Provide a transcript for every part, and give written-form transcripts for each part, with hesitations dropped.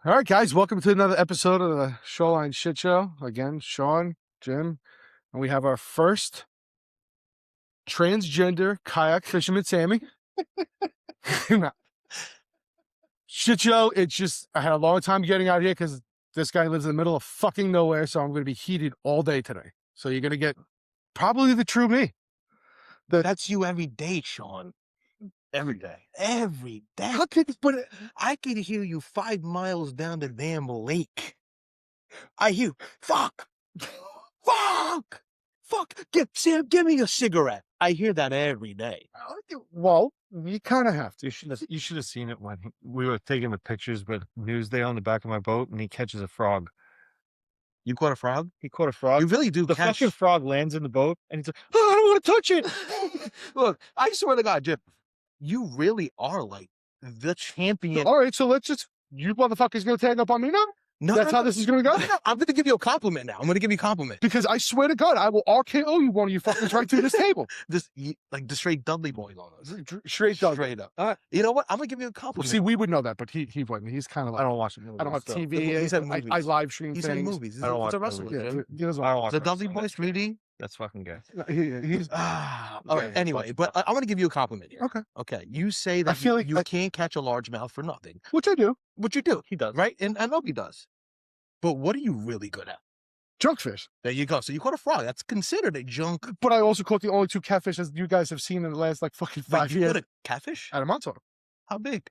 All right, guys, welcome to another episode of the Shoreline Shit Show. Again, Shawn, Jim, and we have our first transgender kayak fisherman, Sammy. Shit show, it's just, I had a long time getting out here because this guy lives in the middle of fucking nowhere, so I'm going to be heated all day today. So you're going to get probably the true me. That's you every day, Shawn. Every day. Every day. How could, but I could hear you 5 miles down the damn lake. I hear, fuck, fuck, Sam, give me a cigarette. I hear that every day. well, you kind of have to. You should have seen it when we were taking the pictures with Newsday on the back of my boat, and he catches a frog. You caught a frog? He caught a frog. You really do The catch... fucking frog lands in the boat, and he's like, "Oh, I don't want to touch it." Look, I swear to God, Jim, you really are like the champion. All right, so let's just, you motherfuckers going to tag up on me now? No, That's how this is going to go? No, I'm going to give you a compliment now. I'm going to give you a compliment. Because I swear to God, I will RKO you, one of you fuckers, right through this table. Like the straight Dudley boys on us. Straight up. Straight up. You know what? I'm going to give you a compliment. See, we would know that, but he wouldn't. He's kind of like, I don't watch it. I don't have so. TV. He said I movies. live stream He things. said movies. I don't It's a watch wrestler. movies. Yeah, Jim. he doesn't I don't watch watch The wrestling. Dudley boys 3D. That's fucking gay. he's, All right. Anyway, but I'm going to give you a compliment here. okay. Okay. You say that feel like you can't catch a largemouth for nothing. Which I do. What you do. He does. Right? And I know he does. But what are you really good at? Junkfish. There you go. So you caught a frog. That's considered a junk. But I also caught the only 2 catfishes you guys have seen in the last, like, fucking 5 You years. caught a catfish? At a Montauk. How big?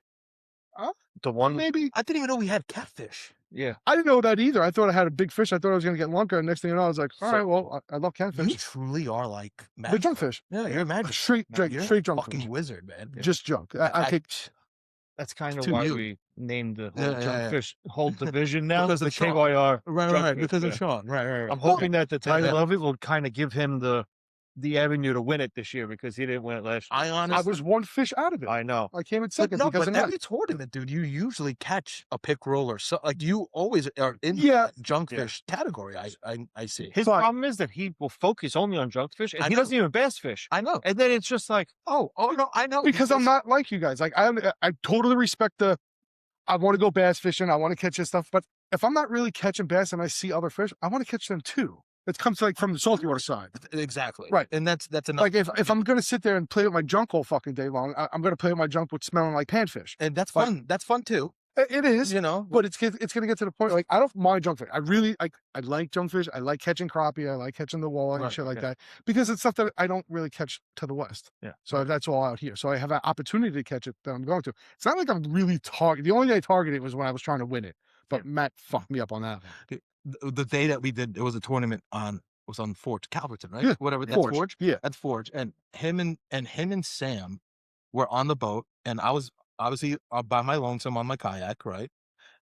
The one, Maybe. I didn't even know we had catfish. yeah. I didn't know that either. I thought I had a big fish. I thought I was going to get lunker. And next thing you know, I was like, all So- right, well, I love You catfish. truly are like The magic. junkfish. Yeah, you're magic. Straight, You're straight a junkfish. fucking wizard, man. Just junk. I could... That's kind of Too why new. we named the Yeah, whole yeah, yeah. Junkfish whole division now. Because the of Shawn. KYR. Right, Junkfish, because of yeah. Shawn. Right. I'm hoping that the title yeah. of it will kind of give him the avenue to win it this year because he didn't win it last year. I I honestly... was 1 fish out of it. I know. I came in But second no, because but of that. every tournament, dude, you usually catch a pick roll or so. Like you always are in Yeah. the junkfish category. I see. His But- problem is that he will focus only on junkfish and I he know. doesn't even bass fish. I know. And then it's just like, Oh no, I know. Because I'm not like you guys. Like I totally respect I want to go bass fishing. I want to catch this stuff. But if I'm not really catching bass and I see other fish, I want to catch them too. It comes like from the salty water side. Exactly. Right. And that's enough. Like if I'm going to sit there and play with my junk all fucking day long, I'm going to play with my junk with smelling like panfish. And that's like- fun. That's fun too. It is. You know. But it's going to get to the point, like, I don't mind junkfish. I really, I like junkfish. I like catching crappie. I like catching the walleye and Right, shit like yeah. that. Because it's stuff that I don't really catch to the west. Yeah. So that's all out here. So I have an opportunity to catch it that I'm going to. It's not like I'm really targeting. The only day I targeted was when I was trying to win it. But Matt fucked me up on that. The day that we did, it was a tournament was on Forge, Calverton, right? Yeah, Whatever. That's Forge. Forge. Yeah. That's Forge. And him and Sam were on the boat, and I was obviously by my lonesome on my kayak, right?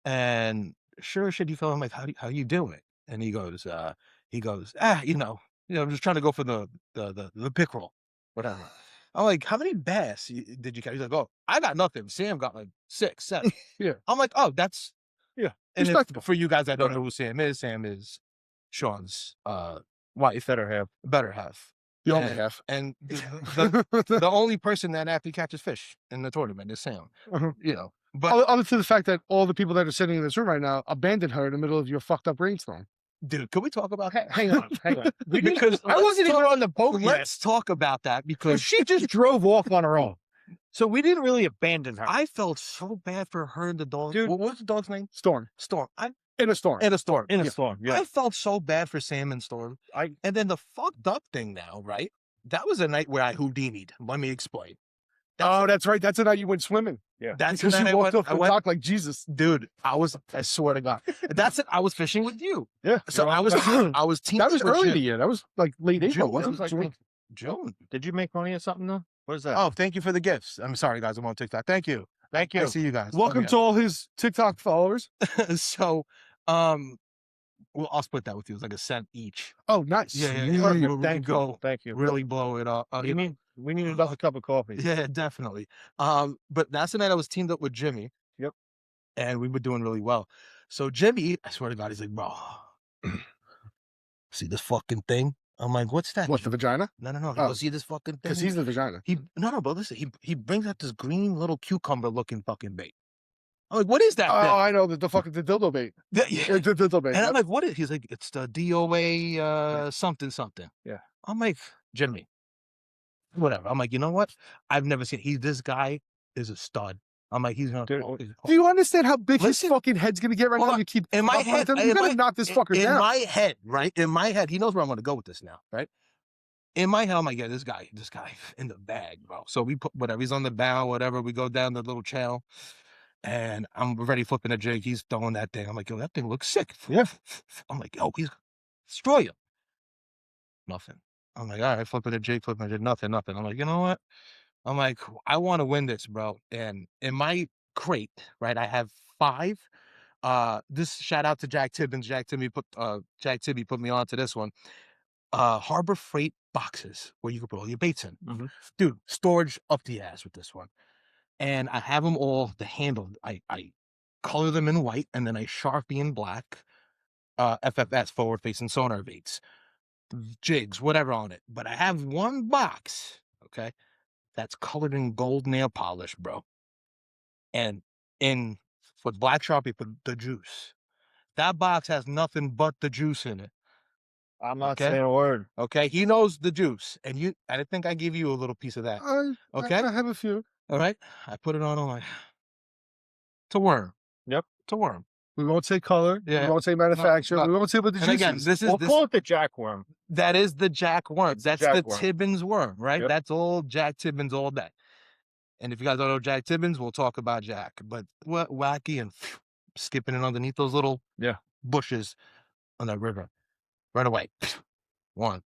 And sure as shit, you feel, I'm like, how you doing? And he goes, you know, I'm just trying to go for the pick roll, whatever. I'm like, how many bass did you catch? He's like, oh, I got nothing. Sam got like 6, 7. Yeah. I'm like, oh, that's Yeah. And Respectable. for you guys that don't know who Sam is Shawn's wife, better half. The only And- half. And the only person that actually catches fish in the tournament is Sam. Uh-huh. You know, but Other to the fact that all the people that are sitting in this room right now abandoned her in the middle of your fucked up rainstorm. dude, can we talk about that? hang on. Because I wasn't even on the boat yet. let's talk about that because She just drove off on her own. So we didn't really abandon her. I felt so bad for her and the dog. Dude. What was the dog's name? Storm. Storm. In a storm. In a storm. in a Yeah. storm. Yeah. I felt so bad for Sam and Storm. And then the fucked up thing now, right? That was a night where I Houdini'd. Let me explain. That's right. That's the night you went swimming. That's Because the night you walked off I the went, dock like Jesus. dude, I swear to God. That's it. I was fishing with you. Yeah. So I was teaming That was with early in Jim. the year. That was like late April, June. wasn't It was it? like June. Did you make money or something though? What is that? Oh, thank you for the gifts. I'm sorry, guys. I'm on TikTok. Thank you. thank I you. see you guys. Welcome to all his TikTok followers. to. So, well, I'll split that with you. It's like $0.01 each. Oh, nice. We'll Thank go you. Thank you. really blow it up. You mean we need another cup of coffee? Yeah, definitely. But that's the night I was teamed up with Jimmy. Yep. And we were doing really well. So Jimmy, I swear to God, he's like, bro, see this fucking thing? I'm like, what's that? What, the vagina? No. He Oh. goes, see this fucking thing? Because he's the vagina. No, but listen, he brings out this green little cucumber looking fucking bait. I'm like, what is that thing? Oh, I know the fucking the dildo bait. Yeah. It's the dildo bait. And I'm Yep. like, what is? He's like, it's the DOA something. Yeah. I'm like, Jimmy, whatever. I'm like, you know what? I've never seen. This guy is a stud. I'm like, he's gonna. Dude, Do you understand how big Listen. his fucking head's gonna get right Hold now? on. You keep In my knocking head, him? You gotta knock this fucker in down. my head, right? In my head, he knows where I'm gonna go with this now, right? In my head, I'm like, yeah, this guy in the bag, bro. So we put whatever, he's on the bow, whatever. We go down the little channel, and I'm already flipping a jig. He's throwing that thing. I'm like, yo, that thing looks sick. Yeah. I'm like, yo, he's destroy him. Nothing. I'm like, all right, flipping a jig, nothing. I'm like, you know what? I'm like, I want to win this, bro. And in my crate, right, I have 5. This shout out to Jack Tibbins. Jack Tibby put me onto this one. Harbor Freight boxes where you can put all your baits in. Mhm. Dude, storage up the ass with this one. And I have them all, the handle, I color them in white, and then I Sharpie in black, FFS, forward facing sonar baits, jigs, whatever on it. But I have one box, okay, that's colored in gold nail polish, bro. And with black Sharpie, put the juice. That box has nothing but the juice in it. I'm not Okay. saying a word. Okay, he knows the juice, and I think I give you a little piece of that. Okay, I have a few. all right. I put it on. I'm like, it's a worm. Yep. It's a worm. We won't say color. Yeah. We won't say manufacturer. No. We won't say what the And juice again, is. this is We'll call it the jackworm. that is the Jack worm. That's the jack worm. Tibbins worm, right? Yep. That's all Jack Tibbins all day. And if you guys don't know Jack Tibbins, we'll talk about Jack. But what wacky and skipping it underneath those little bushes on that river right away. 1,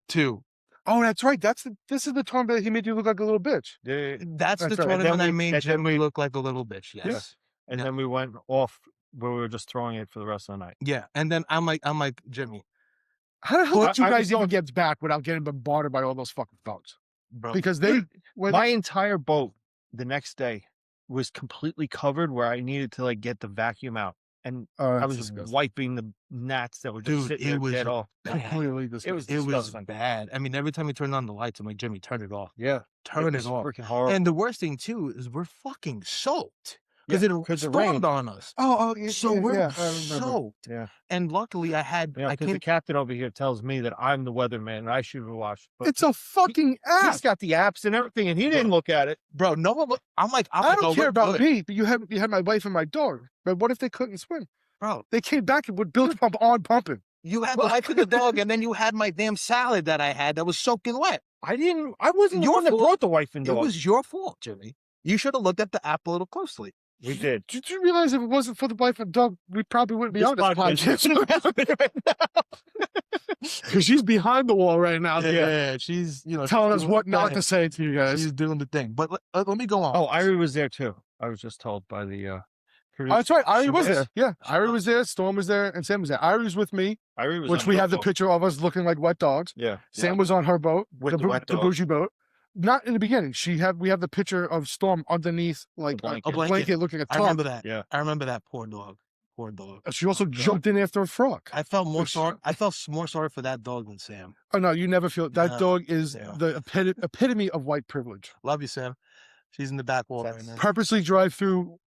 2. Oh, that's right. This is the tournament he made you look like a little bitch. Yeah. That's the That's right. And tournament then I we- made and then Jimmy look like a little bitch. Yes. Yeah. And then we went off where we were just throwing it for the rest of the night. Yeah. And then I'm like, Jimmy, How the hell Well, did you I guys was even get back without getting bombarded by all those fucking phones? bro. Because they My entire boat the next day was completely covered where I needed to like get the vacuum out. And I was just wiping the gnats that were just Dude, sitting it there was dead off. completely It was It was disgusting. bad. I mean, every time you turn on the lights, I'm like, Jimmy, turn it off. Yeah. Turn it was off. freaking horrible. And the worst thing too is we're fucking soaked because it it stormed rained. on us. Oh, yeah, So we're I remember. soaked. Yeah. And luckily, I had Yeah, I because the can't. captain over here tells me that I'm the weatherman and I should have watched. But It's a fucking app. he's got the apps and everything, and he didn't look at it. Bro, no one. I'm like, I don't oh, care we're about good. me, but you had my wife and my dog. But what if they couldn't swim? Bro. They came back and would build pump on pumping. You had the wife and the dog, and then you had my damn salad that I had that was soaking wet. I wasn't the Your one that fault. brought the wife and It dog. was your fault, Jimmy. You should have looked at the app a little closely. We did. Did you realize if it wasn't for the wife and dog, we probably wouldn't be This on this podcast podcast? Because she's behind the wall right now, Yeah, she's telling us doing what the not thing. to say to you guys. She's doing the thing. But let me go on. Oh, Irie was there too. I was just told by the Oh, producer. that's right. Irie She was was. there. Yeah, Irie was there. Storm was there, and Sam was there. Irie was with me, Irie was which on we her have the boat. picture of us looking like wet dogs. Yeah. Sam was on her boat, With the wet the dog. bougie boat. Not in the beginning. We have the picture of Storm underneath, like blanket. a blanket looking at I top. remember that. Yeah. I remember that poor dog. Poor dog. She also jumped in after a frog. I felt more For sure. sorry. I felt more sorry for that dog than Sam. Oh no, you never feel that No, dog is yeah. the epitome of white privilege. Love you, Sam. She's in the back wall right That's- now. Purposely drive through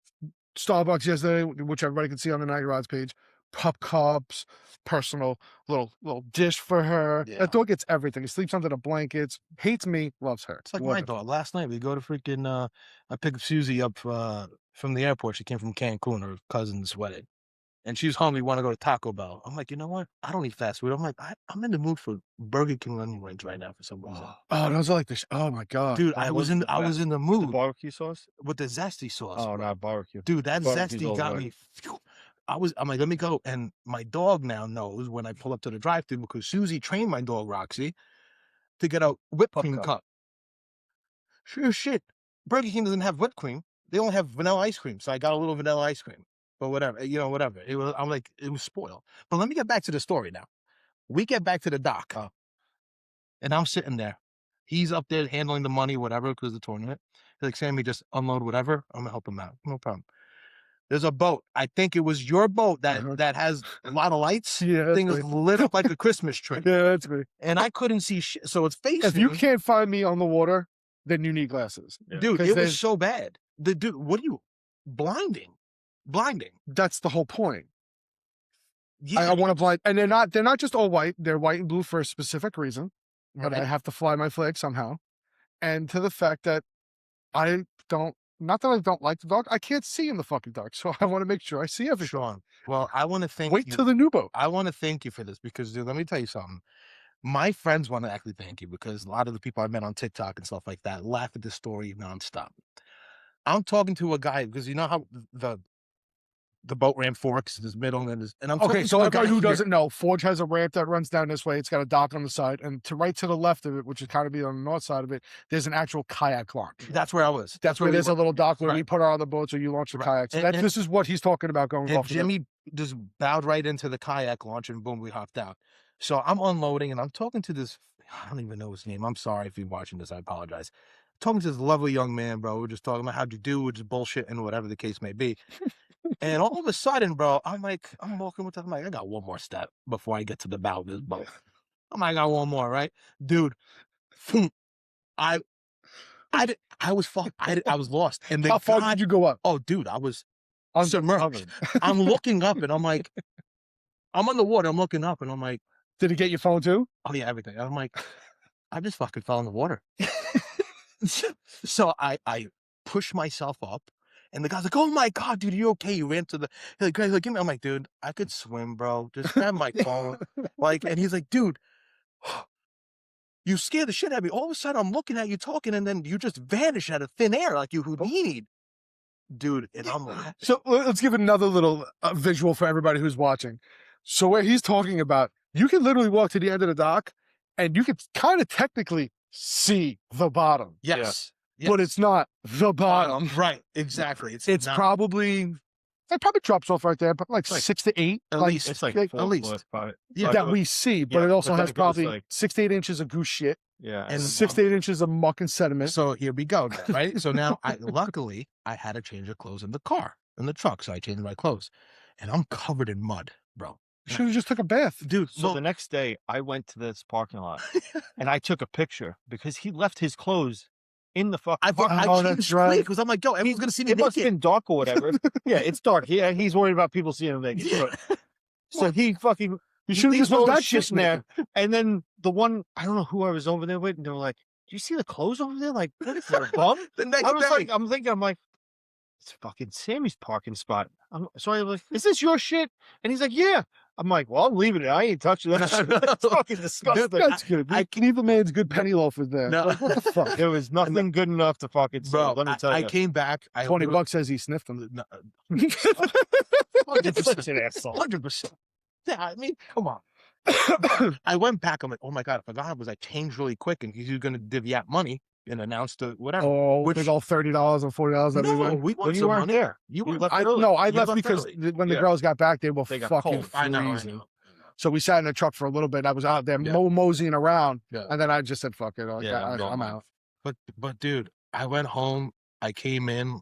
Starbucks yesterday, which everybody can see on the Night Rods page. Pup cups, personal little dish for her. Yeah. That dog gets everything. He sleeps under the blankets. Hates me, loves her. It's like my Whatever. dog. Last night we go to freaking. I picked Susie up from the airport. She came from Cancun, her cousin's wedding, and she was home. We want to go to Taco Bell. I'm like, you know what? I don't eat fast food. I'm like, I'm in the mood for Burger King onion rings right now for some reason. Oh, those are like this. Oh my god, Dude, that I was was in the I was in the mood The barbecue sauce? with the zesty sauce. Oh, bro. not barbecue. Dude, that Barbecue's zesty all got right. me. I'm like, let me go. And my dog now knows when I pull up to the drive-thru because Susie trained my dog Roxy to get a whipped Pup cream cup. cup. Sure shit. Burger King doesn't have whipped cream. They only have vanilla ice cream. So I got a little vanilla ice cream. But whatever, whatever. I'm like, it was spoiled. But let me get back to the story now. We get back to the dock. Oh. And I'm sitting there. He's up there handling the money, whatever, because of the tournament. He's like, Sammy, just unload whatever. I'm gonna help him out. No problem. There's a boat. I think it was your boat that has a lot of lights. Yeah, Thing is lit up like a Christmas tree. Yeah, that's me. And I couldn't see shit. So it's facing. If you can't find me on the water, then you need glasses. Dude, it was so bad. Dude, what are you? Blinding. That's the whole point. Yeah. I want to blind, and they're not just all white. They're white and blue for a specific reason. But I have to fly my flag somehow. And to the fact that not that I don't like the dark, I can't see in the fucking dark. So I want to make sure I see everything. Shawn, well, I want to thank Wait you. till the new boat. I want to thank you for this because, dude, let me tell you something. My friends want to actually thank you because a lot of the people I met on TikTok and stuff like that laugh at this story nonstop. I'm talking to a guy because you know how the boat ramp forks in his middle and I'm Okay, so to a guy who here. doesn't know, Forge has a ramp that runs down this way. It's got a dock on the side, and to the left of it, which is kind of be on the north side of it, there's an actual kayak launch. That's where I was. That's where there's a little dock where Right. we put our other boats, or you launch the kayaks. And This is what he's talking about going and off. Jimmy just bowed right into the kayak launch and boom, we hopped out. So I'm unloading and I'm talking to this, I don't even know his name. I'm sorry if you're watching this, I apologize. Talking to this lovely young man, bro. We're just talking about how'd you do, which is bullshit and whatever the case may be. And all of a sudden, bro, I'm walking with him. I'm like, I got one more step before I get to the bow of this boat. I'm like, I got one more, right? Dude, I was lost. And How far did you go up? Oh, dude, I was I'm submerged. I'm looking up and I'm like, I'm on the water. I'm looking up and I'm like, Did it get your phone too? oh yeah, everything. I'm like, I just fucking fell in the water. So I pushed myself up and the guy's like, oh my God, dude, you okay? You ran to the, he's like, give me, I'm like, dude, I could swim, bro. Just grab my phone. And he's like, dude, you scared the shit out of me. All of a sudden I'm looking at you talking and then you just vanish out of thin air like you Houdini'd. Dude, and I'm like, So let's give another little visual for everybody who's watching. So where he's talking about, you can literally walk to the end of the dock and you can kind of technically see the bottom. yes. But it's not the bottom. Right, exactly. It's not- probably, it probably drops off right there, but like like 6 to 8. At least. It's like at 4 least. foot, 5. Yeah, that we see, but yeah, it also but has that goes, probably like- 6 to 8 inches of goose shit Yeah. And 6 to 8 inches of muck and sediment. So here we go, right? So now luckily I had a change of clothes in the car, in the truck. So I changed my clothes and I'm covered in mud, bro. You should have just took a bath. Dude, So the next day, I went to this parking lot and I took a picture because he left his clothes in the fucking. I Oh, changed that's right. because I'm like, yo, everyone's gonna see me It must have naked. been dark or whatever. Yeah, it's dark. He's worried about people seeing him naked. Yeah. So he fucking. You should have just went back shit in there. there. And then the one, I don't know who I was over there with, and they were like, "Do you see the clothes over there? Like, what is there a bum?" The next I was day, like, I'm like, it's fucking Sammy's parking spot. So I was like, "Is this your shit?" And he's like, "Yeah." I'm like, "Well, I'm leaving it. I ain't touching that shit. That's fucking disgusting." That's good. I can leave a man's good penny loafers there. No. Like, what the fuck? There was nothing good enough to fucking say. bro, Let me tell I you. came back. $20 says he sniffed them. No, You're such an asshole. 100%. Yeah, I mean, come on. I went back. I'm like, oh my God, I forgot I changed really quick and he was going to divvy out money and announce the whatever. Oh, Which- big all $30 and $40 No, everywhere. we Well, want you some weren't money. there. You You were left I early. no, I You left left because early. when the Yeah. girls got back, they were They got fucking cold. I know. freezing. So we sat in the truck for a little bit. I was out there Yeah. moseying around, Yeah. and then I just said, "Fuck it, like, Yeah, I'm going I'm home. out." But dude, I went home. I came in.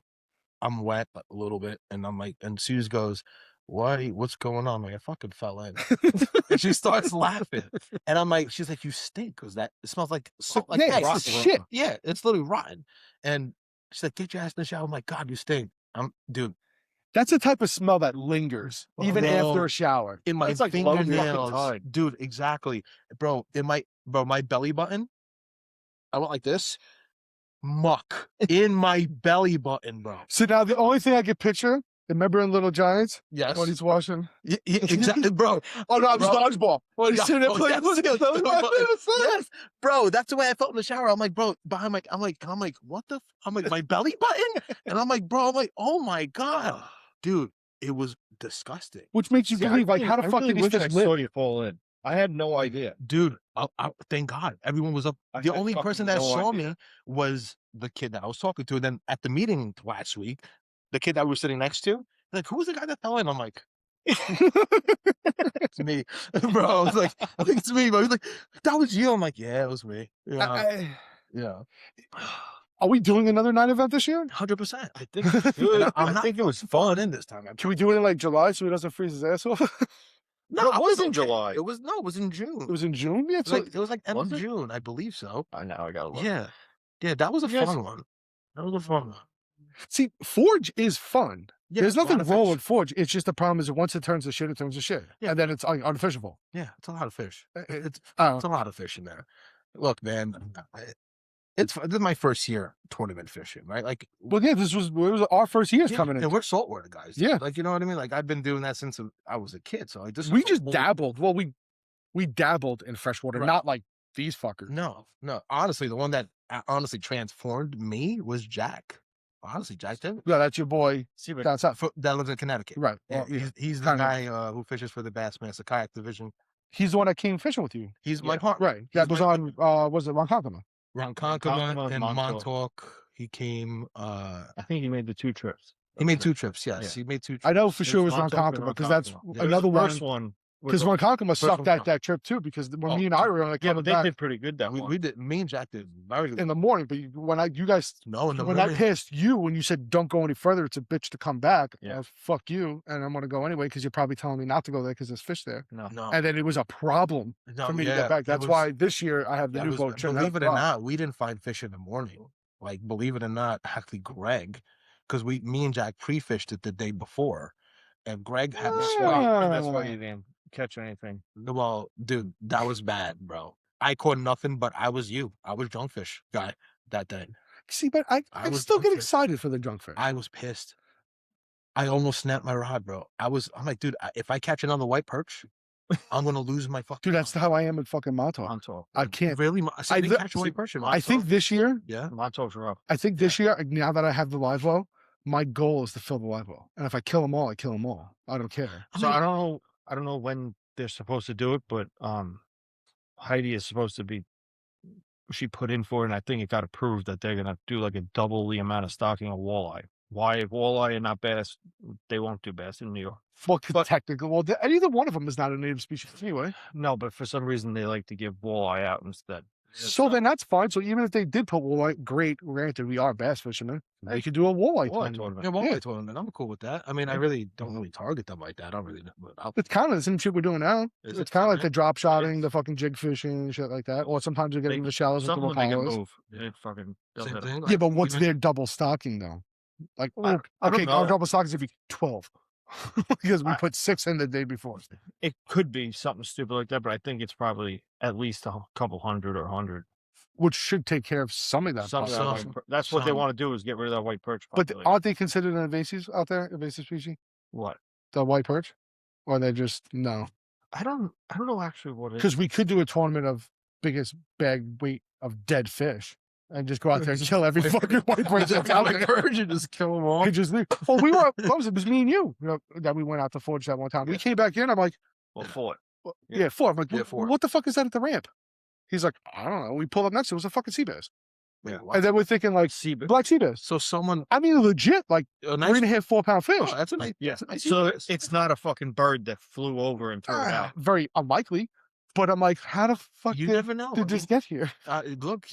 I'm wet a little bit, and I'm like, and Suze goes, "Why? What's going on?" I'm like, I fucking fell in. And she starts laughing, and I'm like, she's like, "You stink," because that it smells like salt, like Yeah, that. it's shit. Yeah, it's literally rotten. And she's like, "Get your ass in the shower." I'm like, "God, you stink." Dude, That's the type of smell that lingers even Bro. after a shower. in my It's like low fucking fingernails, tide. dude. Exactly, bro. My belly button. I went like this. Muck in my belly button, bro. So now the only thing I could picture, remember in Little Giants Yes, when he's washing? exactly, bro. Oh no, it was Bro. dodgeball. When he's Yeah. sitting there Oh, playing yes, with yes, his yes, bro. That's the way I felt in the shower. I'm like, bro, behind my, I'm like, what the? I'm like, my belly button, and I'm like, bro, I'm like, oh my God, dude, it was disgusting, Which makes you See, believe, like, how the I fuck really did these wish I fish live? saw you fall in. I had no idea. dude. Thank God, everyone was up. I The had only fucking person that no saw idea. me was the kid that I was talking to. And then at the meeting last week, the kid that we were sitting next to, like, who was the guy that fell in? I'm like, it's me, bro. I was like, I think it's me. But he's like, that was you. I'm like, yeah, it was me. Yeah, yeah. Are we doing another night event this year? 100%. I think it's good. I think it was fun in this time. Can we do it in like July so he doesn't freeze his ass off? No, it I was in okay. July. It was in June. It was in June. Yeah, so It was like end of Was it? June, I believe so. I know. I gotta look. Yeah, that was a Yes. fun one. That was a fun one. see, Forge is fun. Yeah, There's it's a lot nothing of wrong fish. with Forge. It's just the problem is that once it turns to shit, it turns to shit, Yeah. and then it's unfishable. Yeah, it's a lot of fish. It's Oh, a lot of fish in there. Look, man, this is my first year tournament fishing, right? Like, well, yeah, it was our first years yeah, coming in. and we're saltwater guys. Yeah. like you know what I mean. Like I've been doing that since I was a kid. So like this. We is just whole- dabbled. Well, we dabbled in freshwater, Right. not like these fuckers. No. Honestly, the one that honestly transformed me was Jack. Honestly, Jack did. Yeah, that's your boy See, but down south. That lives in Connecticut. Right. Yeah, Well, he's the kinda. guy who fishes for the Bassmaster Kayak Division. He's the one that came fishing with you. He's my Yeah. partner. Right. He's That was my on was it Ronkonkoma? Ronkonkoma Ronkonkoma, and Montauk. Montauk. He came. I think he made the 2 trips. He made 2 trips. Yes, Yeah. he made 2 trips. I know for sure it was Montauk and Ronkonkoma because that's Ronkonkoma. Yeah. another The one. first one. Because was- Ronkonkoma first sucked one that trip too. Because when Oh, me and I were like yeah, coming but they back did pretty good that one. We did. Me and Jack did very good. in the morning, but you guys No, in the when I morning. passed you when you said don't go any further, it's a bitch to come back. Yeah. Fuck you, and I'm gonna go anyway because you're probably telling me not to go there because there's fish there. No. No, And then it was a problem no, for me to yeah, get back. it That's was- why this year I have the that new was- boat. Believe it or not, we didn't find fish in the morning. Like, believe it or not, actually, Greg, because me and Jack pre-fished it the day before, and Greg had this That's why Ah. you didn't catch anything. Well, dude, that was bad, bro. I caught nothing, but I was drunk fish guy that day. See, but I I was still get drunk fish. excited for the drunk fish. I was pissed. I almost snapped my rod, bro. I'm like, dude, if I catch another white perch, I'm gonna lose my fucking. Dude, that's how I am in fucking Montauk. Montauk. I can't. really. I didn't li- catch a white perch in I think Montauk. this year, Yeah. Montauk's rough. I think this year, now that I have the live well, my goal is to fill the live well. And if I kill them all, I kill them all. I don't care. So I don't know when they're supposed to do it, but Heidi is supposed to be. She put in for it, and I think it got approved that they're gonna do like a double the amount of stocking of walleye. Why walleye and not bass? They won't do bass in New York. Well, technically, well, either one of them is not a native species anyway. No, but for some reason they like to give walleye out instead. So then that's fine. So even if they did put walleye, great. Granted, we are bass fishermen. They could do a walleye Walleye tournament. tournament. Yeah, well, Yeah. I told him, and I'm cool with that. I mean, I really don't really target them like that. I don't really know. But I'll, It's kind of the same shit we're doing now. Is It's it? kind of like the drop shotting, is. the fucking jig fishing and shit like that. Or sometimes we get They- into the shallows with Some the of them they can Rapalas. move. They fucking they'll same hit 'em. thing. Yeah, like, but what's even- their double stocking though? Like, I don't okay, our know. double stocking is if you 12 because we I- put 6 in the day before. It could be something stupid like that, but I think it's probably at least a couple hundred or 100. Which should take care of some of that. Some of that population. white that's what they some. want to do is get rid of that white perch. But population. aren't they considered an invasive out there, invasive species? What? The white perch? Or they just, no. I don't know actually what it is. Because we could do a tournament of biggest bag weight of dead fish and just go out there and kill every fucking white perch that's out there. Perch and just kill them all. And just leave. Well, we were, what was it? It was me and you, that we went out to Forge that one time. We came back in, I'm like, Well, for it. yeah, 4. I'm like, Yeah, what, 4. what the fuck is that at the ramp? He's like, I don't know. We pulled up next to it. It was a fucking sea bass. Wait, And what? then we're thinking like, See, but black sea bass. So someone I mean, legit, like a nice. 3.5, 4 pound fish. Oh, that's a nice. yeah. that's a nice So sea bass. it's not a fucking bird that flew over and threw it out. Very unlikely. But I'm like, how the fuck You did, never know. did this get here? Look,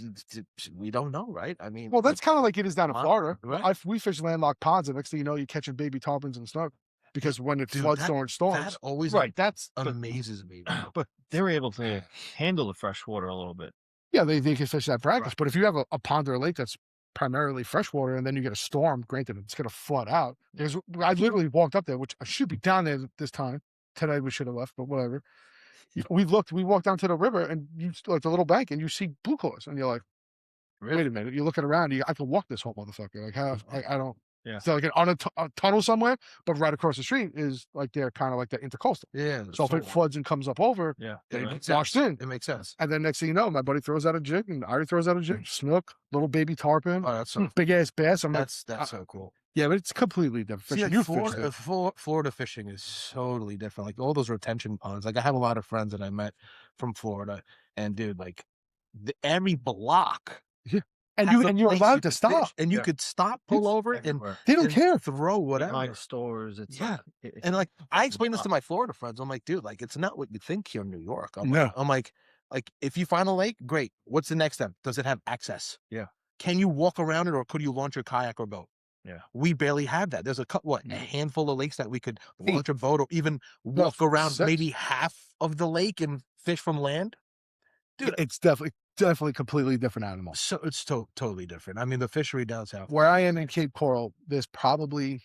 we don't know, right? I mean, Well, that's kind of like it is down in Huh? Florida. Right. We fish landlocked ponds, and next thing you know, you're catching baby tarpons and snook because when it Dude, floods that- during storms. that always Right. That's amazes me. Bro. but they're able to handle the fresh water a little bit. Yeah, they can fish that practice. Right. But if you have a pond or a lake that's primarily freshwater and then you get a storm, granted, it's going to flood out. I literally walked up there, which I should be down there this time. Today we should have left, but whatever. We walked down to the river and you like the little bank and you see blue claws and you're like, wait a minute. You're looking around. I can walk this whole motherfucker. Like how I don't. Yeah. So like on a tunnel somewhere, but right across the street is like they're kind of like the intercoastal. Yeah. So if it floods and comes up over, Yeah. they makes washed sense. in. It makes sense. And then next thing you know, my buddy throws out a jig and Ari throws out a jig, snook, little baby tarpon, Oh, that's so, big ass bass. I'm like, that's so cool. yeah, but it's completely different. See, fishing. like You fished Florida, it. Florida fishing is totally different. Like all those retention ponds. Like I have a lot of friends that I met from Florida, and dude, like every block. And has a you're place allowed you to could stop. fish, and you Yeah. could stop, pull over, and Everywhere. They don't and care. throw whatever. Behind stores, it's Yeah. like, it- And like I explained this to my Florida friends. I'm like, dude, like it's not what you think here in New York. I'm No. like, I'm like if you find a lake, great. What's the next step? Does it have access? Yeah. can you walk around it or could you launch your kayak or boat? Yeah. We barely have that. There's a handful of lakes that we could launch a boat or even No, walk around 6. maybe half of the lake and fish from land. Dude, It's definitely completely different animal. So it's totally different. I mean, the fishery down south. Where I am in Cape Coral, there's probably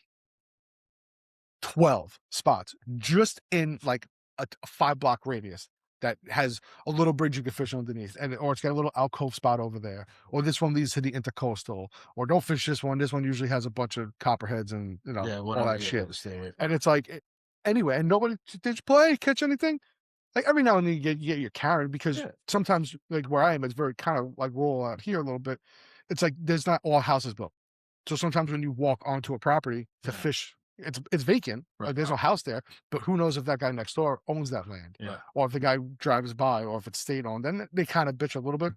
12 spots just in like a 5-block radius that has a little bridge you can fish underneath, or it's got a little alcove spot over there, or this one leads to the intercoastal, or don't fish this one. This one usually has a bunch of copperheads and all that shit. And it's like anyway, and nobody did you play catch anything? Like every now and then you get your carrot because sometimes like where I am, it's very kind of like rural out here a little bit. It's like there's not all houses built. So sometimes when you walk onto a property to fish, it's vacant. Like there's no house there, but who knows if that guy next door owns that land, or if the guy drives by, or if it's state owned. Then they kind of bitch a little bit.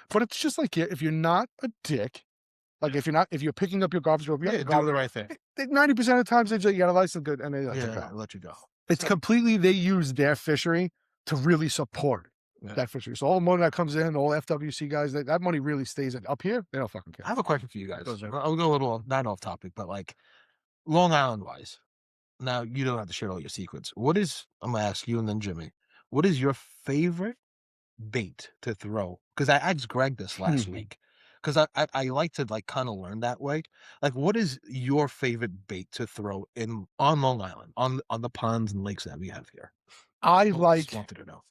But it's just like if you're not a dick, like if you're picking up your garbage, or if you're doing the right thing. 90% of the times they say you got a license, good, and they let you go. Let you go. It's completely they use their fishery to really support that fishery. So all the money that comes in, all FWC guys, that money really stays up here. They don't fucking care. I have a question for you guys. I'll go a little not off topic, but like Long Island wise. Now you don't have to share all your secrets. I'm gonna ask you and then Jimmy. What is your favorite bait to throw? Because I asked Greg this last week. Because I like to like kind of learn that way. Like, what is your favorite bait to throw on Long Island, on the ponds and lakes that we have here? I just wanted to know.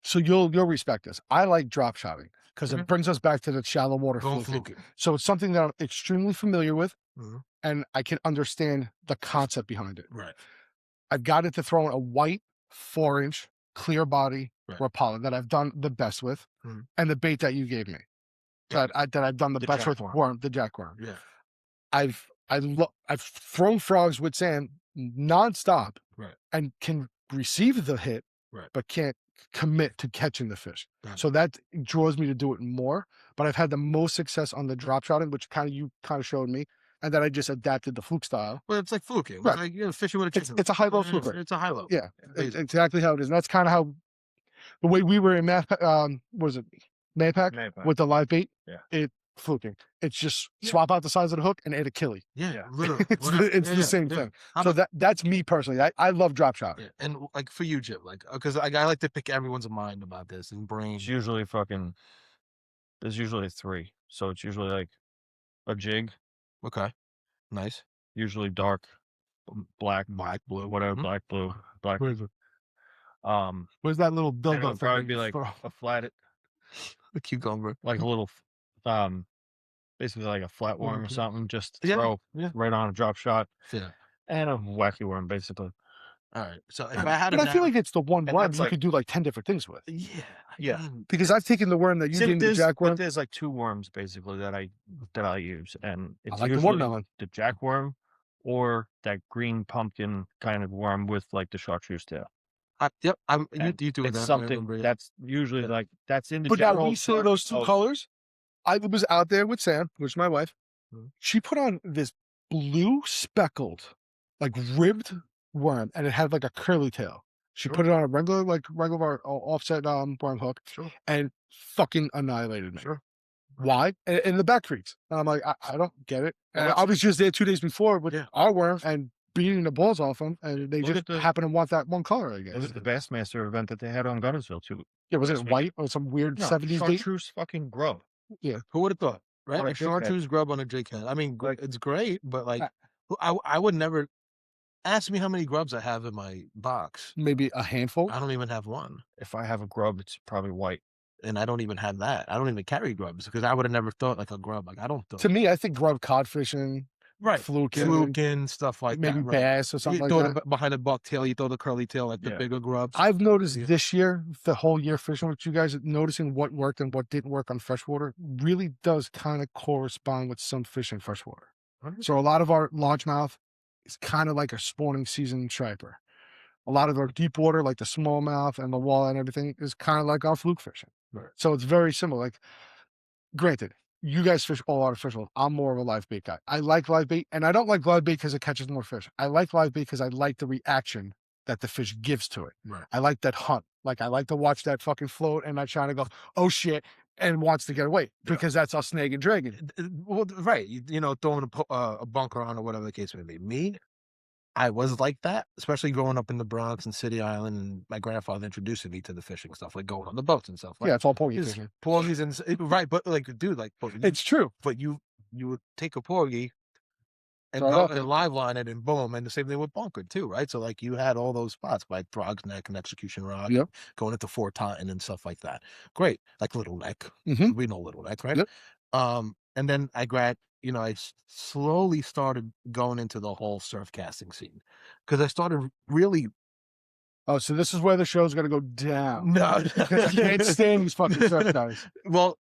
So you'll respect this. I like drop shotting because it brings us back to the shallow water fluking. So it's something that I'm extremely familiar with, and I can understand the concept behind it. Right. I've got it to throw in a white 4-inch clear body Rapala that I've done the best with, and the bait that you gave me that I've done the best with the jackworm. Yeah. I've thrown frogs with sand nonstop, and can receive the hit, but can't commit to catching the fish. So that draws me to do it more. But I've had the most success on the drop shotting, which you kind of showed me, and then I just adapted the fluke style. Well, it's like fluking. It's like fishing with a chicken. It's a high-low fluke. It's a high-low. Yeah, it's exactly how it is. And that's kind of how the way we were in Maypac with the live bait. Yeah, it fluking. It's just swap out the size of the hook and add a killie. Yeah, literally. it's the same thing. So that's me personally. I love drop shot. Yeah. And like for you, Jim, like because I like to pick everyone's mind about this and brain. It's usually there's usually 3. So it's usually like a jig. Okay. Nice. Usually dark, black, blue, whatever, black, blue, black. Where is it? Where's that little build up? Probably be like a flat. The cucumber. Like a little, basically like a flatworm or something. Just throw right on a drop shot. Yeah. And a wacky worm, basically. All right. So if I had I feel like it's the one worm you could do like 10 different things with. Yeah. Because I've taken the worm that you did, the jackworm. But there's like 2 worms basically that I use, and it's like usually the jackworm or that green pumpkin kind of worm with like the chartreuse tail. You do it's that. Something that's usually like that's in the But general. now we saw those 2 colors. I was out there with Sam, which is my wife. She put on this blue speckled, like ribbed worm, and it had like a curly tail. She put it on a regular offset worm hook, and fucking annihilated me. Why? In the back creeks. And I'm like, I don't get it. And I was just there 2 days before with our worm and beating the balls off them, and they just happen to want that one color, I guess. Was it the Bassmaster event that they had on Gunnersville too? Yeah, was it white or some weird 70s bait? Chartreuse fucking grub. Yeah. Who would have thought? Right? A chartreuse grub on a jig head. I mean, it's great, but like, I would never ask me how many grubs I have in my box. Maybe a handful. I don't even have one. If I have a grub, it's probably white. And I don't even have that. I don't even carry grubs because I would have never thought like a grub. Like I don't. To me, I think grub cod fishing, fluking, stuff like maybe that. Maybe bass or something you like that. Behind a bucktail, you throw the curly tail like the bigger grubs. I've noticed this year, the whole year fishing with you guys, noticing what worked and what didn't work on freshwater really does kind of correspond with some fish in freshwater. So a lot of our largemouth is kind of like a spawning season striper. A lot of our deep water, like the smallmouth and the walleye and everything, is kind of like our fluke fishing. So it's very similar. Like, granted, you guys fish all artificial. I'm more of a live bait guy. I like live bait, and I don't like live bait because it catches more fish. I like live bait because I like the reaction that the fish gives to it. I like that hunt. Like, I like to watch that fucking float and not trying to go, oh shit, and wants to get away because that's our snake and dragon. Well, right. You know, throwing a bunker on or whatever the case may be. Me, I was like that, especially growing up in the Bronx and City Island, and my grandfather introducing me to the fishing stuff, like going on the boats and stuff. Like, Yeah, it's all porgy his fishing. porgies and right, but like, dude, like, It's true. but you would take a porgy and Throw it go up there. and live line it and boom, and the same thing with bunker too, right? So like you had all those spots like Frog's Neck and Execution Rock, Yep. going into Fort Totten and stuff like that. Great, like Little Neck. Mhm. We know Little Neck, right? Yep. And then I slowly started going into the whole surf casting scene because I started really. Oh, so this is where the show's gonna go down. No, Because you can't stand these fucking surf guys. well,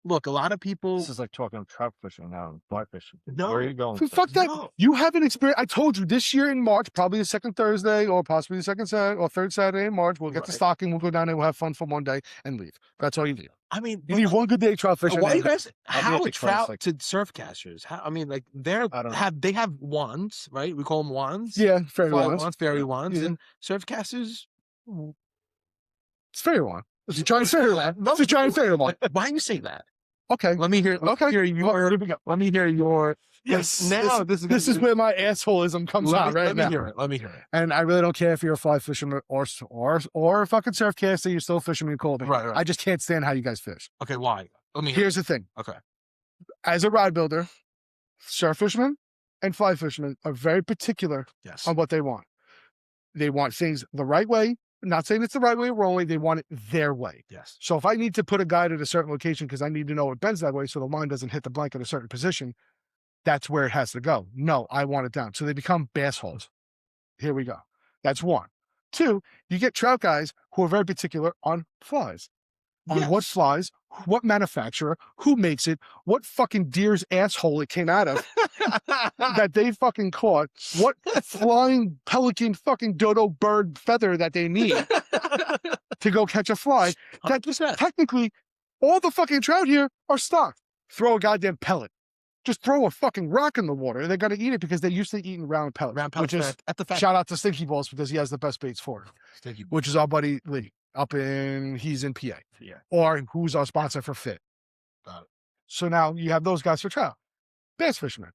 look, a lot of people. This is like talking trout fishing now and fly fishing. No. Where are you going? Fuck that. No. You haven't experienced. I told you this year in March, probably the second Thursday or possibly the second Saturday or third Saturday in March, we'll get to Right. stocking. We'll go down there. We'll have fun for one day and leave. That's all you need. I mean, You need one good day trout fishing. why you and guys? I'll be How at the class, trout like- to surf casters? How, I mean, like I don't know. they have wands, right? We call them wands. Yeah, fairy Fly wands. fairy wands, Yeah. and surf casters. It's fairy wand. It's a giant fairy wand. No. It's a giant fairy wand. Why you say that? Okay. Let me hear. Okay. Hear your, let me hear your. Yes. Now This is where my assholeism comes out right let me now. hear it. Let me hear it. And I really don't care if you're a fly fisherman or a fucking surf caster. You're still fishing in cold. Right, right. I just can't stand how you guys fish. Okay, why? Let me hear. Here's the thing. Okay. As a rod builder, surf fishermen and fly fishermen are very particular Yes. on what they want. They want things the right way. Not saying it's the right way or wrong way. They want it their way. Yes. So if I need to put a guide at a certain location because I need to know it bends that way so the line doesn't hit the blank at a certain position, that's where it has to go. No, I want it down. So they become bass holes. Here we go. That's one. Two, you get trout guys who are very particular on flies. On what Yes. flies, what manufacturer, who makes it, what fucking deer's asshole it came out of that they fucking caught, what flying pelican fucking dodo bird feather that they need to go catch a fly. That 100%. technically, all the fucking trout here are stocked. Throw a goddamn pellet. Just throw a fucking rock in the water. They're gonna eat it because they're used to eating round pellets. Round which pellets is at the factory. shout out to Stinky Balls because he has the best baits for it. Thank you. Which is our buddy Lee he's in PA. Yeah. Or who's our sponsor for Fit. Got it. So now you have those guys for trout. Bass fishermen.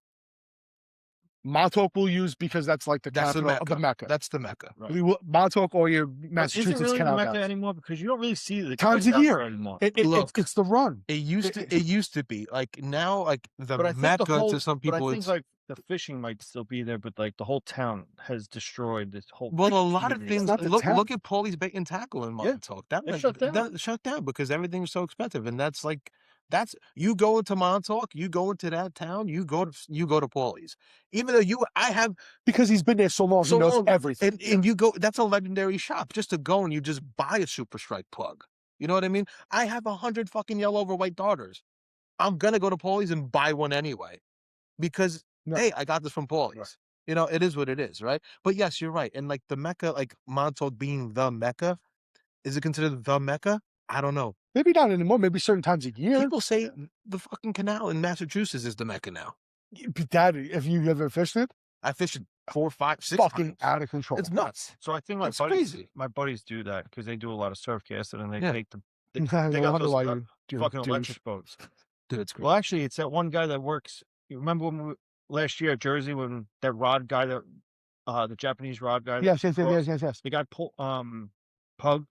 Montauk will use because that's like the That's the capital of the Mecca. That's the Mecca. Right. Montauk or your But is Massachusetts it really the canal Mecca guys. anymore? Because you don't really see the Times a guys out year. there anymore. Look. It's the run. It used to be like now, like the But I think Mecca the whole, to some people. but I think It's like the fishing might still be there, but like the whole town has destroyed this whole. well, a lot of community. things. not the Look, town. look at Paulie's Bait and Tackle in Yeah. Montauk. That They went- shut down. that shut down because everything's so expensive, and that's like that's you go into Montauk, you go into that town, you go to Paulie's. Even though I have Because he's been there so long, so he knows long, everything. and you go. That's a legendary shop just to go and you just buy a Super Strike plug. You know what I mean? I have 100 fucking yellow over white darters. I'm gonna go to Paulie's and buy one anyway, because No. hey, I got this from Paulie's. Right. You know, it is what it is, right? But yes, you're right. And like the Mecca, like Montauk being the Mecca, is it considered the Mecca? I don't know. Maybe not anymore. Maybe certain times a year. People say the fucking canal in Massachusetts is the Mecca now. But Dad, if you ever fished it, I fished it 4, 5, 6 fucking times. out of control. It's nuts. So I think my It's buddies, crazy. my buddies do that because they do a lot of surf casting and they Yeah. take the No they got wonder those why fuck- you're fucking douche. electric boats. Dude, it's great. Well, actually, it's that one guy that works. You remember when last year at Jersey when that rod guy that the Japanese rod guy? that Yes, yes, yes, crossed- yes, yes. The guy Pug,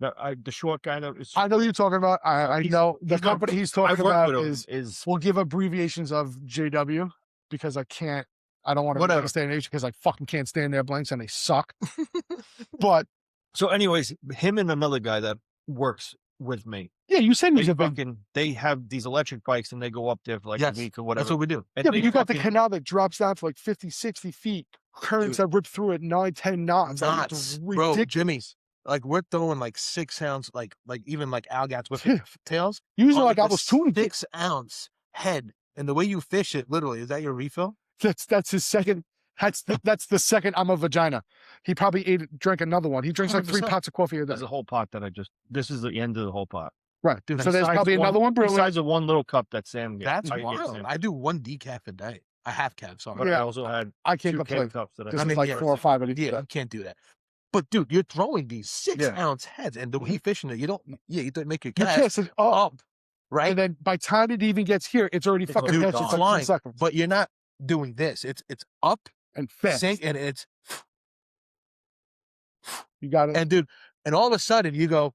the short guy that is. I know who you're talking about. I He's- know the he's not- company he's I talking work about with him, is. We'll give abbreviations of JW because I can't. I don't want to Whatever. understand age because I fucking can't stand their blanks and they suck. But So, anyways, him and another guy that works with me. yeah, you said They he's a big. fucking they have these electric bikes and they go up there for like Yes, a week or That's whatever. what we do. And Yeah, they but you got the fucking- canal that drops down for like 50, 60 feet. Currents that rip through at 9, 10 knots. Like, Knots, it's bro, ridiculous. Jimmy. Like we're throwing like 6 ounce, like even like Algats with Yeah. tails. Usually, on, like I a was tuning. 6-ounce head, and the way you fish it, literally, is that your refill? That's his second. That's the second. I'm a vagina. He probably drank another one. He drinks like 3 100%. pots of coffee a day. There's a whole pot that this is the end of the whole pot. Right. Dude, So there's Besides probably another one brewing. Besides the one little cup that Sam gets. That's I get wild. Sam. I do 1 decaf a day. A half caf, sorry. But Yeah. I also had I can't 2 complain. K-cups that I This I is mean, like yeah, 4 or 5 of these. Yeah, you can't do that. But dude, you're throwing these 6 Yeah. ounce heads, and the way you're fishing it, you don't make your You cast can't say, oh, up right? And then by the time it even gets here, it's already fucking Dude, past it's you. It's like 10 flying, seconds. but you're not doing this. It's up, And fast. sink, and it's You got it. and dude, and all of a sudden you go,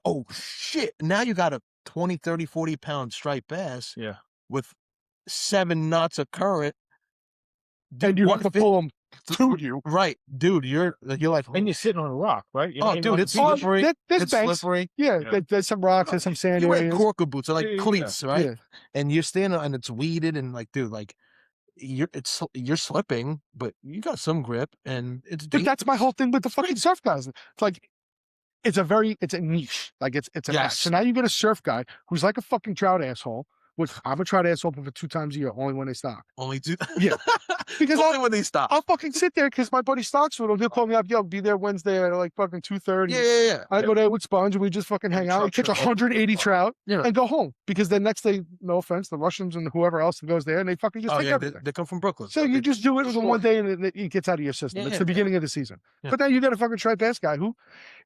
oh shit! Now you got a 20, 30, 40-pound striped bass Yeah. with 7 knots of current. Dude, And you have to pull them to you. Right, dude. You're like, And you're sitting on a rock, right? You're oh, not even dude, on it's the beach. slippery. There's It's banks. slippery. Yeah, Yeah. there's some rocks, there's some sand You wear areas. corker boots, they're like Yeah, yeah, cleats, right? Yeah. And you're standing and it's weeded and like, dude, like you're slipping, but you got some grip and it's. But that's my whole thing with the fucking crazy. surf guys. It's like, it's a niche. Like it's a niche. Yes. So now you get a surf guy who's like a fucking trout asshole, which I'm a trout asshole for 2 times a year, only when they stock. Only 2. Yeah. Because only when they stop. I'll fucking sit there because my buddy stocks with him. He'll call me up, yo, be there Wednesday at like fucking 2:30. Yeah. I go there with Sponge and we just fucking hang out. We catch 180 trout and go home. Because then next day, no offense, the Russians and whoever else goes there and they fucking just take everything. They come from Brooklyn. So you just do it in one day and it gets out of your system. It's the beginning of the season. Yeah. But then you got a fucking striped bass guy who,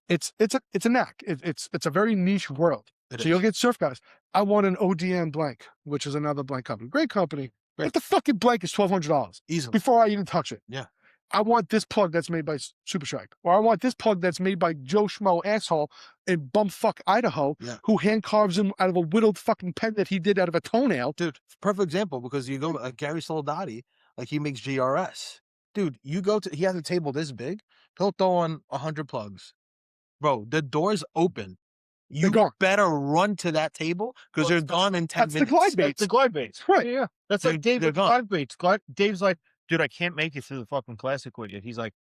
it's a knack. It's a very niche world. So you'll get surf guys. I want an ODM blank, which is another blank company. Great company. But the fucking blank is $1,200 easily before I even touch it. Yeah. I want this plug that's made by Super Strike, or I want this plug that's made by Joe Schmo asshole in bumfuck Idaho, who hand carves him out of a whittled fucking pen that he did out of a toenail. Dude, perfect example because you go like Gary Soldati, like he makes GRS. Dude, you go to he has a table this big, he'll throw on 100 plugs. Bro, the door's open. You better run to that table because they're gone in 10 minutes. That's the glide baits. That's the glide baits. Right. Yeah. That's like Dave with glide baits. Dave's like, dude, I can't make it to the fucking classic with you. He's like,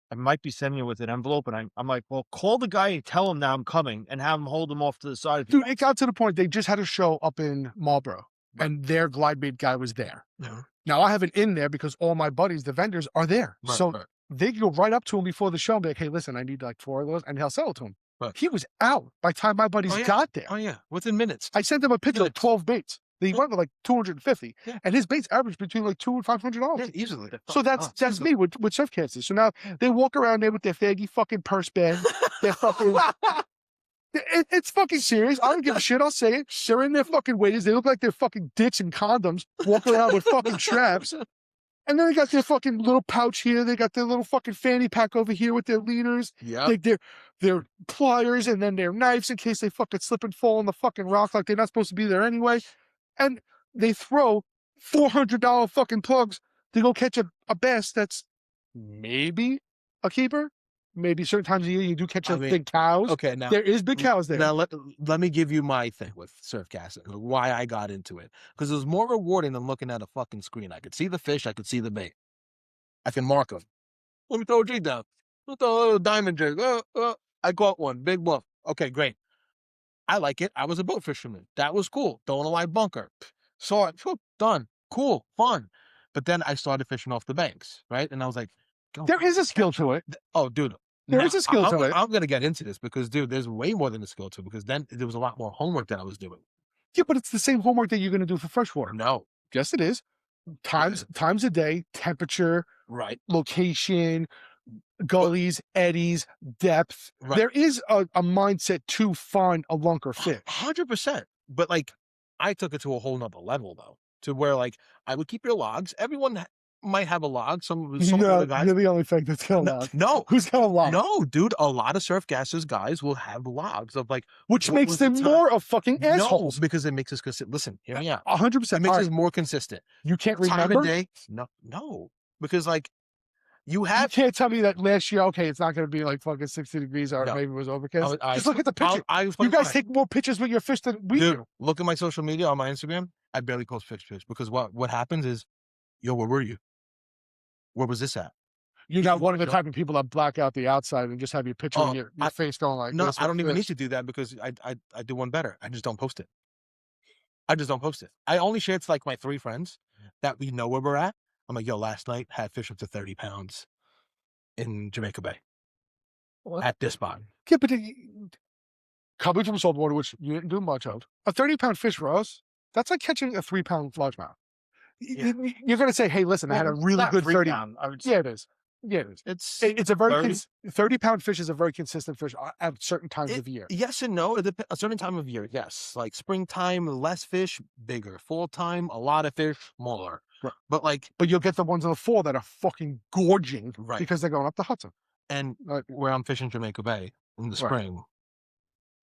I might be sending you with an envelope. And I'm like, well, call the guy and tell him now I'm coming and have him hold him off to the side. Dude, it got to the point they just had a show up in Marlboro and their glide bait guy was there. Yeah. Now I have it in there because all my buddies, the vendors, are there. So they go right up to him before the show and be like, hey, listen, I need like 4 of those. And he'll sell it to him. He was out by the time my buddies got there. Oh, yeah. Within minutes. I sent him a picture of 12 baits. They went with like 250. And his baits averaged between like $200 and $500. Yeah, easily. So that's me with surf casters. So now they walk around there with their faggy fucking purse bag. They're fucking... It's fucking serious. I don't give a shit. I'll say it. They're in their fucking waders. They look like they're fucking dicks and condoms walking around with fucking straps. And then they got their fucking little pouch here. They got their little fucking fanny pack over here with their leaders. Yeah. Like their pliers and then their knives in case they fucking slip and fall on the fucking rock like they're not supposed to be there anyway. And they throw $400 fucking plugs to go catch a bass that's maybe a keeper. Maybe certain times of year you do catch big cows. Okay, now there is big cows there. Now let me give you my thing with surf casting, why I got into it. Because it was more rewarding than looking at a fucking screen. I could see the fish, I could see the bait. I can mark them. Let me throw a jig down. Let me throw a little diamond jig. I caught one, big bluff. Okay, great. I like it. I was a boat fisherman. That was cool. Throwing a live bunker. Saw it. Done. Cool. Fun. But then I started fishing off the banks, right? And I was like, there is a skill to it. Oh, dude. There is a skill to it. I'm going to get into this because, dude, there's way more than a skill to it because then there was a lot more homework that I was doing. Yeah, but it's the same homework that you're going to do for freshwater. No. Yes, it is. Times a day, temperature, location, gullies, eddies, depth. There is a mindset to find a lunker fish. 100%. But, like, I took it to a whole nother level, though, to where, like, I would keep your logs. Everyone might have a log. Some of the guys. You're the only thing that's got a log. No. Who's got a log? No, dude. A lot of surf casters guys will have logs of like, which makes them more of fucking assholes. No, because it makes us consistent. Listen, hear me out. 100%. It makes us more consistent. You can't remember? Time of day? No. Because like, you can't tell me that last year, okay, it's not going to be like fucking 60 degrees or maybe it was overcast. Just look at the picture. You guys take more pictures with your fish than we do. Look at my social media on my Instagram. I barely post fish because what happens is, yo, where were you? Where was this at? You're not one of the type of people that black out the outside and just have your picture of your face going like no, this. I don't even need to do that because I do one better. I just don't post it. I only share it to like my 3 friends that we know where we're at. I'm like, yo, last night had fish up to 30 pounds in Jamaica Bay at this spot. Yeah, but coming from saltwater, which you didn't do much of, a 30-pound fish for us, that's like catching a 3-pound largemouth. Yeah. You're going to say, hey, listen, I had a really good 30. Yeah, it is. Yeah, it is. It's a very 30? 30-pound fish is a very consistent fish at certain times of year. yes and no. A certain time of year, yes. Like springtime, less fish, bigger. Fall time, a lot of fish, smaller. Right. But like, But you'll get the ones in the fall that are fucking gorging right. because they're going up the Hudson. And Like, where I'm fishing Jamaica Bay in the Right. spring,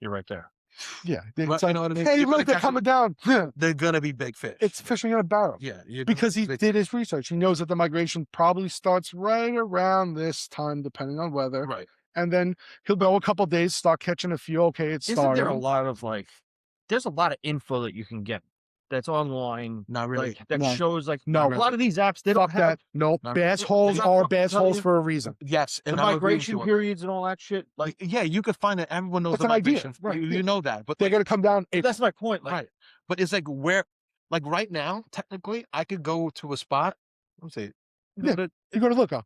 You're right there. yeah, Right, it's you like, know what I mean? hey, You're gonna look, they're catch coming down. they're gonna be big fish. It's fishing in a barrel. Yeah, you're Because he big- did his research. He knows that the migration probably starts right around this time, depending on weather. right. And then he'll go a couple days, start catching a few. Okay, it's Isn't there a starting. lot of like? There's a lot of info that you can get that's online. Not really. Like, that No. shows like No. a lot of these apps. They don't Fuck have that. No, Not- bass holes not are fucking bass tell holes you. for a reason. Yes, the and I'm agreeing with migration you on- periods and all that shit. Like yeah, you could find it. Everyone knows That's the an idea, migration. right, You yeah. know that, but They're like, going to come down. that's my point. Like right. But it's like where, like right now, technically, I could go to a spot. Let's see, Yeah. You go to Lookout.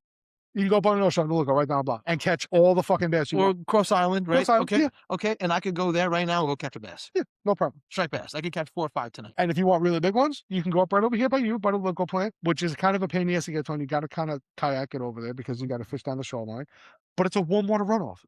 You can go up on the ocean to Lookout right down the block and catch all the fucking bass you or want. Cross Island, right? Cross Island, okay, yeah. okay, and I could go there right now and go catch a bass, Yeah, no problem. striped bass. I could catch 4 or 5 tonight. And if you want really big ones, you can go up right over here by you, by the local plant, which is kind of a pain in the ass to get on. You got to kind of kayak it over there because you got to fish down the shoreline. But it's a warm water runoff.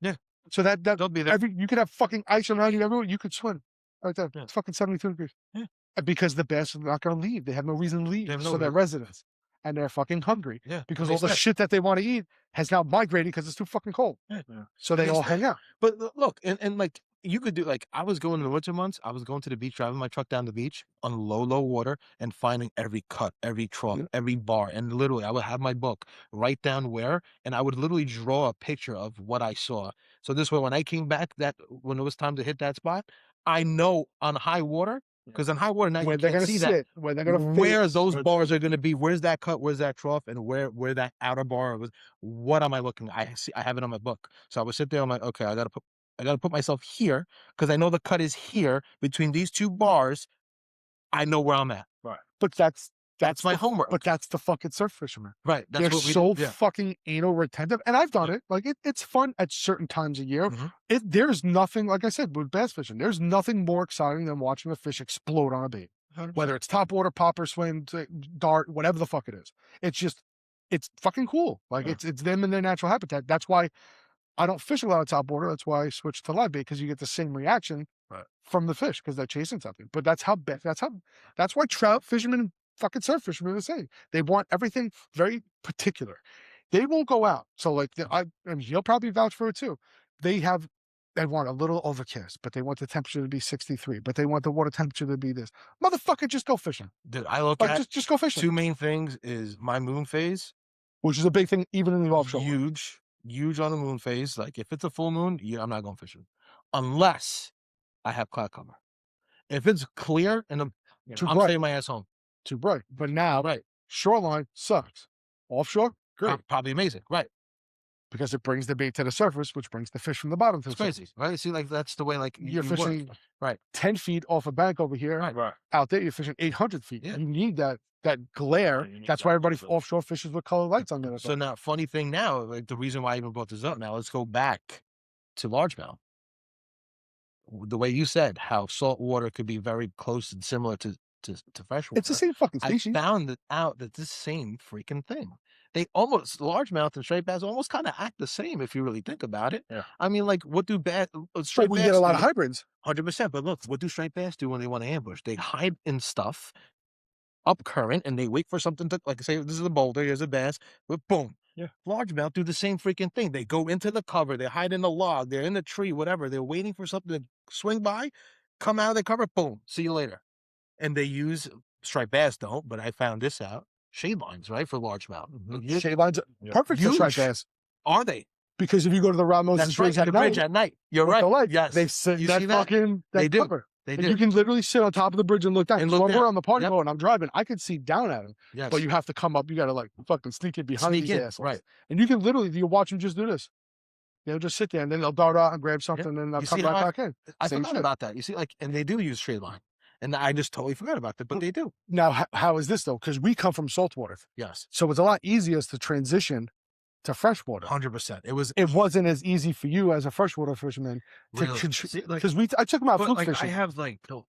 Yeah. So that They'll be there. you could have fucking ice around you everywhere. You could swim right there. Yeah. It's fucking 72 degrees. Yeah. Because the bass are not going to leave. They have no reason to leave. They have no So they're reason. residents. And they're fucking hungry Yeah, because they all the stay. shit that they want to eat has now migrated because it's too fucking cold. Yeah. So they They all stay. hang out. But look, and like you could do, like I was going in the winter months. I was going to the beach, driving my truck down the beach on low water, and finding every cut, every trough, Yeah. every bar, and literally I would have my book, write down where, and I would literally draw a picture of what I saw. So this way, when I came back, that when it was time to hit that spot, I know on high water, because on high water now Where you they're can't going see to that. sit, where they're going to Where those bars are going to be, where's that cut, where's that trough, and where that outer bar was. What am I looking? I have it on my book. So I would sit there. I'm like, okay, I gotta put myself here because I know the cut is here between these two bars. I know where I'm at. Right. But that's my the- homework. But that's the fucking surf fisherman. Right. That's They're what we so do. Yeah. fucking anal retentive. And I've done it. Like it's fun at certain times a year. Mhm. There's nothing, like I said, with bass fishing, there's nothing more exciting than watching a fish explode on a bait. 100%. Whether it's top water, popper, swim, dart, whatever the fuck it is. It's fucking cool. Like Yeah. it's them in their natural habitat. That's why I don't fish a lot of top water. That's why I switched to live bait, because you get the same reaction Right. from the fish because they're chasing something. But that's why trout fishermen and fucking surf fishermen are the same. They want everything very particular. They won't go out. So like and he'll probably vouch for it too. They want a little overcast, but they want the temperature to be 63, but they want the water temperature to be this. Motherfucker, just go fishing. Dude, I look Like at just go fishing. 2 main things is my moon phase. Which is a big thing even in the offshore. Huge on the moon phase. Like if it's a full moon, I'm not going fishing unless I have cloud cover. If it's clear and I'm Too staying bright. my ass home. Too bright. But now Right. shoreline sucks. Offshore, great. Probably amazing. Right. Because it brings the bait to the surface, which brings the fish from the bottom to the It's crazy. surface. Right. See, like that's the way like You're you work. fishing Right. 10 feet off a bank over here. Right. Out there, you're fishing 800 feet. Yeah. You need that glare. you need That's that why everybody visibility. offshore fishes with colored lights on there. So now, funny thing now, like the reason why I even brought this up now, let's go back to largemouth. The way you said how salt water could be very close and similar to freshwater. It's the same fucking I species. found out that the same freaking thing. They almost largemouth and striped bass almost kind of act the same if you really think about it. Yeah. I mean, like what do So striped we bass get a lot do? of hybrids. 100%. But look, what do striped bass do when they want to ambush? They hide in stuff up current and they wait for something to, like, say, this is a boulder, here's a bass, but boom. Yeah. Largemouth do the same freaking thing. They go into the cover, they hide in the log, they're in the tree, whatever. They're waiting for something to swing by, come out of the cover, boom, see you later. And they use, striped bass don't, but I found this out, shade lines, right, for largemouth. Shade lines are Yeah. perfect for striped Huge. bass. Are they? Because if you go to the Ramos That's Bridge right, at the bridge night, at night. You're with right. the lights, Yes. they sit You that see that? fucking They do. cover. They And do. you can literally sit on top of the bridge and look down. And So look when we're down. on the party Yep. boat and I'm driving, I can see down at him. Yes. But you have to come up. You got to like fucking sneak in behind Sneak these in, assholes. right. And you can literally, you watch them just do this. They'll just sit there and then they'll dart out and grab something and then they'll You come see how right back in. I Same forgot shit. about that. You see, like, and they do use shade line. And I just totally forgot about that, but they do. Now, how is this though? Because we come from saltwater. Yes. So it's a lot easier to transition to freshwater. 100%. It was It wasn't as easy for you as a freshwater fisherman to really, See, like, because I took him out but, fluke like, I fishing. have like no,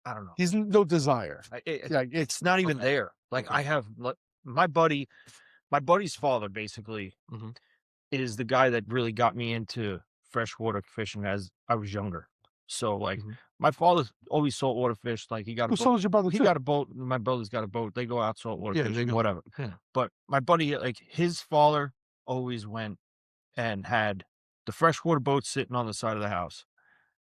I don't know. He's no desire. It's Like it's not even Okay. there. Like Okay. I have my buddy my buddy's father basically Mhm. is the guy that really got me into freshwater fishing as I was younger. So like Mhm. my father's always saltwater fished. Like he got a Well, boat. so does your brother He too. got a boat. My brother's got a boat. They go out saltwater Yeah, they fishing, go. whatever. Yeah. But my buddy, like his father, always went and had the freshwater boat sitting on the side of the house.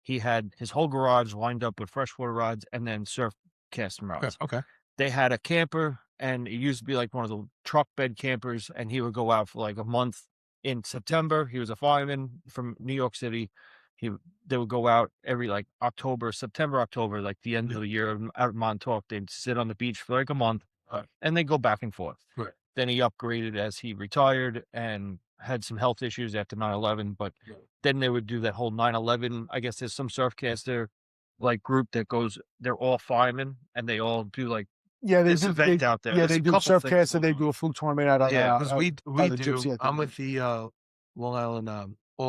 He had his whole garage lined up with freshwater rods and then surf casting Okay. rods. Okay. They had a camper, and it used to be like one of the truck bed campers, and he would go out for like a month in September. He was a fireman from New York City. They would go out every like September, October, like the end Yeah. of the year out of Montauk. They'd sit on the beach for like a month, Right. and they go back and forth. Right. Then he upgraded as he retired and had some health issues after 9/11. But Right. then they would do that whole 9/11. I guess there's some surfcaster like group that goes. They're all firemen, and they all do like Yeah, they this do. event They, out there. yeah, There's they a do couple things surfcast and going they on. do a fluke tournament out of Yeah, Because we we the gypsy. do. I I'm think. with the Long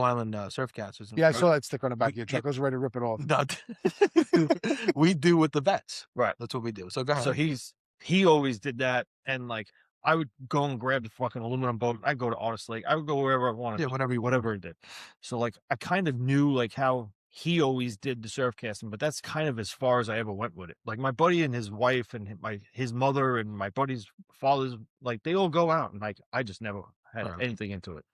Island surfcasters. Yeah, I saw that sticker on the back of your yeah. truck. I was ready to rip it off. No, we do with the vets. Right. That's what we do. So go ahead. So he always did that, and like I would go and grab the fucking aluminum boat. I'd go to Artist Lake. I would go wherever I wanted. Yeah, Whatever it did. So like I kind of knew like how he always did the surf casting, but that's kind of as far as I ever went with it. Like my buddy and his wife and his mother and my buddy's father's, like they all go out, and like I just never had Right. anything into it.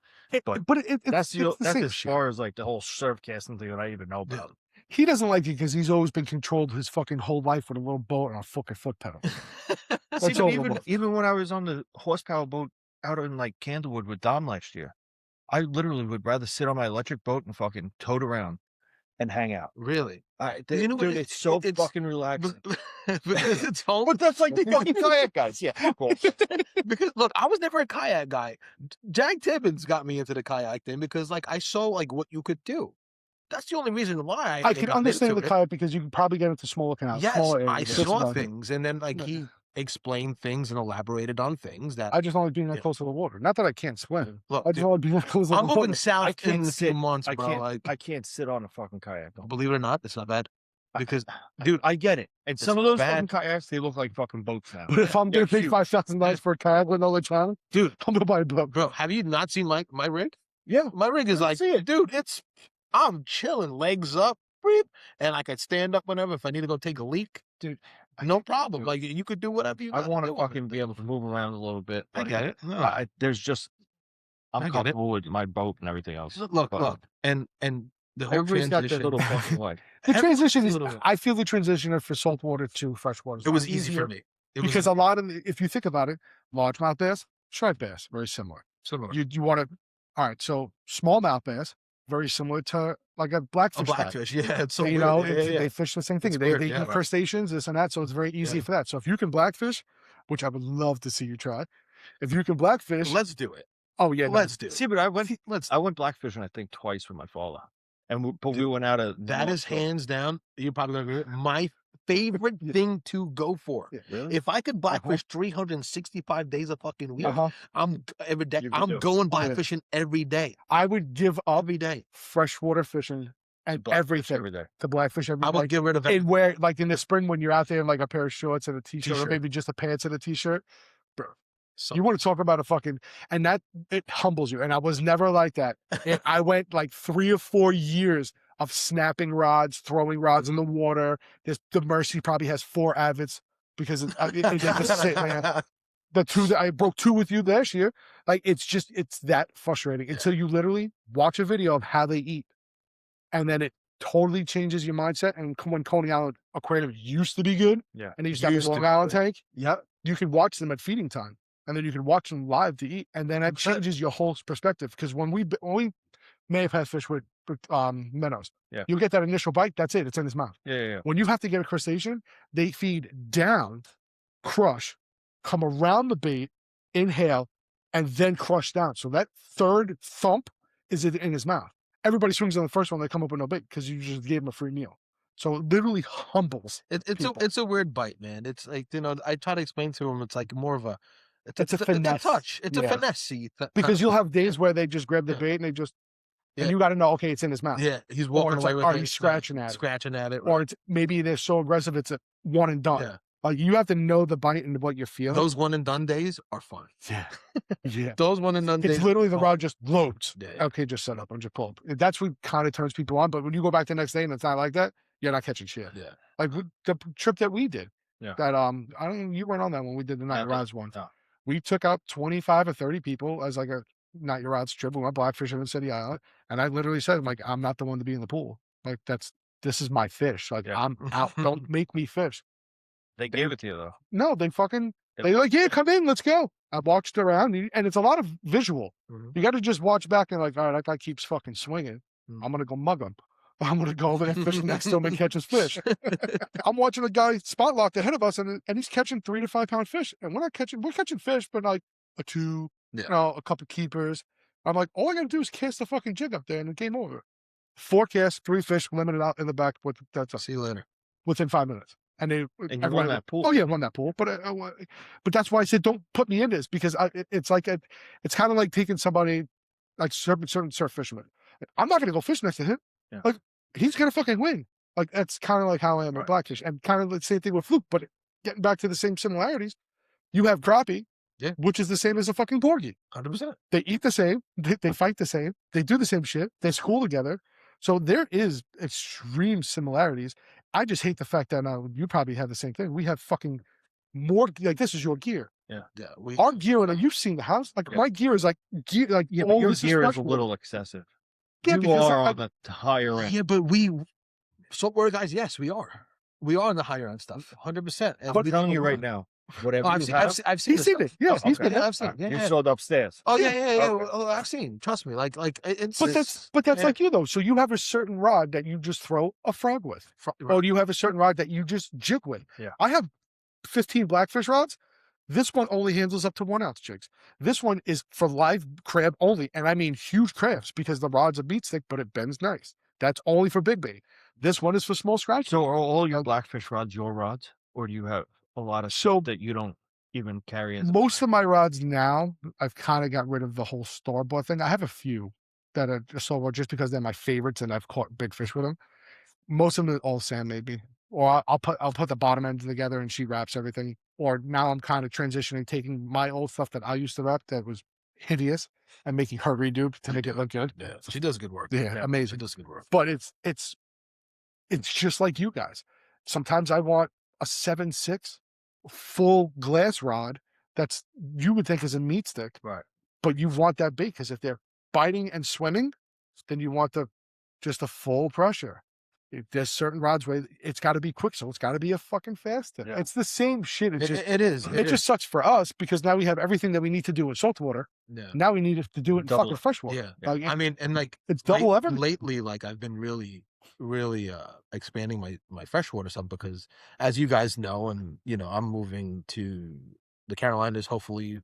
But That's that's same as shit. far as like the whole surf casting thing that I even know about. He doesn't like it because he's always been controlled his fucking whole life with a little boat and a fucking foot pedal. See, That's but all even when I was on the horsepower boat out in like Candlewood with Dom last year, I literally would rather sit on my electric boat and fucking tote around and hang out. Really? You know what? Dude, It's so it's- fucking relaxing. Because it's home. But that's like the fucking kayak guys. Yeah. Cool. Because look, I was never a kayak guy. Jack Tibbins got me into the kayak thing because like I saw like what you could do. That's the only reason why I can got understand into the it. kayak because you can probably get into smaller canals. Yes, smaller I areas. That's saw about it. things, and then like Yeah. he explained things and elaborated on things that. I just don't like being that Yeah. close to the water. Not that I can't swim. Look, I just dude, don't like being that close to the I'm water. moving south I in can't a few sit. months, I bro. can't. Like, I can't sit on a fucking kayak. believe it or not, it's not bad because, dude, I get it. And some of those fucking bad. kayaks, they look like fucking boats now. But if I'm They're gonna pay cute. $5,000 for a kayak with no electronics, dude, I'm gonna buy a boat. bro, have you not seen my rig? Yeah. My rig is I like, see it. dude, I'm chilling, legs up, breathe, and I could stand up whenever if I need to go take a leak, Dude, no problem. dude, Like you could do whatever you. I gotta want to do with it. fucking be able to move around a little bit. I but get it. No. there's just I I'm get it. comfortable with my boat and everything else. Look, but and the whole everybody's got their transition. little fucking way. The transition is, little bit. I feel the transition for saltwater to freshwater. is It a was lot easy for easier me. It was because a lot of, if you think about it, largemouth bass, striped bass, very similar. similar. You want to, all right, so smallmouth bass, very similar to like a A blackfish. type. blackfish, yeah. It's so you weird. know, Yeah, yeah. they fish the same thing. It's They weird, they yeah, eat right. crustaceans, this and that. So it's very easy Yeah. for that. So if you can blackfish, which I would love to see you try, if you can blackfish, Let's do it. oh yeah, no, Let's do it. See, but I went blackfishing I think twice with my father, and we went out of That is hands down. You're probably gonna agree. My favorite thing to go for. Yeah, really? If I could blackfish 365 days a fucking week, I'm every day. You could I'm do it. going Oh, yeah. blackfishing every day. I would give up Every day. freshwater fishing and everything every day. to blackfish every I would day. get rid of And wear like in the spring when you're out there in like a pair of shorts and a t-shirt, or T-shirt. maybe just the pants and a t-shirt. Bro, So, you want to talk about a fucking, and that it humbles you. And I was never like that. I went like 3 or 4 years of snapping rods, throwing rods in the water. The Mercy probably has 4 avits because it just sit, man. The 2 that I broke 2 with you last year, like it's that frustrating until you literally watch a video of how they eat, and then it totally changes your mindset. And when Coney Island Aquarium used to be good, Yeah. and they used to have Used a to Long be Island good. tank, yeah, you can watch them at feeding time, and then you can watch them live to eat, and then that 100%. changes your whole perspective. Because when we may have had fish with minnows, Yeah. you get that initial bite, that's it, it's in his mouth. Yeah. When you have to get a crustacean, they feed down, crush, come around the bait, inhale, and then crush down. So that third thump is in his mouth. Everybody swings on the first one, they come up with no bait because you just gave them a free meal. So it literally humbles. people. it's a weird bite, man. It's like, I try to explain to him. It's like more of a. It's a finesse. touch. It's a Yeah. finesse. Because you'll have days where they just grab the Yeah. bait and they just, Yeah. and you got to know, okay, it's in his mouth. Yeah, he's Or walking it's away like, with are it. you scratching at it? Scratching at it. Or it's maybe they're so aggressive, it's a one and done. Yeah. Like you have to know the bite and what you're feeling. Those one and done days are fun. Yeah. Yeah. Those one and done days. It's literally the are rod just loads. fun. Yeah. Okay, just set up and just pull up. That's what kind of turns people on. But when you go back the next day and it's not like that, you're not catching shit. Yeah. Like the trip that we did. Yeah. That I don't. You weren't on that when we did the night No, rods one. no. We took out 25 or 30 people as like a night rods trip. We went blackfishing in City Island, and I literally said, "Like I'm not the one to be in the pool. Like this is my fish. Like Yeah. I'm out. Don't make me fish." They gave it to you though. No, they like, yeah, come in, let's go. I watched around, and it's a lot of visual. You got to just watch back and like, all right, that guy keeps fucking swinging. I'm gonna go mug him. I'm gonna go over there fishing next to him and catch his fish. I'm watching a guy spot locked ahead of us, and he's catching 3 to 5 pound fish, and we're catching fish, but like a 2, a couple keepers. I'm like, all I gotta do is cast the fucking jig up there, and the game over. 4 casts, 3 fish, limited out in the back. See you later. Within 5 minutes. And you won that pool. Oh yeah, won that pool. But that's why I said don't put me in this, because it's like it's kind of like taking somebody like certain surf fishermen. I'm not gonna go fish next to him. Yeah. Like he's gonna fucking win. Like that's kind of like how I am at Blackfish, and kind of the same thing with fluke. But getting back to the same similarities, you have crappie, which is the same as a fucking porgy. 100%. They eat the same. They fight the same. They do the same shit. They school together. So there is extreme similarities. I just hate the fact that you probably have the same thing. We have fucking more, like this is your gear. Yeah. Our gear, and you've seen the house. Like my gear is like gear, like but all your this gear is a freshwater. little excessive. Yeah, You because are on the higher end. Yeah, but saltwater guys, yes, we are. We are on the higher end stuff, 100%. I'm telling you right now, whatever I've you seen, have, I've seen He's seen it. Yes, he's been Yeah, there. I've seen. Yeah, you yeah. saw it upstairs. Oh yeah. Okay. Well, I've seen. Trust me. Like it's. But that's like you though. So you have a certain rod that you just throw a frog with, or you have a certain rod that you just jig with. Yeah. I have 15 blackfish rods. This one only handles up to 1 ounce jigs. This one is for live crab only, and I mean huge crabs because the rod's a beat stick, but it bends nice. That's only for big bait. This one is for small scratch. So are all your blackfish rods your rods, or do you have a lot of that you don't even carry? As most of my rods now, I've kind of got rid of the whole store-bought thing. I have a few that are just because they're my favorites and I've caught big fish with them. Most of them are all Sam made me. Or I'll put the bottom end together and she wraps everything. Or now I'm kind of transitioning, taking my old stuff that I used to wrap that was hideous and making her redo to make it look good. Yeah, she does good work. Yeah, amazing. She does good work. But it's just like you guys. Sometimes I want a 7.6 full glass rod that's you would think is a meat stick, right? But you want that bait because if they're biting and swimming, then you want just a full pressure. There's certain rods where it's got to be quick, so it's got to be a fucking fast tip. Yeah. It's the same shit. It's It is. It just sucks for us because now we have everything that we need to do in saltwater. Yeah. Now we need to do it in Double fucking freshwater. Yeah. Like, I mean, and like it's double everything. Lately, like I've been really expanding my freshwater stuff because, as you guys know, and I'm moving to the Carolinas hopefully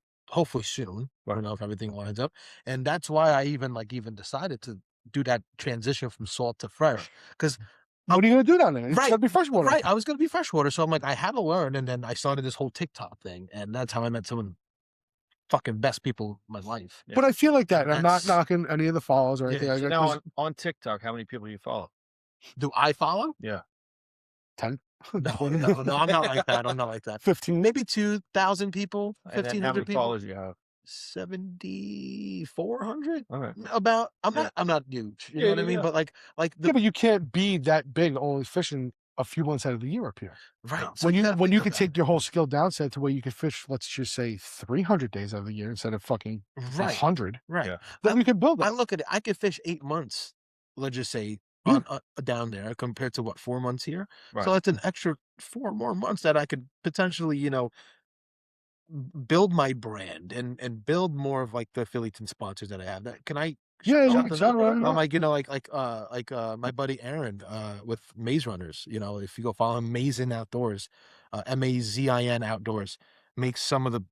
soon. I don't know if everything lines up, and that's why I even decided to do that transition from salt to fresh because. What are you going to do down there? It's Right. going to be freshwater. Right. I was going to be freshwater. So I'm like, I had to learn. And then I started this whole TikTok thing. And that's how I met some of the fucking best people in my life. But I feel like that. And I'm not knocking any of the follows or anything. So now on TikTok, how many people do you follow? Do I follow? Yeah. 10? No, I'm not like that. I'm not like that. 15. Maybe 2,000 people, And then how 1,500 many people. followers you have? 7,400. Okay. About. I'm not huge. You know what I mean? Yeah. But like Yeah, but you can't be that big only fishing a few months out of the year up here. right. So when you could take your whole skill down set to where you could fish, let's just say 300 days out of the year instead of fucking 100. Right. Yeah. Then you can build it. I look at it. I could fish 8 months. Let's just say. Down there compared to 4 months here. Right. So that's an extra 4 more months that I could potentially, build my brand and build more of like the affiliates and sponsors that I have. That can I? Yeah, you shout can them shout out? them I'm out. like my buddy Aaron with Maze Runners. If you go follow him, Mazin Outdoors, Mazin Outdoors, makes some of the,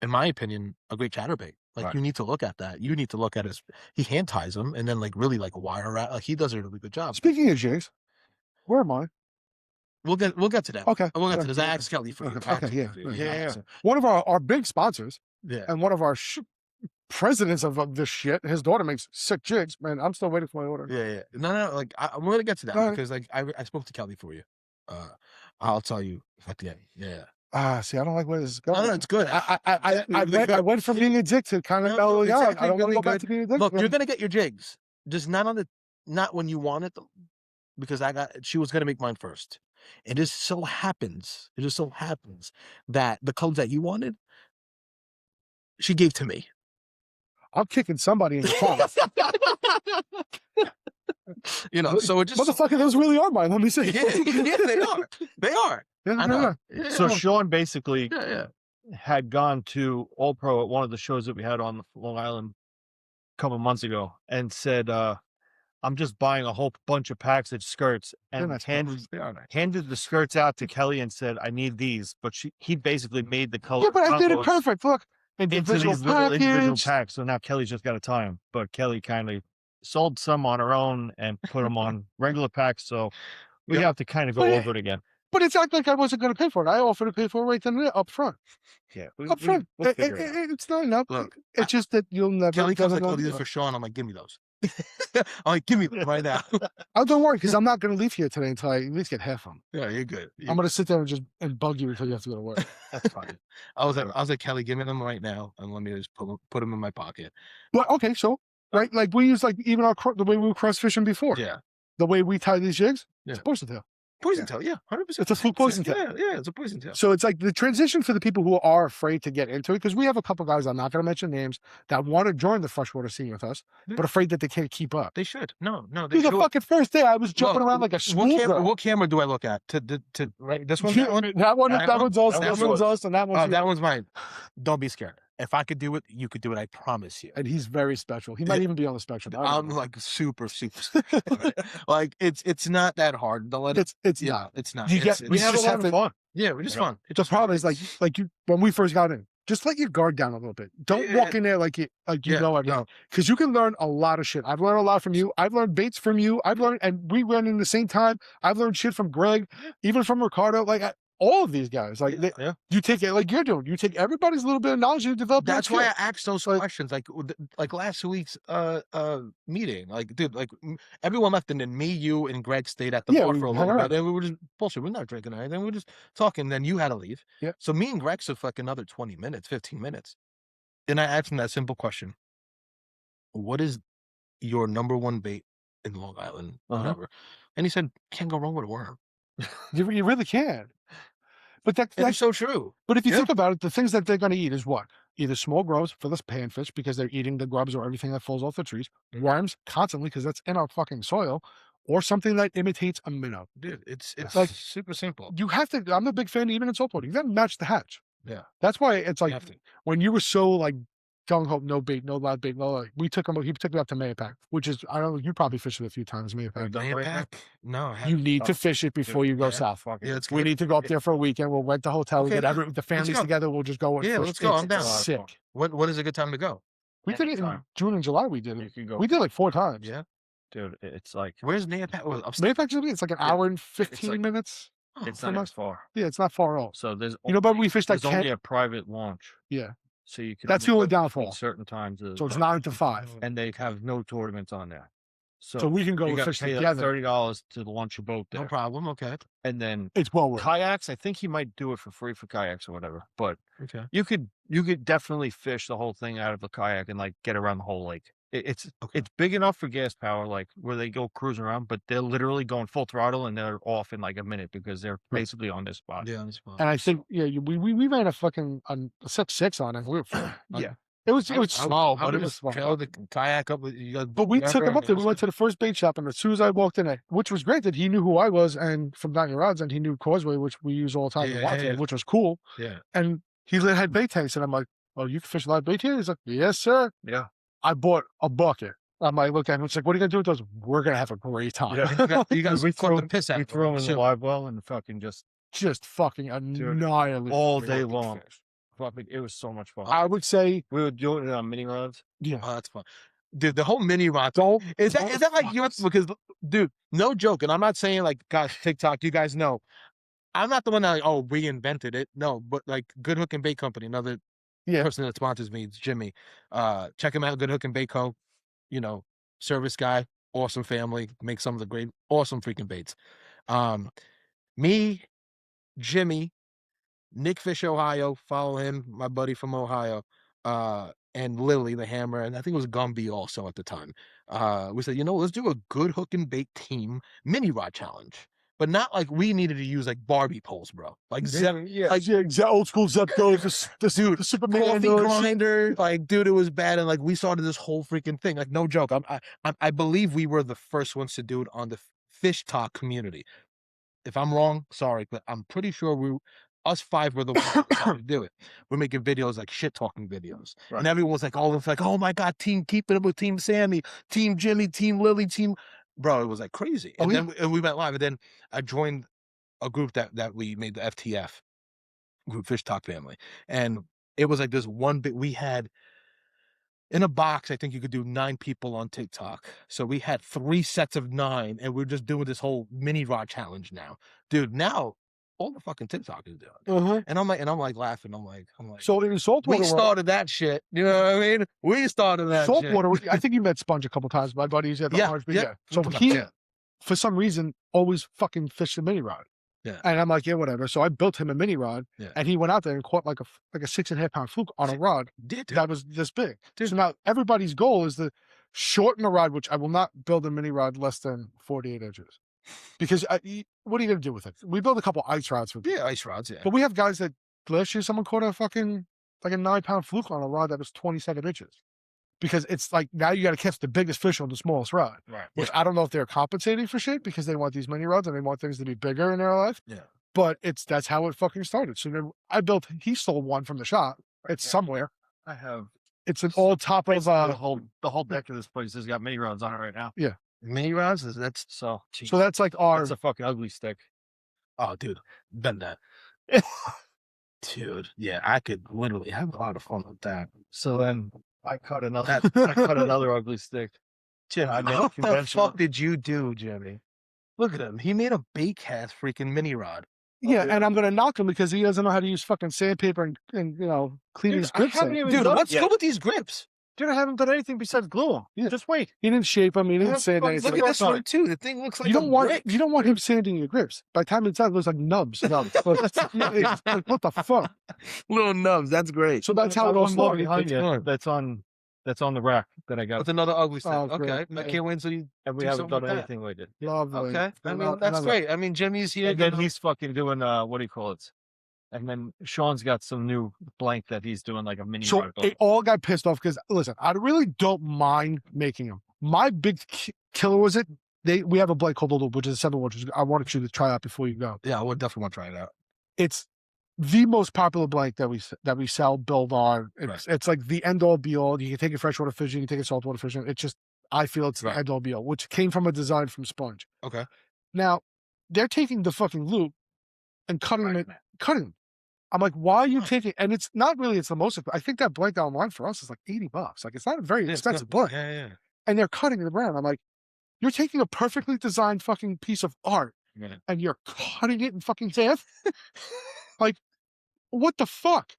in my opinion, a great chatterbait. Like you need to look at that. You need to look at he hand ties them and then really wire out. Like he does a really good job. Speaking of jigs, where am I? We'll get to that. Okay. We'll get to this. I asked Kelly for you. Okay, yeah. Yeah. So, One of our big sponsors yeah. and one of our presidents of this shit, his daughter makes sick jigs. Man, I'm still waiting for my order. Yeah. No. Like I'm gonna get to that All right. because I spoke to Kelly for you. I'll tell you. Yeah. See, I don't like where this is going. No, it's good. I went from being addicted, kind of No, mellowing out. exactly, I don't want really to go back good. to being addicted. Look, you're gonna get your jigs, just not when you want it, because she was gonna make mine first. It just so happens that the colors that you wanted, she gave to me. I'm kicking somebody in the face. You know, so it just Motherfucker, those really are mine. Let me see. yeah, they are. They are. Yeah, I know. Yeah, So Shawn basically yeah. had gone to All Pro at one of the shows that we had on Long Island a couple months ago and said, I'm just buying a whole bunch of packs of skirts, and nice handed the skirts out to Kelly and said, I need these. But he basically made the color Yeah, but I did it combos perfect. Look, into individual these little individual package. packs. So now Kelly's just got to tie them. But Kelly kindly sold some on her own and put them on regular packs. So we have to kind of go over it again. But it's not like I wasn't going to pay for it. I offered to pay for it right then and there, up front. Yeah, Up front. we'll figure it out. It's not enough. Look, it's just that you'll never. Kelly comes like, go oh, these are for Shawn. I'm like, give me those. I'm like, give me them right now. Oh, don't worry, because I'm not going to leave here today until I at least get half of them. Yeah, you're good. I'm going to sit there and bug you until you have to go to work. That's fine. I was like, Kelly, give me them right now, and let me just put them in my pocket. But okay, so right, like we use like even the way we were cross fishing before. Yeah, The way we tie these jigs, Yeah. it's poison tail. poison tail. Yeah, 100%. It's a full poison tail. Yeah, it's a poison tail. So it's like the transition for the people who are afraid to get into it, because we have a couple guys, I'm not going to mention names, that want to join the freshwater scene with us, Yeah. but afraid that they can't keep up. They should. No, they Dude, the should. fucking first day I was jumping Look, around like a schoolgirl. what camera do I look at? To right? This one? That one's us, That this one's us, and that one's you. that one's mine. Don't be scared. If I could do it, you could do it. I promise you. And he's very special. He might even be on the spectrum. I'm like super. Like it's not that hard. Don't let it. It's not. It's not. You It's- get- We it's have a just lot have of to- fun. yeah, we're just fun. The problem is like you when we first got in, just let your guard down a little bit. Don't walk in there like you know everything. No. Because you can learn a lot of shit. I've learned a lot from you. I've learned baits from you. And we went in the same time. I've learned shit from Greg, even from Ricardo. Like all of these guys. Like you take it like you're doing. You take everybody's little bit of knowledge and you develop. That's that why shit. I asked those questions. Like last week's meeting. Like, dude, like everyone left, and then me, you, and Greg stayed at the Yeah, bar we for a hung little around. bit, and we were just bullshit. We're not drinking anything. We were just talking. Then you had to leave. Yeah. So me and Greg took like another 20 minutes, 15 minutes. Then I asked him that simple question: what is your number one bait in Long Island? Whatever. And he said, "Can't go wrong with a worm." You really can. But That's so true. But if you think about it, the things that they're going to eat is what? Either small grubs for the panfish because they're eating the grubs or everything that falls off the trees, worms constantly because that's in our fucking soil, or something that imitates a minnow. Dude, it's like super simple. You have to. I'm a big fan, even in saltwater. You got to match the hatch. Yeah, that's why it's like have to. when you were so like gung ho, no bait, no loud bait, no. Like, we took him. He took me up to Mayapack, which is I don't know. You probably fished it a few times, Mayapack. Mayapack? No, I You haven't. need to fish it before you go south. Yeah, it's We good. need to go up there for a weekend. We'll rent the hotel. Okay, We'll get the families go. together. We'll just go. And Yeah, fish. let's go. I'm It's down. Sick. What is a good time to go? We did it in June and July. We did You it. can go. We did it like 4 times. Yeah, Dude, it's like where's Mayapack? Oh, upstate. Mayapack, it's like an hour and 15 like- minutes. it's from not us. as far. Yeah, it's not far at all. So there's You know, but we fished like there's only 10. a private launch. Yeah, So you can that's the only only go downfall. certain times of the So it's day. 9 to 5. And they have no tournaments on there. So we can go you and got to fish pay like together. $30 to launch a boat there. No problem. Okay. And then It's well worth it. kayaks, I think he might do it for free for kayaks or whatever. But Okay. you could definitely fish the whole thing out of a kayak and like get around the whole lake. It's big enough for gas power, like where they go cruising around, but they're literally going full throttle and they're off in like a minute because they're basically on this spot. Yeah, on the spot. And I think we ran a fucking a 6 on it. We were Yeah. It was small, How but did it was fun. trail the kayak up? You got, But we took him up there. We went to the first bait shop, and as soon as I walked in, which was great that he knew who I was, and from Down Your Rods, and he knew Causeway, which we use all the time in Watford, which was cool. Yeah. And he had bait tanks, and I'm like, "Oh, you can fish live bait here?" He's like, "Yes, sir." Yeah. I bought a bucket. I'm like, look at him. It's like, what are you gonna do with those? We're gonna have a great time. Yeah. You guys we caught throw the piss out we of throw them, in the too. live well and fucking just fucking annihilate all the day fucking long. fish. Fucking, it was so much fun. I would say, We were doing it on mini rods. yeah. Oh, that's fun. Dude, the whole mini rock. Don't Is that like you? Because, dude, no joke. And I'm not saying like, gosh, TikTok, you guys know. I'm not the one that, like, we invented it. No, but like Good Hook and Bait Company, another person that sponsors me, it's Jimmy. Check him out, Good Hook and Bait Co. You know, service guy, awesome family, make some of the great, awesome freaking baits. Me Jimmy, Nick Fish, Ohio, follow him, my buddy from Ohio, and Lily the Hammer, and I think it was Gumby also at the time. We said, let's do a good hook and bait team mini rod challenge, but not like we needed to use like Barbie poles, bro. Like old school Zepco, dude, the Superman coffee grinder, like dude, it was bad, and like we started this whole freaking thing. Like no joke, I believe we were the first ones to do it on the Fish Talk community. If I'm wrong, sorry, but I'm pretty sure us five were the ones to do it. We're making videos like shit talking videos, and everyone was like, oh my god, team keeping up with Team Sammy, Team Jimmy, Team Lily, Team, bro, it was like crazy. And then we went live, and then I joined a group that we made, the FTF group, Fish Talk Family, and it was like this one bit we had. In a box, I think you could do 9 people on TikTok. So we had 3 sets of 9, and we're just doing this whole mini rod challenge now. Dude, now all the fucking TikTok is doing. And I'm like laughing. I'm like, so in saltwater, we started that shit. You know what I mean? We started that saltwater. I think you met Sponge a couple times. My buddies at the Orange Beach. Yeah. So he, for some reason, always fucking fished a mini rod. Yeah. And I'm like, yeah, whatever. So I built him a mini rod, and he went out there and caught like a 6.5 pound fluke on a rod that was this big. Dude. So now everybody's goal is to shorten the rod, which I will not build a mini rod less than 48 inches. Because what are you going to do with it? We build a couple ice rods for Yeah, ice rods, yeah. But we have guys that last year someone caught a fucking like a 9 pound fluke on a rod that was 27 inches. Because it's like now you got to catch the biggest fish on the smallest rod. Right. Which I don't know if they're compensating for shit because they want these mini rods and they want things to be bigger in their life. Yeah. But that's how it fucking started. So then he stole one from the shop. It's somewhere. I have. It's an all top of the whole deck of this place has got mini rods on it right now. Yeah. Mini rods? So that's like our. It's a fucking ugly stick. Oh, dude, bend that. Dude, yeah, I could literally have a lot of fun with that. So then I cut another ugly stick. Jim, what the fuck did you do, Jimmy? Look at him. He made a bait cast freaking mini rod. Yeah, and I'm gonna knock him because he doesn't know how to use fucking sandpaper and clean his grips. Dude, what's good with these grips? Dude, I haven't done anything besides glue them. Yeah. Just wait. He didn't shape them. He didn't sand anything. Look at this one too. The thing looks like you don't want him sanding your grips. By the time it's out, it looks like nubs. Like, what the fuck? Little nubs. That's great. So that's how it all started. Behind you. That's on the rack that I got. With another ugly stick. Oh, okay. I can't wait until you. And we haven't done anything with it. Lovely. Okay. I mean, that's great. I mean, Jimmy's here. And then he's fucking doing what do you call it? And then Sean's got some new blank that he's doing like a mini. So it all got pissed off because listen, I really don't mind making them. My big killer was we have a blank called the Loop, which is a 7-1, which I wanted you to try out before you go. Yeah, I would definitely want to try it out. It's the most popular blank that we sell, build on. It's like the end all be all. You can take it freshwater fishing, you can take it saltwater fishing. It's just I feel it's the end all be all, which came from a design from Sponge. Okay. Now they're taking the fucking loop and cutting. I'm like, why are you taking? And it's not really. It's the most. I think that blank online for us is like $80. Like it's not a very expensive blank. Yeah. And they're cutting it around. I'm like, you're taking a perfectly designed fucking piece of art and you're cutting it in fucking half. Like, what the fuck?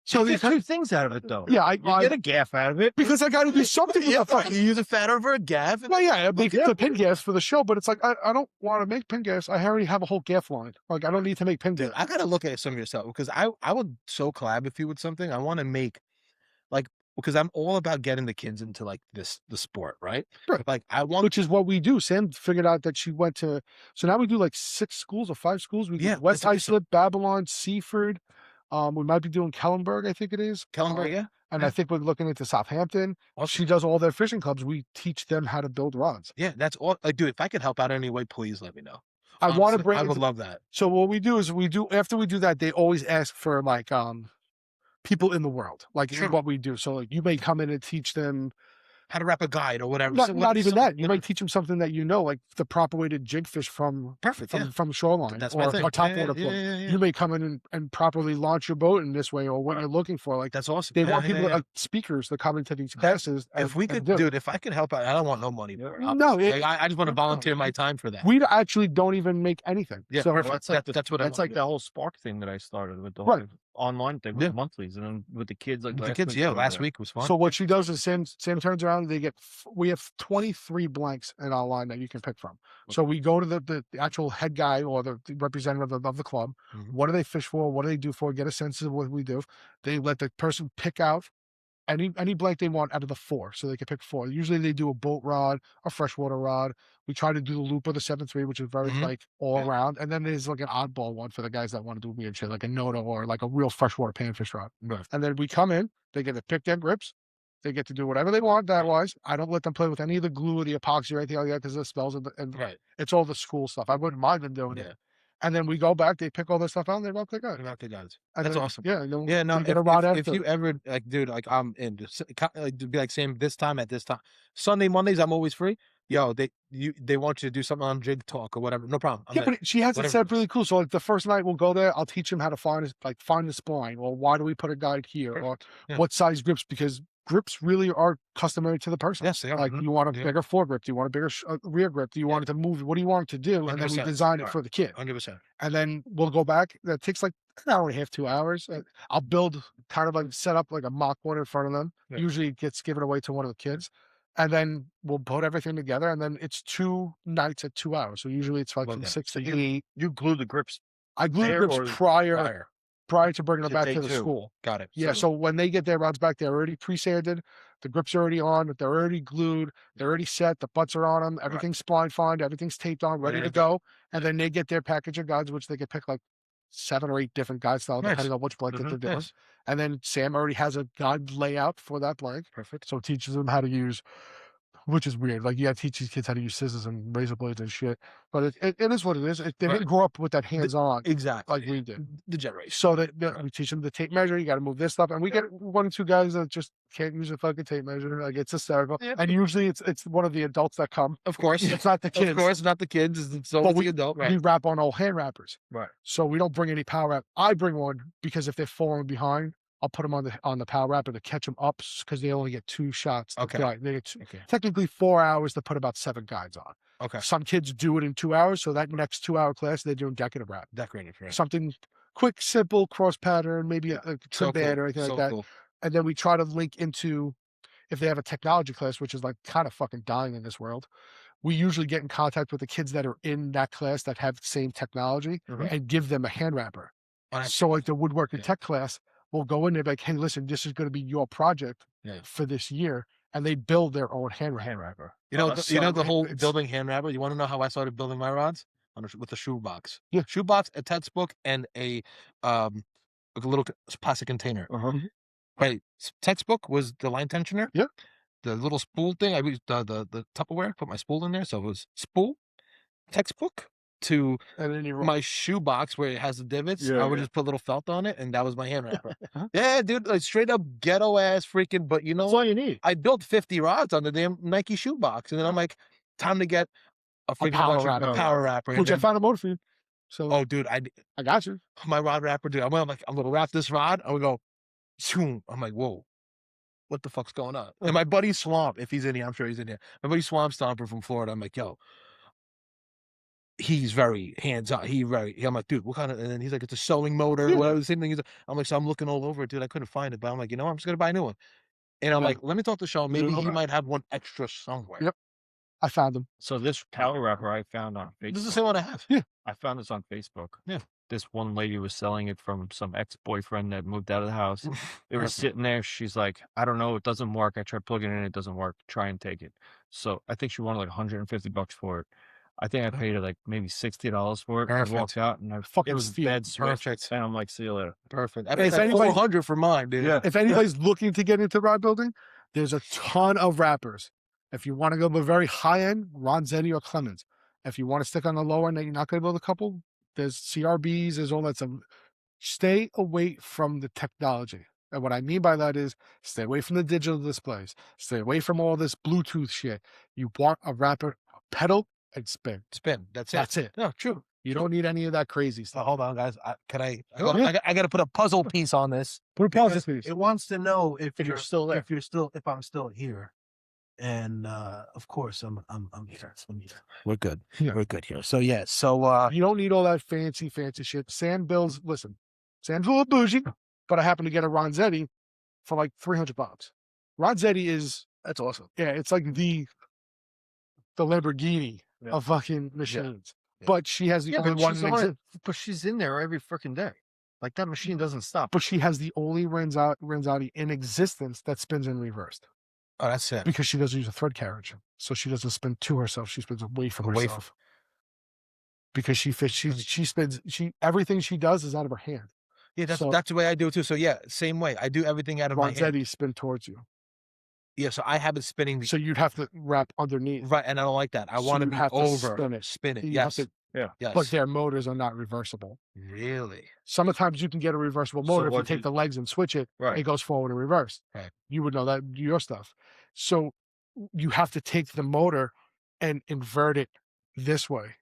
So you get 2 things out of it, though. Yeah, you get a gaff out of it because I got to do something. You use a fat over a gaff. Well, yeah, I make the pin gaffs for the show, but it's like I don't want to make pin gaffs. I already have a whole gaff line. Like I don't need to make pin gaffs. I gotta look at some of your stuff because I would so collab with you with something. I want to make because I'm all about getting the kids into like the sport, right? Sure. Like I want, which is what we do. Sam figured out that she went to. So now we do like 6 schools or 5 schools. We do West Islip, Babylon, Seaford. We might be doing Kellenberg, I think it is. Kellenberg, yeah. And I think we're looking into Southampton. Awesome. She does all their fishing clubs. We teach them how to build rods. Yeah, that's all. Like, dude, if I could help out any way, please let me know. I want to bring. I would love that. So what we do is after we do that, they always ask for like people in the world, like what we do. So like you may come in and teach them how to wrap a guide or whatever. Not even that. You might teach them something that like the proper way to jig fish from Shoreline that's or top water plug. You may come in and properly launch your boat in this way or what you're looking for. Like that's awesome. They want people like speakers to come into these classes. If we could, dude, if I could help out, I don't want no money for it. No, I just want to volunteer my time for that. We actually don't even make anything. Yeah, so that's what. That's like the whole Spark thing that I started with. The right. online thing with Yeah. the monthlies, and then with the kids, like The last kids, week, yeah, we were last there. week was fun. So what she does is Sam turns around. We have 23 blanks in our line that you can pick from. So we go to the actual head guy or the representative of the club. Mhm. What do they fish for? What do they do for? Get a sense of what we do. They let the person pick out any blank they want out of the 4, so they can pick 4. Usually they do a boat rod, a freshwater rod. We try to do the loop of the 7-3, which is very Mhm. like all Yeah. around, and then there's like an oddball one for the guys that want to do weird shit, like a Noda or like a real freshwater panfish rod. Right. And then we come in, they get to pick their grips. They get to do whatever they want that wise. I don't let them play with any of the glue or the epoxy or anything like that because of the smells and Right. it's all the school stuff. I wouldn't mind them doing Yeah. it. And then we go back, they pick all this stuff out, and they go pick out. Not the guys. And That's then, awesome. yeah, and then Yeah, no. they get a rod If after. you ever like, dude, like I'm in, like to be like Sam this time at this time. Sunday, Mondays, I'm always free. Yo, they want you to do something on Jig Talk or whatever. No problem. I'm Yeah, there. but she has it Whatever. set up really cool. So like the first night we'll go there, I'll teach him how to find find the spline, or why do we put a guide here, or Yeah. what size grips, because grips really are customary to the person. Yes, they are. Like Mhm. you want a Yeah. bigger foregrip, do you want a bigger rear grip, do you want it to move, what do you want it to do, and then we 100%. design it Right. for the kid. 100%. And then we'll go back. That takes like an hour and a half, 2 hours. I'll build kind of like set up like a mock one in front of them. Yeah. Usually it gets given away to one of the kids. And then we'll put everything together, and then it's 2 nights at 2 hours. So usually it's like Love from that. 6 So to you 8. you glue the grips I glue the there, grips or prior Fire. to bringing them to back day to the 2? school. Got it. Yeah, so when they get their rods back, they're already pre-sanded, the grips are already on, they're already glued, they're already set, the butts are on them, everything's spline find, everything's taped on, ready to go, and then they get their package of guides, which they can pick like 7 or 8 different guide styles, Nice. depending on which blank that Mhm. they're doing. Nice. And then Sam already has a guide layout for that blank, Perfect. so it teaches them how to use, which is weird. Like, you gotta teach these kids how to use scissors and razor blades and shit. But it is what it is. They didn't grow up with that hands-on Exactly. like we did. The generation. So we teach them the tape measure. You got to move this stuff, and we get 1 or 2 guys that just can't use a fucking tape measure. Like, it's hysterical. Yeah. And usually it's one of the adults that come. Of course. It's not the kids. Of course, not the kids. It's But always the adult. We Right. wrap on old hand wrappers. Right. So we don't bring any power wrap. I bring one because if they're falling behind, I'll put them on the power wrapper to catch them up, because they only get 2 shots. to Okay. guide. They get Okay. technically 4 hours to put about 7 guides on. Okay. Some kids do it in 2 hours. So that next 2-hour class, they're doing decorative wrap. Decorated. Right. Something quick, simple, cross pattern, maybe a trim So band cool. or anything So like that. cool. And then we try to link into, if they have a technology class, which is like kind of fucking dying in this world, we usually get in contact with the kids that are in that class that have the same technology Mhm. and give them a hand wrapper. Oh, that's So like the woodworking Yeah. tech class will go in there like, hey, listen, this is going to be your project Yeah. for this year. And they build their own hand wrapper. You know, that's you know so the whole it's- building hand wrapper. You want to know how I started building my rods? With a shoebox. Yeah. Shoebox, a textbook, and a like a little plastic container. Uh-huh. Right. Textbook was the line tensioner. Yeah. The little spool thing. I used the Tupperware. Put my spool in there, so it was spool, textbook to And then you my shoebox where it has the divots. Yeah, I would yeah. just put a little felt on it, and that was my hand wrapper. Huh? Yeah, dude, like straight up ghetto ass freaking. But you know, That's all you need. I built 50 rods on the damn Nike shoebox, and then I'm like, time to get a freaking power bunch of wrapper. power wrapper. and which I then- found a motor for you. So oh, dude, I got you. my rod wrapper, dude. I'm like, I'm gonna wrap this rod. I would go, zoom. I'm like, whoa, what the fuck's going on? And my buddy Swamp, if he's in here, I'm sure he's in here. My buddy Swamp Stomper from Florida. I'm like, yo, he's very hands on. I'm like, dude, what kind of? And then he's like, it's a sewing motor. Yeah. Whatever. The same thing. I'm like, so I'm looking all over it, dude. I couldn't find it, but I'm like, you know, I'm just gonna buy a new one. And I'm Yeah. like, let me talk to Shawn. Maybe he Okay. might have one extra somewhere. Yep. I found them. So this power wrapper I found on This is the Facebook. same one I have. I found this on Facebook. Yeah. This one lady was selling it from some ex-boyfriend that moved out of the house. It was sitting there. She's like, I don't know, it doesn't work. I tried plugging it in, it doesn't work. Try and take it. So I think she wanted like $150 for it. I think I paid her like maybe $60 for it. I Perfect. walked out and I Fucking it was steal. dead Swift. Perfect. And I'm like, see you later. Perfect. I If paid like anybody- 400 for mine, dude. Yeah. If anybody's looking to get into rod building, there's a ton of wrappers. If you want to go to the very high end, Ron Zenny or Clemens. If you want to stick on the low end that you're not going to build a couple, there's CRBs, there's all that stuff. Stay away from the technology. And what I mean by that is stay away from the digital displays. Stay away from all this Bluetooth shit. You want a wrapper, a pedal, and spin. Spin. That's it. That's it. No, true. You don't need any of that crazy So stuff. hold on, guys. I Yeah. got to put a puzzle piece on this. Put a pause, Because please. it wants to know if you're still there. if I'm still here. And of course I'm here. We're good. Yeah. We're good here. So yeah, so You don't need all that fancy shit. Sam builds, listen, Sam's a little bougie. but I happened to get a Ronzetti for like $300. Ronzetti is That's awesome. yeah, it's like the Lamborghini of fucking machines. But she has the only one in existence. But she's in there every freaking day. Like that machine doesn't stop. But she has the only Renzotti in existence that spins in reversed. Oh, that's it. Because she doesn't use a thread carriage. So she doesn't spin to herself. She spins away from herself. Because she spins, everything she does is out of her hand. Yeah, that's the way I do it too. So yeah, same way. I do everything out of my hand. Ronzetti spin towards you. Yeah, so I have it spinning. So you'd have to wrap underneath. Right, and I don't like that. I want to be over spin it. Yes. Yeah. Yes. But their motors are not reversible. Really? Sometimes you can get a reversible motor if you take the legs and switch it, it goes forward and reverse. Right. You would know that your stuff. So you have to take the motor and invert it this way.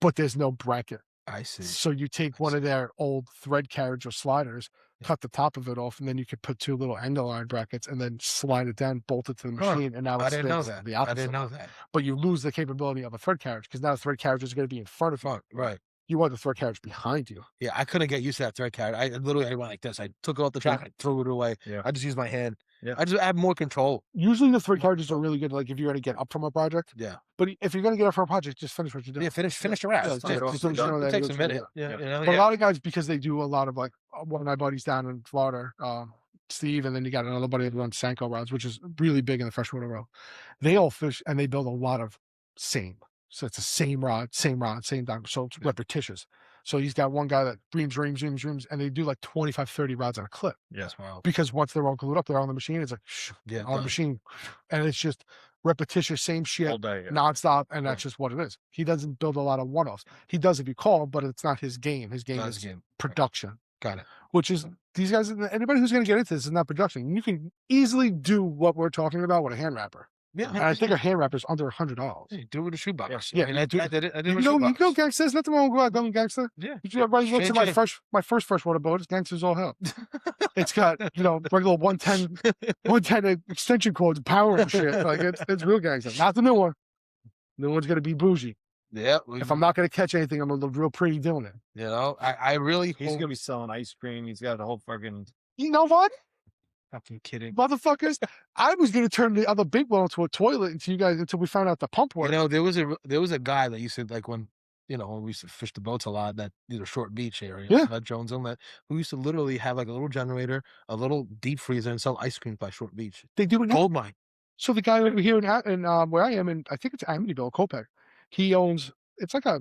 But there's no bracket. I see. So you take one of their old thread carriage or sliders, cut the top of it off, and then you could put two little end line brackets and then slide it down, bolt it to the machine, and now it spins the opposite. I didn't know that. But you lose the capability of a thread carriage because now the thread carriage is going to be in front of you. Right. You want the thread carriage behind you. Yeah, I couldn't get used to that thread carriage. I literally went like this. I took it off the track, I threw it away. Yeah. I just use my hand. Yeah. I have more control. Usually the thread carriages are really good, like if you're going to get up from a project. Yeah. But if you're going to get up from a project, just finish what you're doing. Yeah, finish the rest. It takes a minute. Yeah. But a lot of guys, because they do a lot of like one of my buddies down in Florida, Steve, and then you got another buddy that runs Sanko rods, which is really big in the freshwater row. They all fish and they build a lot of same. So it's the same rod, same time. So it's repetitious. So he's got one guy that reams, and they do like 25, 30 rods on a clip. Yes, wow. Because once they're all glued up, they're on the machine. It's like, on the machine. And it's just repetitious, same shit, all day, nonstop. And that's just what it is. He doesn't build a lot of one-offs. He does if you call, but it's not his game. His game is production. Got it. Which is, these guys, anybody who's going to get into this is not production. You can easily do what we're talking about with a hand wrapper. Yeah, and I think a hand wrapper is under $100. Hey, do it with a shoebox. Yeah, I mean, I did it. I did you know, gangster. There's nothing wrong with going gangster. Yeah, everybody looks at my first freshwater boat. It's gangsters all hell. It's got regular 110 extension cords, power and shit. Like it's real gangster. Not the new one. New one's gonna be bougie. Yeah. If I'm not gonna catch anything, I'm gonna look real pretty doing it. You know, I really. He's gonna be selling ice cream. He's got a whole fucking. You know what? Fucking kidding, motherfuckers! I was gonna turn the other big one into a toilet until we found out the pump worked. You know, there was a guy that used to like when we used to fish the boats a lot, that Short Beach area, that Jones Inlet, who used to literally have like a little generator, a little deep freezer, and sell ice cream by Short Beach. They do it now. Gold mine. So the guy over here in where I am, and I think it's Amityville, Copec, he owns. It's like a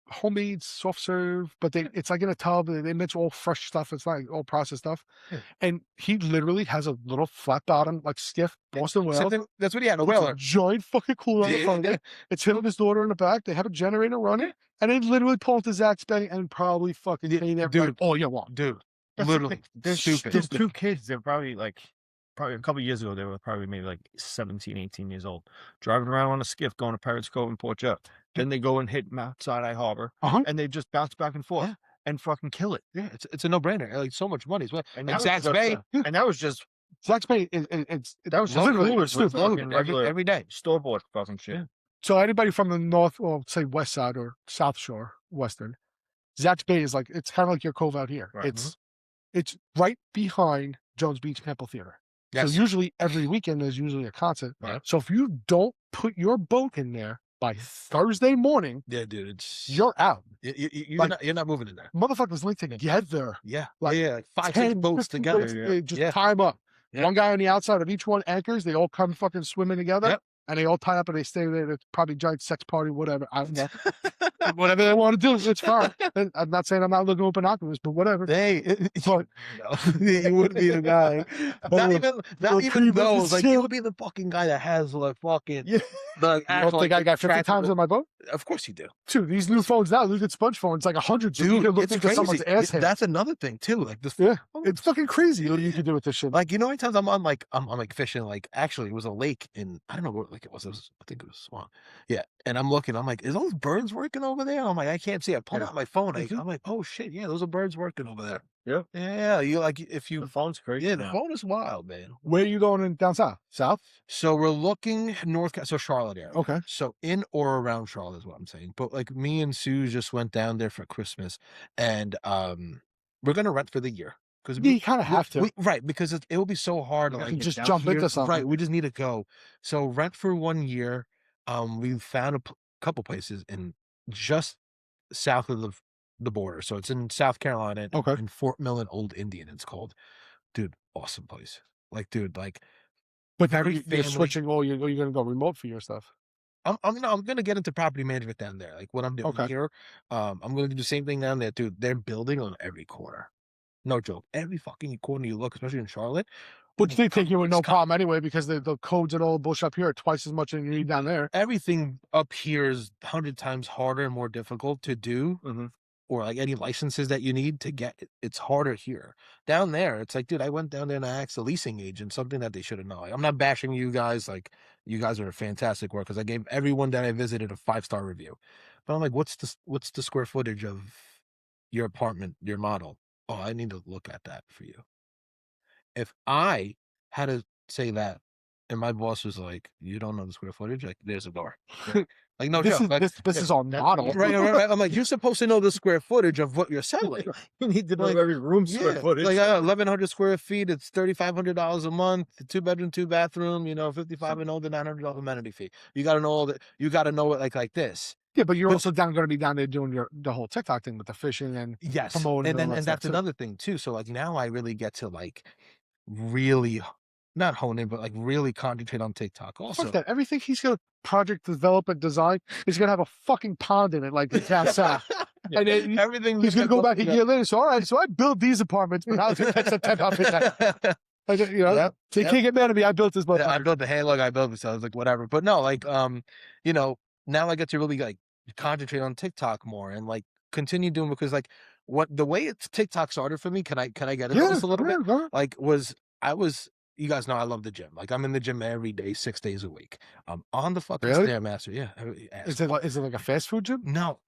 homemade soft serve, but it's like in a tub. They mix all fresh stuff. It's like all processed stuff. Yeah. And he literally has a little flat bottom like skiff Boston whale. That's what he had, a whaler. Giant fucking cooler on the front of it. It's him and his daughter in the back. They have a generator running, and they literally pull into Zach's Bay and probably fucking clean everybody all you want. Dude, literally. There's two kids. They're probably a couple of years ago, they were probably maybe like 17, 18 years old, driving around on a skiff going to Pirates Cove and Port Jeff. Then they go and hit Mount Sinai Harbor, and they just bounce back and forth and fucking kill it. Yeah, it's a no-brainer. Like so much money. And Zach's Bay. And that was just Zach's Bay. That was just literally every day. Store-bought fucking shit. Yeah. So anybody from the north, or say west side or south shore, western, Zach's Bay is like, it's kind of like your cove out here. Right. It's right behind Jones Beach Amphitheater. Yes. So usually every weekend there's usually a concert. Right. So if you don't put your boat in there by Thursday morning, dude, you're out. You're not moving in there. Motherfuckers link together. Yeah, like 5, 6 boats together. Just time up. Yeah. One guy on the outside of each one anchors. They all come fucking swimming together. Yep. And they all tie up and they stay there. It's probably giant sex party, whatever. I don't know. Whatever they want to do, it's fine. I'm not saying I'm not looking with binoculars, but whatever. You wouldn't be the guy. Not even those. Like, you would be the fucking guy that has like fucking. Yeah. The actual, you don't think I got 50 times on my boat? Of course you do. Dude, these new phones now, look at sponge phones, like 100. Dude, it's crazy. Someone's ass hair. That's another thing too. Like this. Yeah, it's fucking crazy what you can do with this shit. Like, how many times I'm like fishing. Like, actually, it was a lake in, I don't know what lake it was. I think it was Swan. Yeah, and I'm looking. I'm like, is those birds working over there? I'm like, I can't see. I pulled out my phone. I'm like, oh shit, yeah, those are birds working over there. Yeah. Yeah. You like the phone's crazy. Yeah, the phone is wild, man. Where are you going in down south? South? So we're looking so Charlotte area. Okay. So in or around Charlotte is what I'm saying. But like me and Sue just went down there for Christmas, and we're gonna rent for the year. because You kind of have to. right, because it will be so hard to Yeah, like get just down jump here. into something. right. We just need to go. So rent for 1 year. We found a couple places in just south of the border. So it's in South Carolina, Okay. in Fort Millen, Old Indian. It's called, dude. Awesome place. Like, dude, like But very you're family. switching. Oh, you're going to go remote for your stuff. I'm gonna get into property management down there. Like what I'm doing Okay. here, I'm gonna do the same thing down there, dude. They're building on every corner. No joke. Every fucking corner you look, especially in Charlotte. Which they take you with it's no problem anyway, because the codes and all the bullshit up here are twice as much than you need down there. Everything up here is 100 times harder and more difficult to do, or like any licenses that you need to get. It's harder here. Down there, it's like, dude, I went down there and I asked the leasing agent something that they should have known. Like, I'm not bashing you guys. Like, you guys are a fantastic work because I gave everyone that I visited a 5-star review. But I'm like, what's the square footage of your apartment, your model? Oh, I need to look at that for you. If I had to say that, and my boss was like, "You don't know the square footage? Like, there's a door." Like, no This joke. Like, this is on model. right. I'm like, you're supposed to know the square footage of what you're selling. You need to know Like, every room square Yeah, footage. like 1,100 square feet. It's $3,500 a month. 2-bedroom, 2-bathroom. 55 and older, $900 amenity fee. You got to know all that. You got to know it like this. Yeah, but you're also going to be down there doing the whole TikTok thing with the fishing and Yes, promoting and all then that and stuff that's too. another thing too. So like now I really get to like really not hone in, but like really concentrate on TikTok also. Fuck that. Everything he's gonna project develop and design is gonna have a fucking pond in it, like it's down south. And then Everything he's gonna go back a year later. So all right, so I built these apartments, but how's it catch the 10%? Like, you know, Yep, they yep. can't get mad at me. I built this, Yeah, I motherfucker. built the Halo, I built it, so I was like, whatever. But no, like, now I get to really like concentrate on TikTok more and like continue doing because like what the way it's TikTok started for me, can I get into this a little bit? Go ahead. Like you guys know I love the gym. Like I'm in the gym every day, 6 days a week. I'm on the fucking Really? Stairmaster. Yeah. Is it like a fast food gym? No.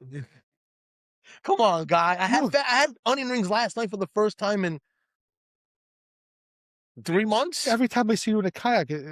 Come on, guy. I had onion rings last night for the first time in 3 months. Every time I see you in a kayak, it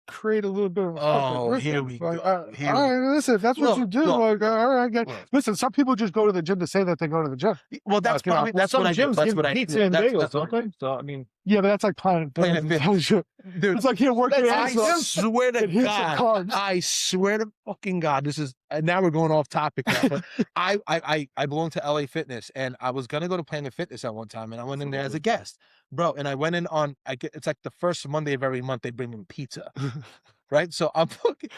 create a little bit of Oh, here we like, go. all right, listen, if that's what you do. Like, all right, listen, some people just go to the gym to say that they go to the gym. Well, that's you know, probably that's Some what I do. gyms That's give what I pizza and that's- bagels, that's don't what- they? So I mean, Yeah, but that's like Planet Planet Fitness. Dude, It's like here working I out. swear to It hits the God, carbs. I swear to fucking God, this is now we're going off topic. Now, but I belong to LA Fitness, and I was gonna go to Planet Fitness at one time, and I went in there as a guest, bro. And I went in on it's like the first Monday of every month they bring in pizza, right? So I'm fucking,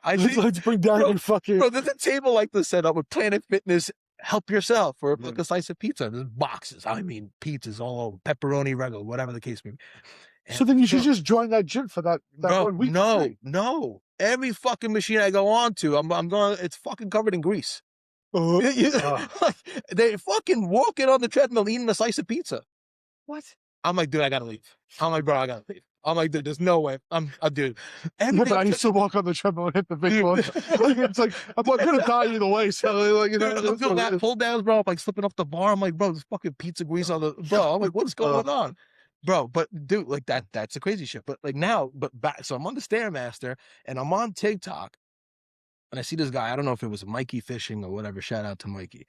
Let's bring down your fucking. bro. There's a table like this set up with Planet Fitness. Help yourself or like a slice of pizza. There's boxes. I mean, pizzas all over, pepperoni, regular, whatever the case may be. So then you should just join that gym for that Bro, 1 week. no. Every fucking machine I go on to, I'm going. It's fucking covered in grease. Like, they fucking walking on the treadmill eating a slice of pizza. What? I'm like, dude, I gotta leave. I'm like, bro, I gotta leave. I'm like, dude, there's no way. Dude. Yeah, but I used to walk on the treadmill and hit the big one. It's like I'm gonna die either way. So like, you know, I'm doing that pull downs, bro. I'm like slipping off the bar. I'm like, bro, there's fucking pizza grease on the bro. I'm like, what's going on? Bro, but dude, like that's the crazy shit. But like now, but back, so I'm on the Stairmaster and I'm on TikTok and I see this guy. I don't know if it was Mikey Fishing or whatever. Shout out to Mikey.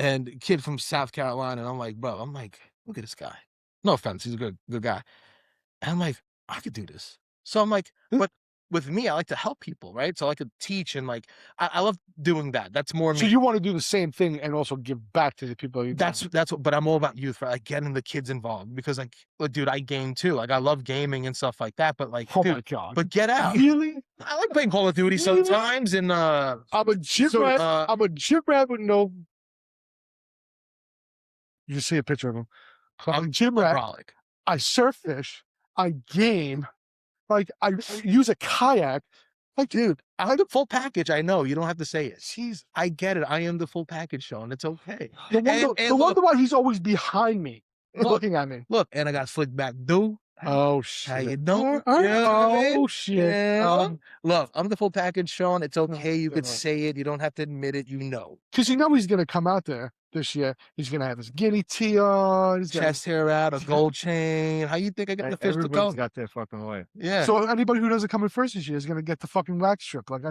And kid from South Carolina. And I'm like, bro, look at this guy. No offense, he's a good guy. And I'm like, I could do this. So I'm like, but with me, I like to help people, right? So I could teach and like I love doing that. That's more So me. you want to do the same thing and also give back to the people you That's what, but I'm all about youth, right? Like getting the kids involved because like, dude, I game too. Like I love gaming and stuff like that. But like, Oh dude, my God. but get out. Really? I like playing Call of Duty sometimes. And I'm a gym rat. I'm a gym rat with no. You just see a picture of him. I'm a gym rat. brolic. I surf fish. I game. Like I use a kayak. Like, Dude, I'm the full package. I know you don't have to say it. Jeez, I get it. I am the full package, Shawn. It's okay. the wonder why he's always behind me, looking at me. Look, and I got slick back. Dude, Oh how you shit! doing? Oh shit! Yeah. Look, I'm the full package, Shawn. It's okay. You could say it. You don't have to admit it. You know. Because you know he's gonna come out there this year. He's gonna have his guinea tee on. He's Chest hair out, a gold chain. How you think I got the fist to everybody's come? got their fucking way. Yeah. So anybody who doesn't come in first this year is gonna get the fucking wax strip. Like,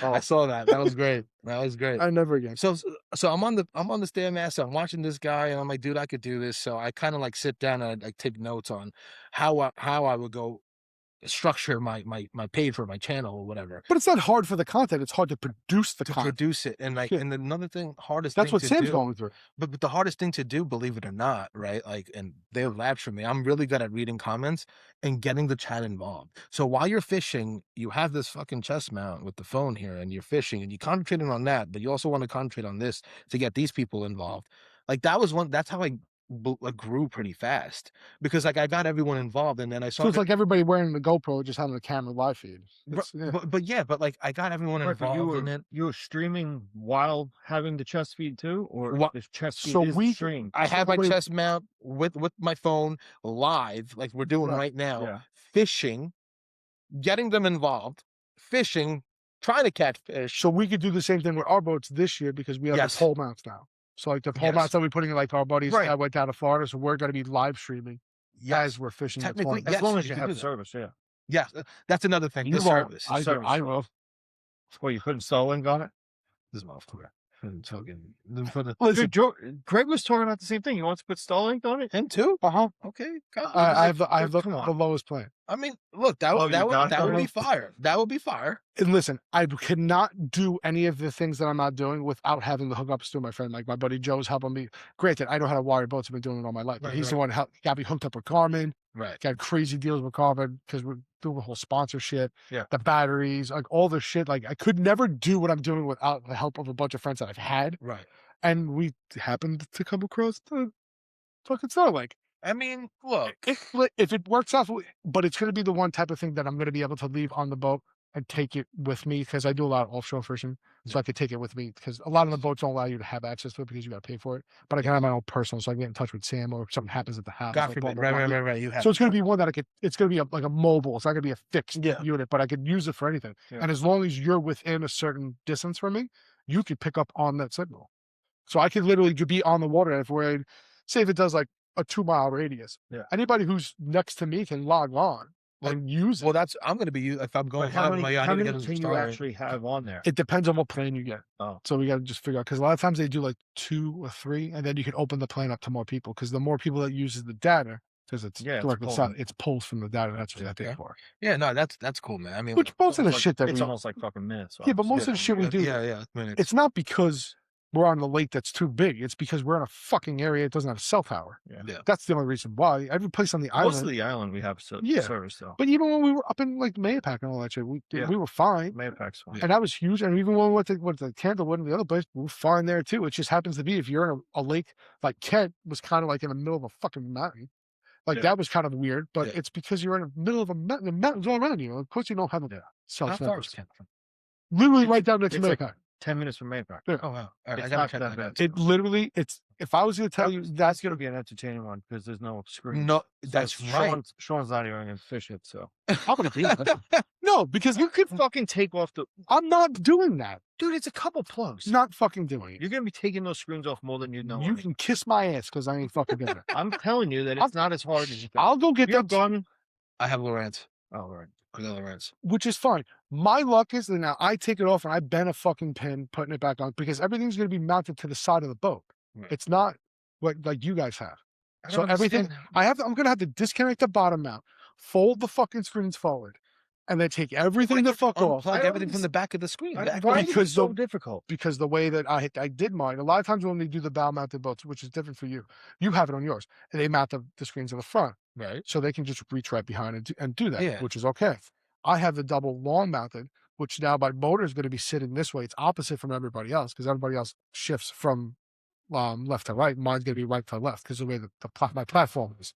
I saw that. That was great. That was great. Never again. So I'm on the Stairmaster. I'm watching this guy, and I'm like, dude, I could do this. So I kind of like sit down and I take notes on how I would go structure my page for my channel or whatever. But it's not hard for the content. It's hard to produce the To content. produce it, and like, Yeah. and another thing, hardest That's thing what to Sam's do, going through. but the hardest thing to do, believe it or not, right? Like, and they'll laugh for me. I'm really good at reading comments and getting the chat involved. So while you're fishing, you have this fucking chest mount with the phone here, and you're fishing, and you concentrating on that, but you also want to concentrate on this to get these people involved. Like that was one. That's how I like grew pretty fast, because like I got everyone involved, and then I saw. So it's like everybody wearing the GoPro, just having the camera live feed. But like I got everyone Right, but involved in it. you were streaming while having the chest feed too, or What- the chest feed so is we- streamed? I have my Wait. chest mount with my phone live, like we're doing right now, Yeah. fishing, getting them involved, fishing, trying to catch fish. So we could do the same thing with our boats this year because we have Yes. the pole mounts now. So like the pole Yes. mounts that we're putting in like our buddies Right. that went down to Florida. So we're going to be live streaming as we're fishing. the Technically, tournament. As yes, long as you you can have do that. service, yeah. Yes, that's another thing. You The won't. service. I service. will. Well, you couldn't Starlink on it. This motherfucker. Token. For the Listen, Greg was talking about the same thing. He wants to put Starlink on it. him too. uh-huh. Okay. God, I have the come on. the lowest plan. I mean, look, that Oh, would you got that would be Starlink? fire. That would be fire. And listen, I cannot do any of the things that I'm not doing without having the hookups to my friend. Like my buddy Joe's helping me. Granted, I know how to wire boats. I've been doing it all my life. But Right, he's the right. one who got me hooked up with Garmin. Right. Got crazy deals with Garmin because we're doing the whole sponsorship. Yeah. The batteries, like all the shit. Like I could never do what I'm doing without the help of a bunch of friends that I've had. Right. And we happened to come across the fucking Starlink. I mean, look. If it works out, but it's going to be the one type of thing that I'm going to be able to leave on the boat and take it with me because I do a lot of offshore fishing, so I could take it with me because a lot of the boats don't allow you to have access to it because you got to pay for it. But I can have my own personal, so I can get in touch with Sam or if something happens at the house. God like, forbid. blah, blah, blah. Right. You have. So it's going to be one that I could. It's going to be like a mobile. It's not going to be a fixed Yeah. unit, but I could use it for anything. Yeah. And as long as you're within a certain distance from me, you could pick up on that signal. So I could literally be on the water, and if we're say if it does like a 2-mile radius, Yeah. anybody who's next to me can log on and use it. Well, that's I'm gonna be if I'm going. But how many, I how need to many get can you started. actually have on there? It depends on what plane you get. Oh. So we got to just figure out because a lot of times they do like 2 or 3, and then you can open the plane up to more people because the more people that uses the data, because it's Yeah, it's direct pulling. it's pulls from the data. That's what I pay Okay. for. Yeah, no, that's cool, man. I mean, Which most of the It's shit that it's we almost like fucking minutes. yeah, but most of the shit we do, yeah. it's not because we're on the lake that's too big. It's because we're in a fucking area that doesn't have a cell tower. Yeah. That's the only reason why. Every place on the island. Most of the island we have Yeah. service though. But even when we were up in like Mayapack and all that shit, we Yeah. were fine. Mayapac's fine. Yeah. And that was huge. And even when we went to Candlewood and the other place, we were fine there too. It just happens to be if you're in a lake like Kent was kind of like in the middle of a fucking mountain. Like Yeah. that was kind of weird, but Yeah. it's because you're in the middle of a mountain. The mountains all around you. Of course, you don't have a cell How far service. is Kent from? Literally right down next to it's like- Mayapack. 10 minutes from Mayapack. Yeah. Oh wow! All right, It's I gotta not check that that bad. out. It literally, it's if I was going to tell you That's gonna be an entertaining one because there's no screen. No, So that's right. Sean's not even gonna fish it, so I'm going to do that. No, because you could fucking take off the I'm not doing that. dude. It's a couple plugs. Not fucking doing it. You're gonna be taking those screens off more than you know. You can kiss my ass because I ain't fucking doing it. I'm telling you that it's not as hard as you think. I'll go get You're them, gone. I have Lawrence. Oh, right. I got Lawrence. which is fine. My luck is that now I take it off and I bend a fucking pin, putting it back on because everything's going to be mounted to the side of the boat. Right. It's not what like you guys have. I So don't everything understand. I'm going to have to disconnect the bottom mount, fold the fucking screens forward, and then take everything the fuck off. Unplug everything from the back of the screen. Back Why of the- is it so difficult? Because the way that I did mine, a lot of times when they do the bow mounted boats, which is different for you, you have it on yours, and they mount the screens in the front. Right. So they can just reach right behind and do that, Yeah. which is okay. I have the double long mounted, which now my motor is going to be sitting this way. It's opposite from everybody else because everybody else shifts from left to right. Mine's going to be right to left because the way that my platform is.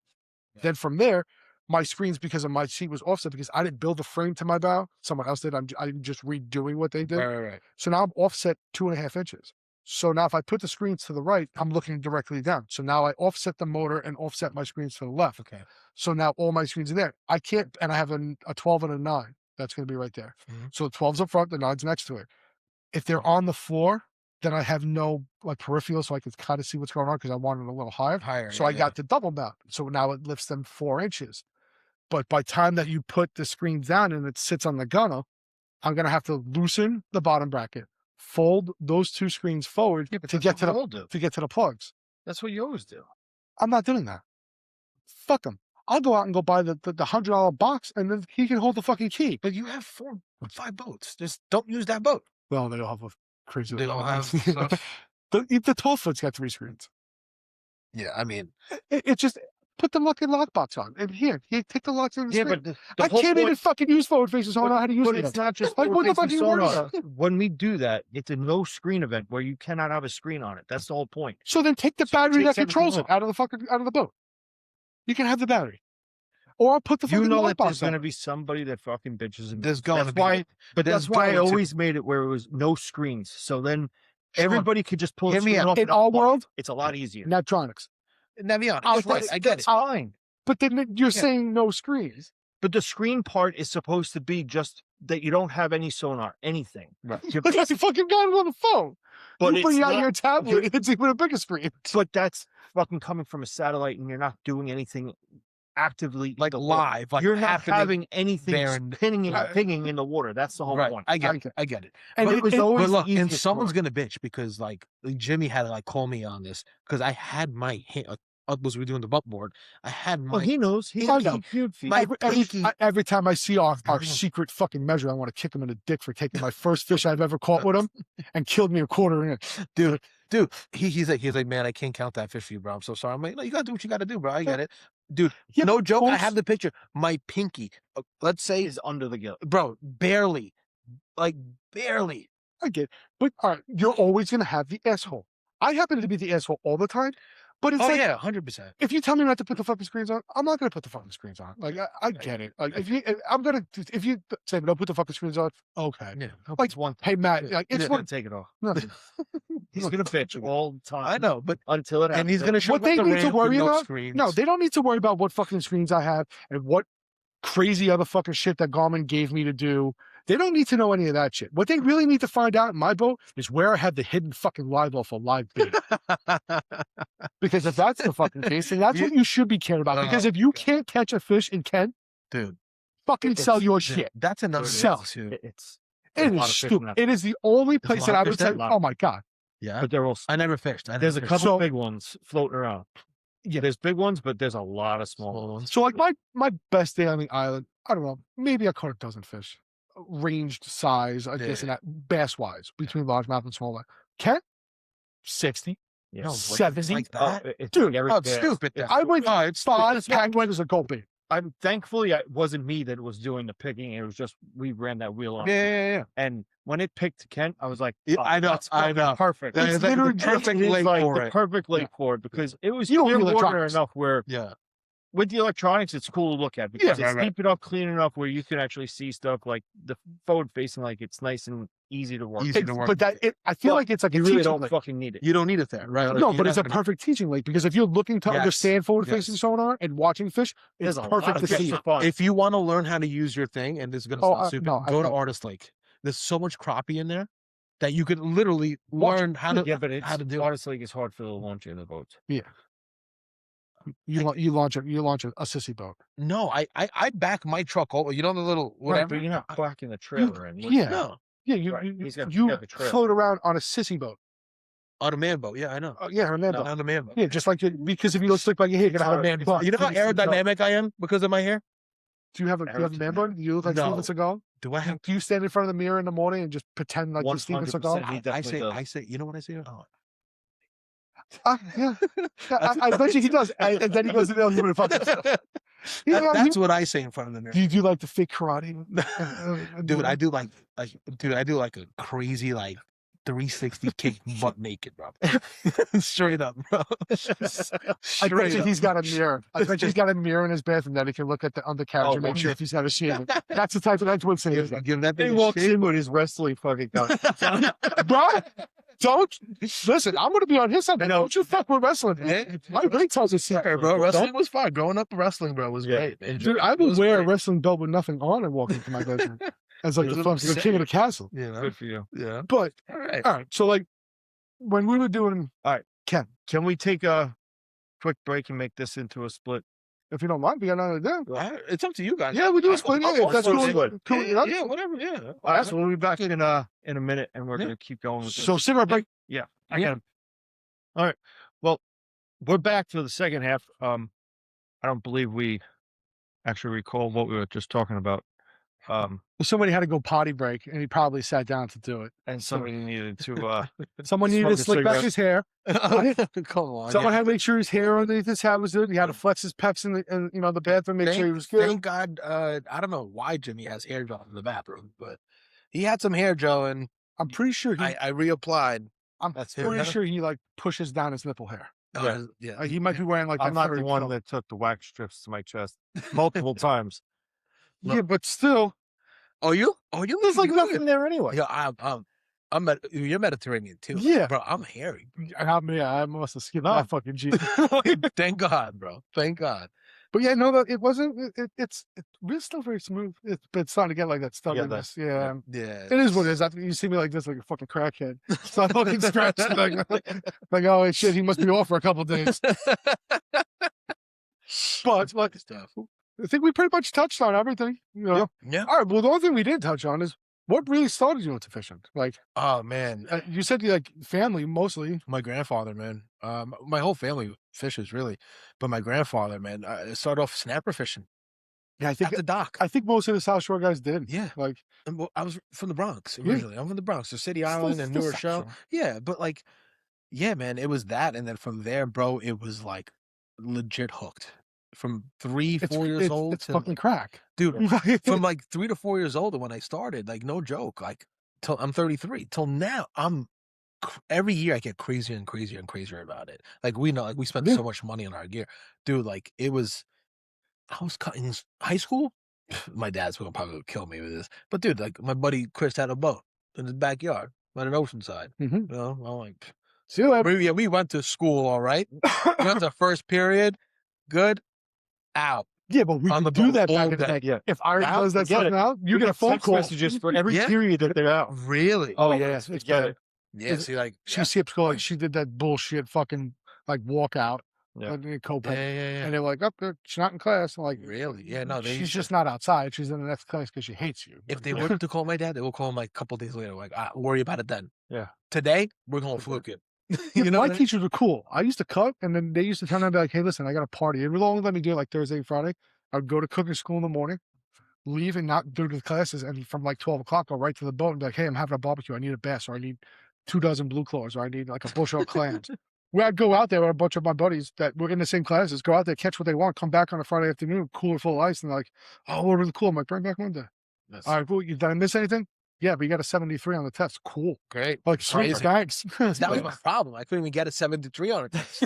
Yeah. Then from there, my screens, because of my seat was offset because I didn't build the frame to my bow. Someone else did. I'm just redoing what they did. Right. So now I'm offset 2.5 inches. So now if I put the screens to the right, I'm looking directly down. So now I offset the motor and offset my screens to the left. Okay. So now all my screens are there. I can't, and I have a 12 and a 9. That's going to be right there. Mhm. So the 12's up front, the 9's next to it. If they're on the floor, then I have no like peripheral, so I can kind of see what's going on because I want it a little higher. Higher. So I got the double mount. So now it lifts them 4 inches. But by time that you put the screen down and it sits on the gunwale, I'm gonna have to loosen the bottom bracket, fold those 2 screens forward Yeah, but to that's get what to we the all do. to get to the plugs. That's what you always do. I'm not doing that. Fuck them. I'll go out and go buy the $100 box, and then he can hold the fucking key. But you have 4 or 5 boats. Just don't use that boat. Well, they all have a crazy. They all have stuff. the 12-foot's got 3 screens. Yeah, I mean, It just put the fucking lockbox on, and here, take the locks in the Yeah, screen. but I can't even fucking use forward faces. So I don't know how to use But it. it's not just Like, what the fuck are you worried sonar. about? When we do that, it's a no screen event where you cannot have a screen on it. That's the whole point. So then take the So it battery that takes everything controls it off. out of the boat. You can have the battery, or I'll put the You fucking know that there's lockbox going to on. be somebody that fucking bitches and There's bitches. gonna That's be. why. But There's that's why I going to. always made it where it was no screens. So then Sean, everybody could just pull the hear me screen out. off. In our world, it's a lot easier. Natronics. Navionics. I'll Right, put- I get it. That's fine. But then you're saying no screens. But the screen part is supposed to be just that you don't have any sonar, anything. But that's a fucking guy on the phone. But you it's bring out not- your tablet, it's even a bigger screen. But that's fucking coming from a satellite, and you're not doing anything actively Like live. Like you're not happening having anything there and- spinning and pinging in the water. That's the whole Right. point. I get it. And But it was always But look, the and easiest someone's part. gonna bitch because like Jimmy had to like call me on this because I had my was we doing the butt board? I had my Well, he knows. He I knows. know. my pinky. every time I see our secret fucking measure, I want to kick him in the dick for taking my first fish I've ever caught with him and killed me a quarter in it. Dude, he's like, man, I can't count that fish for you, bro. I'm so sorry. I'm like, no, you gotta do what you gotta do, bro. I get it, dude. Yeah, no but joke. I most- have the picture. My pinky, let's say, Is under the gill. bro, barely, like barely. I get it. But all right, you're always gonna have the asshole. I happen to be the asshole all the time, but it's Oh like yeah, 100%. if you tell me not to put the fucking screens on, I'm not gonna put the fucking screens on. Like I get it. Like if you say don't put the fucking screens on, okay. Yeah, Like It's one. hey Matt, like it's He's one. gonna take it off. No. He's gonna bitch all the time. I know, but Until it happens. and he's gonna show What up at they the need to ramp with worry no about- screens. No, they don't need to worry about what fucking screens I have and what crazy other fucking shit that Garmin gave me to do. They don't need to know any of that shit. What they really need to find out in my boat is where I have the hidden fucking live off a live bait. Because if that's the fucking case, then that's what you should be caring about. Because if you can't catch a fish in Kent, dude, fucking sell your dude, shit. that's another Sell. thing, too. It's It a lot is of fish in stupid. that. It is the only place a that lot I of would fish say, there? oh my God. Yeah, but they're all. I never fished. There's a couple So- big ones floating around. Yeah, there's big ones, but there's a lot of small ones. So like my best day on the island, I don't know, maybe I caught a dozen fish. Ranged size, this and that, bass wise, between largemouth and smallmouth. Kent, 60. Yeah. No, What- 70? like Oh, that. it's Dude, every- Oh, yeah, it's stupid. it's- I went Oh, it's five penguins as a gold bait. I'm thankfully it wasn't me that was doing the picking. It was just we ran that wheel on. Yeah. And when it picked Kent, I was like, Yeah, "Oh, I know, that's I fucking know. perfect." That It's is like literally the perfect It is lake like for the it. perfect lake for it because it was You don't clear need water electronics. enough where Yeah. with the electronics it's cool to look at because Yeah, it's right. deep enough, clean enough where you can actually see stuff like the forward facing, like it's nice and easy to work. Easy with. to work But I feel But like it's like a You really teaching don't lake. fucking need it. You don't need it there, right? No, You're but it's a not gonna- perfect teaching lake because if you're looking to Yes, understand forward facing yes. sonar and watching fish, it's There's a lot perfect of to fish see. for fun. If you want to learn how to use your thing, and this is gonna Oh, sound stupid, no, I go to don't. Artist Lake. There's so much crappie in there that you could literally Watch- learn how to Yeah, but it's how to do it. honestly it's hard for the launch in the boats. You launch a sissy boat. No, I back my truck over. You know the little Right, whatever. but you're not backing the trailer in. yeah. No, Yeah, Right, he's got- you got the trail. float around on a sissy boat. on a man boat. Yeah, I know. Yeah, remember. On a man boat. Yeah, just like because if you don't stick by your hair, you're gonna have a man bun. You know how aerodynamic I am because of my hair? Do you have a man bun? Do you look like No. Steven Seagal? Do I have? Do you stand in front of the mirror in the morning and just pretend like you're Steven 100%. Seagal? He definitely does. I say. You know what I say? Oh, Yeah. I bet you he does. And then he goes to the other room. You know, that's what I say in front of the mirror. do you do like the fake karate? Dude, I do like a crazy like 360 kick butt naked, bro. Straight up, bro. I bet Straight you up. he's got a mirror. I bet you he's got a mirror in his bathroom that he can look at the undercarriage Oh, and make well, sure if he's had a shave. That's the type of that's what saying. Give that He thing a walks shake. in with his wrestling fucking gun. Bro, don't listen. I'm gonna be on his side. Don't you fuck with wrestling. Hey, My brain tells us hey, bro, wrestling was fun. Growing up wrestling, bro, was Yeah. great. Dude, I would wear a wrestling belt with nothing on and walk into my bedroom as like You're the a little fucking king of the castle. You know? Good for you. Yeah. But All right. all right, so like when we were doing All right. Ken, Can we take a quick break and make this into a split If you don't mind, we got nothing to do. It's up to you guys. Yeah, we do I'll- explain I'll it. If that's watch cool, it. cool, Yeah, you know? yeah, whatever. Yeah. All right, so we'll be back in a minute, and we're Yeah. gonna keep going with So this. cigarette break. Yeah, I Yeah. got him. All right. Well, we're back for the second half. I don't believe we actually recall what we were just talking about. Well, somebody had to go potty break, and he probably sat down to do it. And somebody needed to Someone needed to Smoke a slick back cigarette. his hair. Come on. Someone yeah. had to make sure his hair underneath his hat was good. He had to flex his pecs in the bathroom, make sure he was good. Thank God. I don't know why Jimmy has hair gel in the bathroom, but he had some hair gel, and I'm pretty sure he. I reapplied. I'm That's pretty him. sure he like pushes down his nipple hair. Yeah. He might be wearing like. I'm that not the furry one coat. that took the wax strips to my chest multiple times. Yeah, but still, Oh, you? There's like nothing there anyway. Yeah, you're Mediterranean too. Yeah. Bro, I'm hairy. I must have skipped No. that fucking G. Thank God, bro. Thank God. But yeah, no, it wasn't. It's still very smooth. It's starting to get like that stubbornness. Yeah, Yeah. it is what it is. After you see me like this, like a fucking crackhead, so I fucking scratch like oh shit, he must be off for a couple days. But like, Stuff. I think we pretty much touched on everything. You know? Yeah. All right. Well, the only thing we didn't touch on is what really started you into fishing. Like, Oh man, you said you like family mostly. my grandfather, man. My whole family fishes really, but my grandfather, man, it started off snapper fishing Yeah, I think at the dock. most of the South Shore guys did. Yeah. Like, And, well, I was from the Bronx Yeah. originally. I'm from the Bronx, so City Still- Island and still New South Rochelle. Shore. Yeah, but like, yeah, man, it was that, and then from there, bro, it was like legit hooked. From 3, 4 years old it's to fucking crack, dude, from like 3 to 4 years old when I started, like no joke, like till I'm 33, till now, every year I get crazier and crazier and crazier about it. Like we know, like we spend Yeah. so much money on our gear, dude. Like I was cutting high school. My dad's gonna probably kill me with this, but dude, like my buddy Chris had a boat in his backyard by an oceanside. Mhm. You know, I'm like, See you later. yeah, we went to school, all right. We went to first period, good, out. Yeah, but we On could the do boat that all back in the day. day. Yeah. If Iron Now, does that forget stuff it. now, you get a phone text call. messages for every Yeah. period that they're out. Really? Oh yeah, it's forget bad. it. Yeah. It's- See, like, She skips going. She did that bullshit fucking like walkout. Yeah. In Copac. yeah. And they're like, oh, she's not in class. I'm like, Really? Yeah. No, she's just not outside. She's in the next class because she hates you. If they were to call my dad, they will call him like a couple days later. Like, worry about it then. Yeah. Today we're going to Hookin. Yeah, You know, my what I mean? teachers were cool. I used to cut, and then they used to turn around and be like, "Hey, listen, I got a party." It would only let me do it like Thursday and Friday. I'd go to cooking school in the morning, leave and not do the classes, and from like 12 o'clock, go right to the boat and be like, "Hey, I'm having a barbecue. I need a bass, or I need 2 dozen blue claws, or I need like a bushel of clams." Where I'd go out there with a bunch of my buddies that were in the same classes, go out there, catch what they want, come back on a Friday afternoon, cooler full of ice, and they're like, "Oh, we're really cool." I'm like, "Bring back Monday." That's All right, cool. Did I miss anything? Yeah, but you got a 73 on the test. Cool. great. Like, sweet, Crazy. thanks. That was my problem. I couldn't even get a 73 on a test.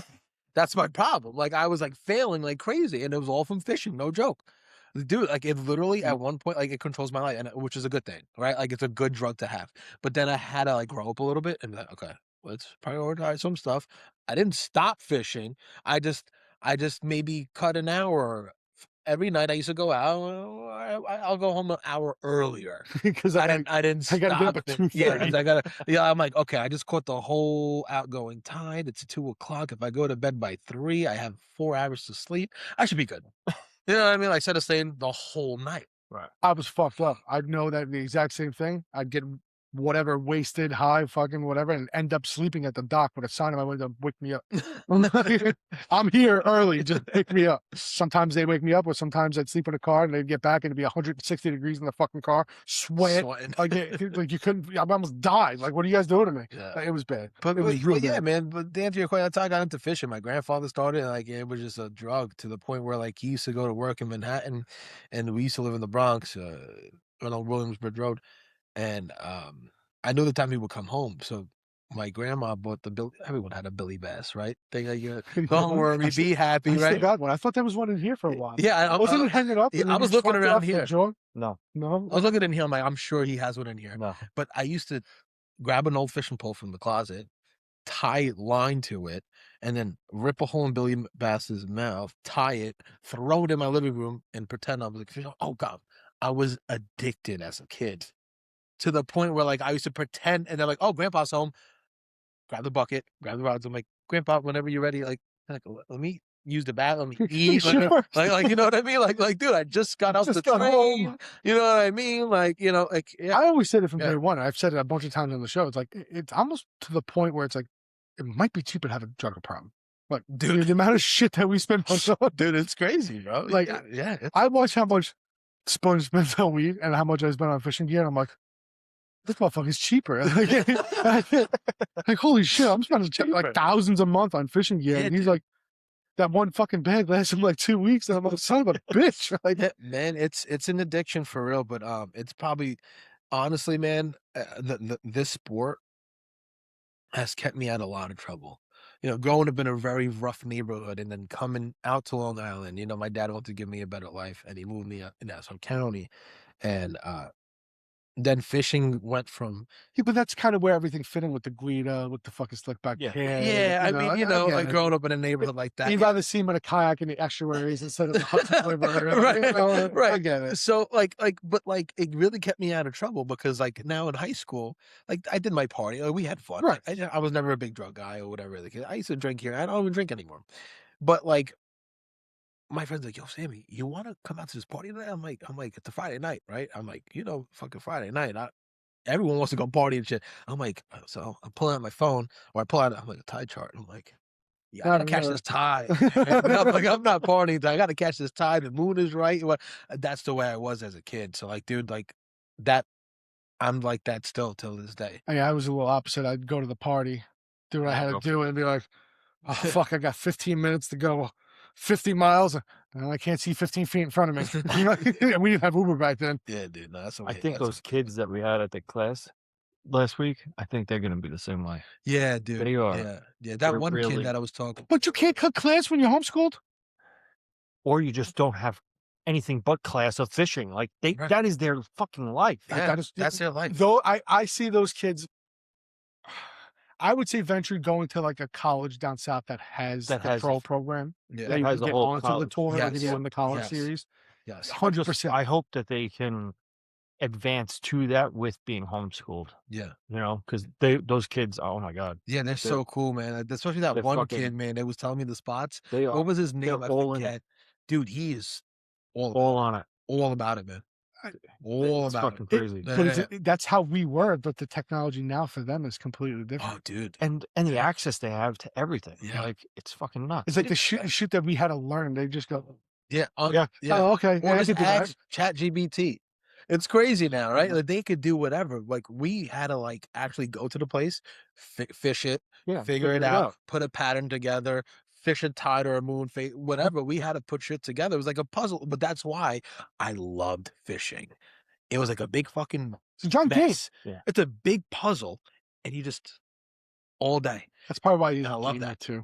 That's my problem. Like I was like failing like crazy, and it was all from fishing. No joke. Dude, like it literally at one point, like it controls my life, and which is a good thing, right? Like it's a good drug to have. But then I had to like grow up a little bit and be like, okay, let's prioritize some stuff. I didn't stop fishing. I just maybe cut an hour every night. I used to go out. I'll go home an hour earlier. Because I didn't. I gotta get stop up at it. Yeah, 2:30. 'cause I gotta. Yeah, I'm like, okay, I just caught the whole outgoing tide. It's 2 o'clock. If I go to bed by 3, I have 4 hours to sleep. I should be good. You know what I mean? Like, instead of staying the whole night. Right. I was fucked up. I'd know that the exact same thing. I'd get whatever wasted, high, fucking whatever, and end up sleeping at the dock with a sign on my window, wake me up. I'm here early, just wake me up. Sometimes they wake me up, or sometimes I'd sleep in a car and they'd get back and it'd be 160 degrees in the fucking car, sweat. Sweating. Like you couldn't, I almost died. Like, what are you guys doing to me? Yeah. Like, it was bad. But, It was real yeah, bad. man. But to answer your question, that's how I got into fishing. My grandfather started, and like it was just a drug to the point where like he used to go to work in Manhattan, and we used to live in the Bronx, on Williamsbridge Road, and I knew the time he would come home. So my grandma bought the Billy. Everyone had a Billy Bass, right? They like, don't worry, be happy, I still right? got one. I thought there was one in here for a while. Yeah, Wasn't it hanging up? yeah, and I then was you looking fucked it around up for here. joy? No. No. I was looking in here. I'm like, I'm sure he has one in here. No. But I used to grab an old fishing pole from the closet, tie line to it, and then rip a hole in Billy Bass's mouth, tie it, throw it in my living room, and pretend I was like, oh God, I was addicted as a kid to the point where like I used to pretend, and they're like, oh, Grandpa's home. Grab the bucket, grab the rods. I'm like, Grandpa, whenever you're ready, like let me use the bathroom, eat, Sure. like, you know what I mean? Like, dude, I just got off the Just got home. train. You know what I mean? Like, you know, like, yeah, I always said it from Yeah. day one. I've said it a bunch of times on the show. It's like it's almost to the point where it's like it might be cheaper to have a drug problem. Like, Dude. the amount of shit that we spend on someone. dude, it's crazy, bro. Like, yeah, it's- I watch how much Sponge spends on weed and how much I spend on fishing gear. And I'm like, this motherfucker's cheaper. Like, holy shit, I'm spending like thousands a month on fishing gear. Yeah, And he's dude. like, that one fucking bag lasts him like 2 weeks. And I'm like, son of a bitch. Like, Yeah, man, it's an addiction for real, but it's probably honestly, man, this sport has kept me out of a lot of trouble. You know, growing up in a very rough neighborhood and then coming out to Long Island, you know, my dad wanted to give me a better life and he moved me in Nassau County. And then fishing went from yeah, but that's kind of where everything fit in with the Guida, with the fucking slick back Yeah. hair. I mean, you know, get like it. growing up in a neighborhood like that. You'd rather see him in a kayak in the estuaries instead of the Hudson River. Right, You know, right. I get it. So but like it really kept me out of trouble because like now in high school, like I did my party, we had fun. Right. I was never a big drug guy or whatever. Like, I used to drink here. I don't even drink anymore. But like my friend's like, yo, Sammy, you want to come out to this party tonight? I'm like, it's a Friday night, right? I'm like, you know, fucking Friday night. Everyone wants to go party and shit. I'm like, so I'm pulling out my phone or I pull out, I'm like a tide chart. I'm like, yeah, I gotta catch this tide. And I'm like, I'm not partying. I gotta catch this tide. The moon is right. That's the way I was as a kid. So like, dude, like that, I'm like that still till this day. Yeah, I was a little opposite. I'd go to the party, do what I had to go do, and be like, oh, fuck, I got 15 minutes to go 50 miles, and I can't see 15 feet in front of me. You know, we didn't have Uber back then. Yeah, dude. No, that's the I way. think that's those kids that we had at the class last week, I think they're gonna be the same way. yeah, dude. They are. Yeah, that They're one really- kid that I was talking. But you can't cut class when you're homeschooled? Or you just don't have anything but class of fishing. Like Right. that is their fucking life. Yeah, that is- that's their life. Though I see those kids, I would say venture going to like a college down south that has That the has- pro program. Yeah, That you has can a get whole onto the college. tour, like if Yes. you win the college Yes. series. yes, 100%. I hope that they can advance to that with being homeschooled. yeah. You know, because those kids, oh my god, Yeah, they're so cool, man. Especially that they're one fucking- kid, man. They was telling me the spots. they are What was his name? I all in forget. Dude, he is all all on it. all about it, man. All It's about fucking it. crazy. Yeah, But yeah, that's how we were, but the technology now for them is completely different. Oh, dude. And the access they have to everything. Yeah. Like it's fucking nuts. It's like the shit that we had to learn. They just go, Yeah, Yeah. oh, okay. Yeah, Or I just could do that. ask ChatGPT. It's crazy now, right? Like they could do whatever. Like we had to like actually go to the place, fish it, Yeah, figure it out, put a pattern together, fish a tide or a moon phase, whatever. We had to put shit together. It was like a puzzle, but that's why I loved fishing. It was like a big fucking So John King. mess. Yeah. It's a big puzzle, and you just all day. That's probably why he's I love doing that. too.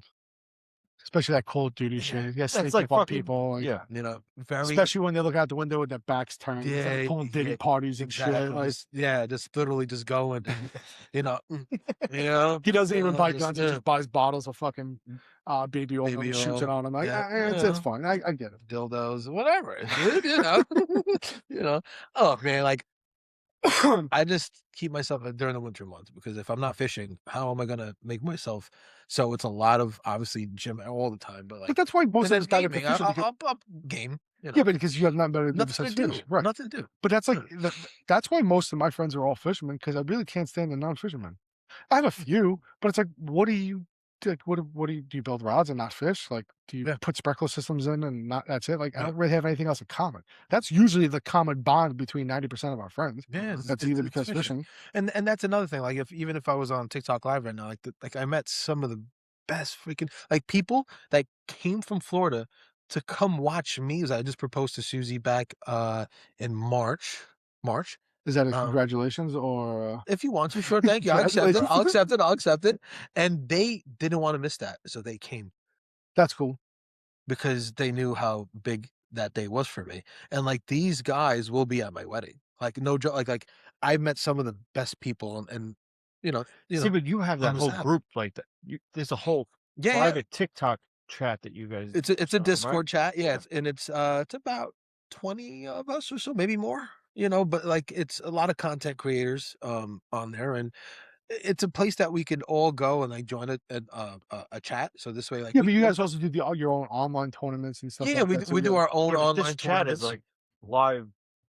Especially that Call of Duty Yeah. shit. Yes, That's sneak like up on fucking- people. Like, Yeah. You know, very especially when they look out the window with their backs turned. It's like Yeah, pulling Diddy yeah, parties and exactly. shit. Like, Just literally just going. You know, you know. he doesn't even buy just, guns. He just buys bottles of fucking baby oil Baby and shoots it oil. on them. Like, Yeah. it's Yeah. fine. I get it. dildos, whatever, dude, you know. You know. Oh man, like I just keep myself during the winter months because if I'm not fishing, how am I gonna make myself? So it's a lot of obviously gym all the time, but like But that's why most and of then us got into gaming, fishing. because- I'll game. You know. Yeah, but because you have nothing better to do nothing to besides do. fish. Right. Nothing to do. But that's like that's why most of my friends are all fishermen because I really can't stand the non-fishermen. I have a few, but it's like, what do you do? What do you build rods and not fish? Like, do you Yeah. put sprinkler systems in and not? That's it. Like, I don't really have anything else in common. That's usually the common bond between 90% of our friends. Yeah, That's either because fishing. And that's another thing. Like even if I was on TikTok live right now, like I met some of the best freaking like people that came from Florida to come watch me. As I just proposed to Susie back in March. Is that a Um, congratulations or? If you want to, sure, thank you. I'll accept it. I'll Congratulations. accept it. I'll accept it. And they didn't want to miss that, so they came That's cool. because they knew how big that day was for me. And like these guys will be at my wedding. Like no joke. Like I met some of the best people, and you know, See, but you have that on this whole app. group like that. There's a whole yeah, private TikTok chat that you guys. It's a right? Discord chat. Yeah, Yeah. it's about 20 of us or so, maybe more. You know, but like it's a lot of content creators on there, and it's a place that we could all go and like join a chat. So this way, like Yeah, but you guys also do your own online tournaments and stuff. yeah, like we that, do, we do our own Yeah, but online this chat is tournaments. like live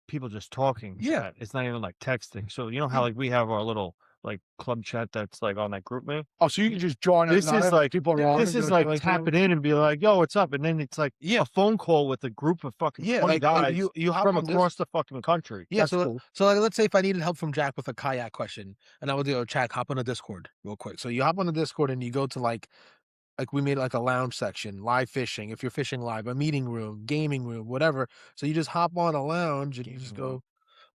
people just talking Yeah. chat. It's not even like texting. So you know how like we have our little like club chat that's like on that group me? Oh, so you can just join it. This not is have like people around. this and is do like shit tap that. it in and be like, yo, what's up? And then it's like Yeah. a phone call with a group of fucking Yeah, 20 like guys you hop from on this. across the fucking country. Yeah, That's cool. so like let's say if I needed help from Jack with a kayak question, and I would do Jack, hop on a Discord real quick. So you hop on the Discord and you go to like we made like a lounge section, live fishing. If you're fishing live, a meeting room, gaming room, whatever. So you just hop on a lounge and you just go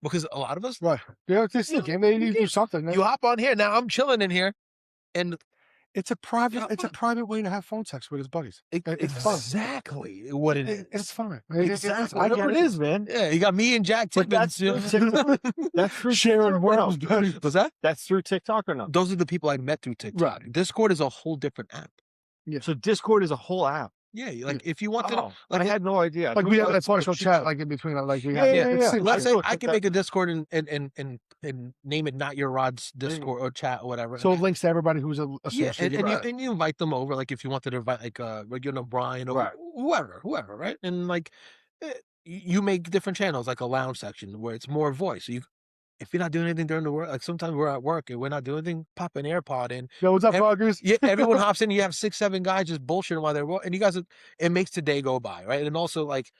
because a lot of us Right. Yeah, this is a game. They need to do something. you hop on here. Now I'm chilling in here, and It's a private way to have phone sex with his buddies. It's fun. exactly what it is. It's fun. Exactly. I Whatever get it is, man. Yeah, you got me and Jack But that's Tippins. through TikTok. That's through Sharing TikTok or no? worms, buddy. What's that? That's through TikTok or no? Those are the people I met through TikTok. Right. Discord is a whole different app. Yeah. So Discord is a whole app. Yeah, like if you want to, Oh, I had no idea. Like we have that partial chat, like in between, like we have. Yeah, it's yeah. let's same say shit. I can make a Discord and name it Not Your Rod's Discord or chat or whatever. So it links to everybody who's yeah, associated. and you invite them over, like if you wanted to invite like Brian or Right. whoever, right? And like you make different channels, like a lounge section where it's more voice. So you, if you're not doing anything during the work, like sometimes we're at work and we're not doing anything, pop an AirPod in. Yo, what's up, Ev- buggers? Yeah, everyone hops in. You have 6, 7 guys just bullshitting while they're and you guys, it makes the day go by, right? And also like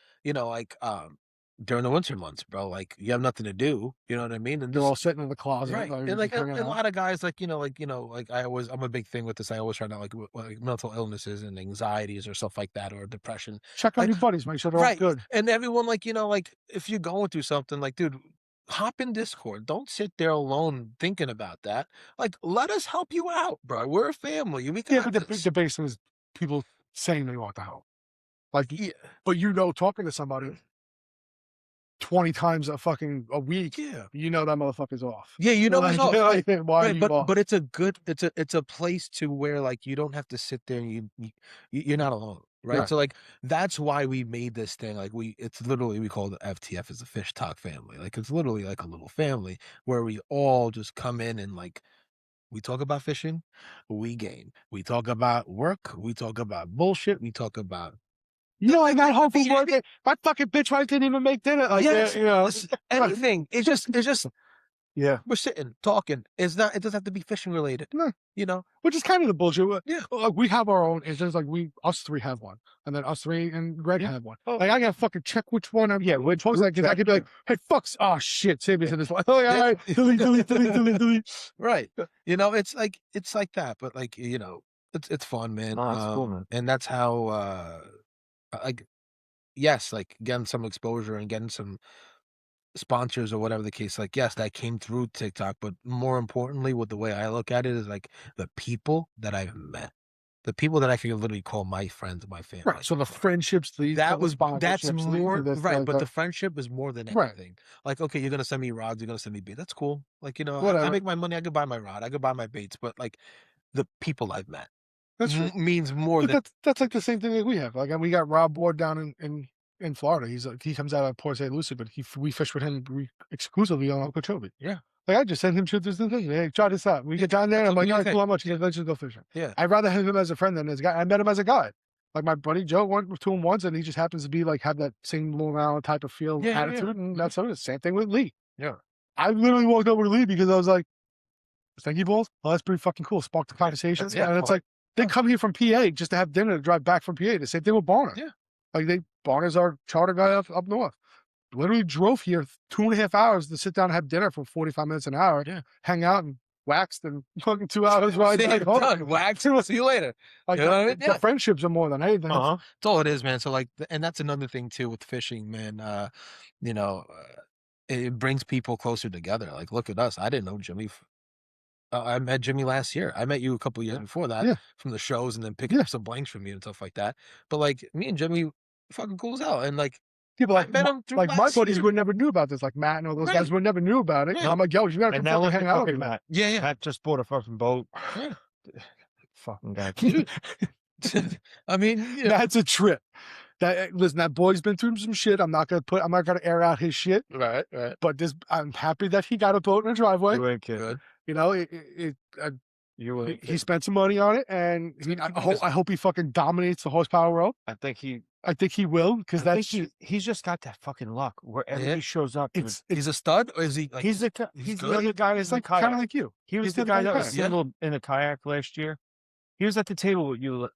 during the winter months, bro, like you have nothing to do. You know what I mean? And They're all sitting in the closet, right, like, and like just hanging a out. lot of guys, like I'm a big thing with this. I always try to like mental illnesses and anxieties or stuff like that or depression. Check on like- your buddies, make sure they're all Right, good. and everyone like if you're going through something, like dude, hop in Discord. Don't sit there alone thinking about that. Like, let us help you out, bro. We're a family. We Yeah, got but this. the base is people saying they want the help. Like, Yeah. but talking to somebody 20 times a week, Yeah. you know that motherfucker's off. Yeah, you know what's Like, off. why are Right, you off? but it's a good it's a place to where like you don't have to sit there and you're not alone, right? Right. So like that's why we made this thing. Like it's literally we call it FTF as a Fish Talk family. Like it's literally like a little family where we all just come in and like we talk about fishing, we game. We talk about work, we talk about bullshit, we talk about I got home from work. My fucking bitch wife didn't even make dinner. Like, yes, yeah, anything. It's just yeah. we're sitting talking. It doesn't have to be fishing related. No. You know? Which is kind of the bullshit. Yeah. Like, we have our own instance. Like us three have one, and then us three and Greg have one. Like I gotta fucking check which one. Which one's that? Because I could be like, hey, fucks. Oh shit, Sammy's in this one. Oh yeah, all right. delete. Right. It's like that, but like, it's fun, man. No, that's cool, man. And that's how like yes, like getting some exposure and getting some sponsors or whatever the case, like yes, that came through TikTok, but more importantly, with the way I look at it is like the people that I've met. The people that I can literally call my friends, my family. Right. So the friendships, That's sponsorships lead more to this, right, like, but the friendship is more than Right. anything. Like, okay, you're gonna send me rods, you're gonna send me bait. That's cool. Like, I Whatever. make my money, I could buy my rod, I could buy my baits, but like the people I've met that's true. means more But than that's like the same thing that we have. Like, and we got Rob Ward down in Florida. He comes out of Port St. Lucie, but we fish with him exclusively on Okeechobee. Yeah. Like I just send him shit. This thing. Hey, try this out. We get down there. And I'm like, all right, cool. How much? He goes, let's just go fishing. Yeah. I'd rather have him as a friend than as a guy. I met him as a guy. Like my buddy Joe went to him once, and he just happens to be like have that same little round type of feel attitude, and that's what it is. Same thing with Lee. Yeah. I literally walked over to Lee because I was like, "Thank you, balls. Oh, that's pretty fucking cool." Sparked the conversation, and it's like they come here from PA just to have dinner to drive back from PA. The same thing with Barner. Yeah. Like Barner's our charter guy up north. Literally drove here 2.5 hours to sit down and have dinner for 45 minutes an hour. Yeah. Hang out and waxed and fucking 2 hours ride back home. Done. Wax. See you later. Like, You know what I mean? the friendships are more than anything. Uh-huh. That's all it is, man. So like, and that's another thing too with fishing, man. It brings people closer together. Like, look at us. I didn't know Jimmy. I met Jimmy last year. I met you a couple years before that from the shows and then picking up some blanks from you and stuff like that. But like me and Jimmy fucking cool as hell. And like People like, met him through like my last buddies year. would never knew about this. Like Matt and all those guys would never knew about it. Yeah. And I'm like, yo, you gotta And come now fucking look at hang out with fucking me. Matt. Yeah. Matt just bought a fucking boat. Yeah. Fucking guy. I mean, That's a trip. Listen, that boy's been through some shit. I'm not gonna air out his shit. right. But I'm happy that he got a boat in a driveway. You ain't kidding. Good. You know, he spent some money on it, and I hope he fucking dominates the horsepower world. I think he will, because he's just got that fucking luck wherever he shows up. it's He's a stud, or is he? Like, he's the other guy that's like kind of like you. He was He's the the guy other that guy. was single in a kayak last year. He was at the table with you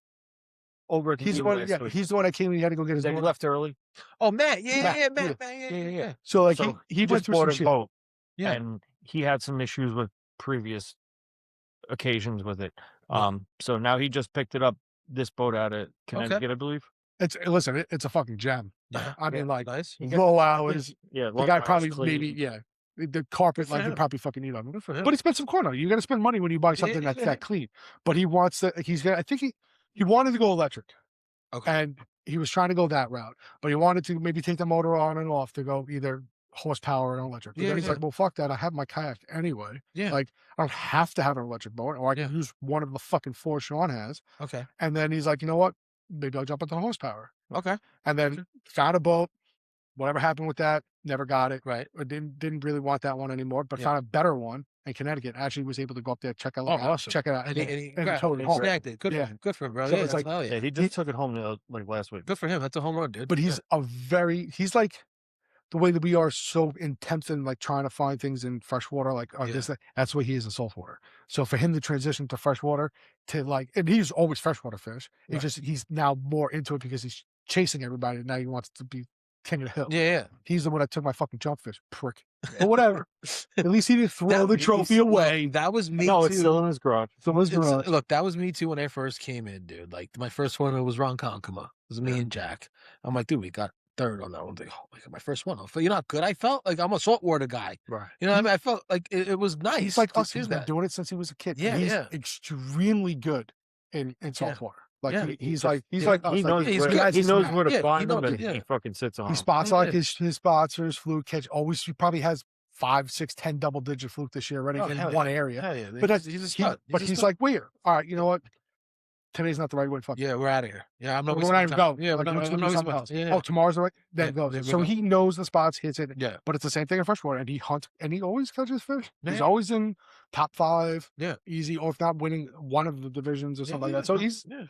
over at the He's the one. Yeah, he's the one that came and he had to go get his. Then he left early. oh, Matt, Matt, Yeah. So like So he just through bought some a shit. boat, Yeah. and he had some issues with previous occasions with it. Yeah. So now he just picked it up. This boat out of Connecticut, I believe. It's it's a fucking gem. Yeah. I mean, like nice. low hours. Yeah, The guy probably the carpet for like him. would probably fucking eat on him. Good for him. But he spent some corn on it. You got to spend money when you buy something that's that clean. But he wants to. I think he wanted to go electric. Okay. And he was trying to go that route, but he wanted to maybe take the motor on and off to go either horsepower or electric. But then he's like, well, fuck that. I have my kayak anyway. Yeah. Like, I don't have to have an electric boat, or I can use one of the fucking 4 Shawn has. Okay. And then he's like, you know what? Maybe I'll jump into horsepower. Okay. And then found a boat. Whatever happened with that, never got it. Right. Or didn't really want that one anymore, but found a better one in Connecticut. Actually was able to go up there, check it out. Awesome. Check it out. And he totally home. snagged it. Good for him. Good for him, bro. So Yeah, it's like, he just took it home like last week. good for him. That's a home run, dude. But he's he's like the way that we are so intense in like trying to find things in freshwater, like that's what he is in saltwater. So for him to transition to freshwater to like, and he's always freshwater fish. Right. He's now more into it because he's chasing everybody. And now he wants to be king of the hill. Yeah. He's the one that took my fucking jumpfish, prick. But whatever. At least he didn't throw the trophy away. That was me No, too. it's still in his garage. Look, that was me too when I first came in, dude. Like my first one, it was Ron Konkama. It was me and Jack. I'm like, dude, we got third on that one. I'm like, oh my God, my first one. You know how good I felt? Like I'm a saltwater guy. Right. You know what I mean? I felt like it was nice. He's like to us. do He's been that. doing it since he was a kid. Yeah, He's yeah. extremely good in saltwater. Like Yeah. he's like us. He knows he's where, good. he knows where to Yeah, find he them, knows- and yeah. he fucking sits on he them. spots like his spots or his fluke catch. Always, he probably has 5, 6, 10 double-digit fluke this year already in one area. Hell yeah. But he's a stud. he's like, weird. All right, you know what? Today's not the right way. Fuck. yeah, we're out of here. Yeah, I'm not We're not even go. Yeah, Like, we're not let's go do wasting something my else. time. Yeah. Oh, tomorrow's the right. Then Yeah, goes. there we So go. he knows the spots, hits it. Yeah. But it's the same thing in freshwater, and he hunts, and he always catches fish. He's Yeah. always in top 5. Yeah. Easy, or if not winning one of the divisions or something like that. So he's. Yeah.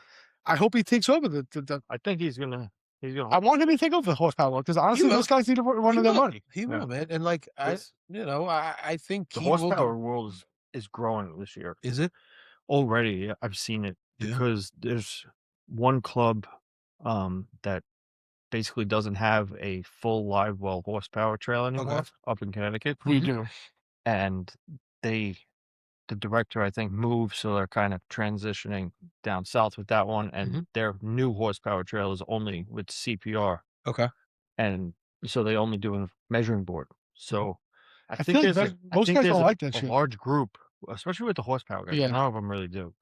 I hope he takes over the I think he's gonna. I want him to take over the horsepower because honestly, will. those guys need to run their money. He will, man. And like I think The he will do- horsepower world is growing this year. Is it? Already, I've seen it Yeah. because there's one club that basically doesn't have a full live well horsepower trail anymore up in Connecticut. We do. And the director, I think, moved, so they're kind of transitioning down south with that one, and their new horsepower trail is only with CPR, Okay. and so they only do a measuring board. So I feel think like there's that- most guys don't like that a shit. large group, especially with the horsepower guys. Yeah. None of them really do,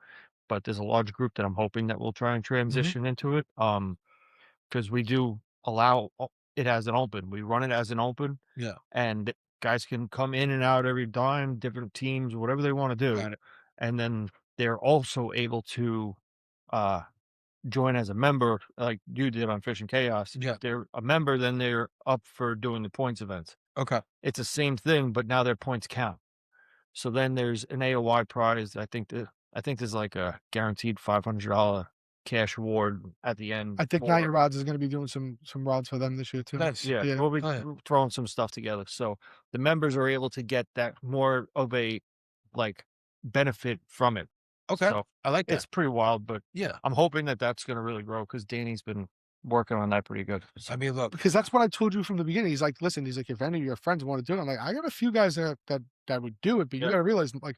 but there's a large group that I'm hoping that will try and transition into it. Because we do allow it as an open. We run it as an open. Yeah. And guys can come in and out every dime, different teams, whatever they want to do. Got it. And then they're also able to join as a member, like you did on Fish and Chaos. Yeah. If they're a member, then they're up for doing the points events. Okay. It's the same thing, but now their points count. So then there's an AOY prize. I think there's like a guaranteed $500 cash award at the end. I think Now Your Rods is going to be doing some rods for them this year too. Nice. Yeah, we'll be throwing some stuff together. So the members are able to get that more of a like benefit from it. Okay. So I like that. it's pretty wild, but Yeah. I'm hoping that that's going to really grow because Danny's been working on that pretty good. So, I mean, look. Because that's what I told you from the beginning. He's like, listen, if any of your friends want to do it, I'm like, I got a few guys that would do it, but you got to realize, like,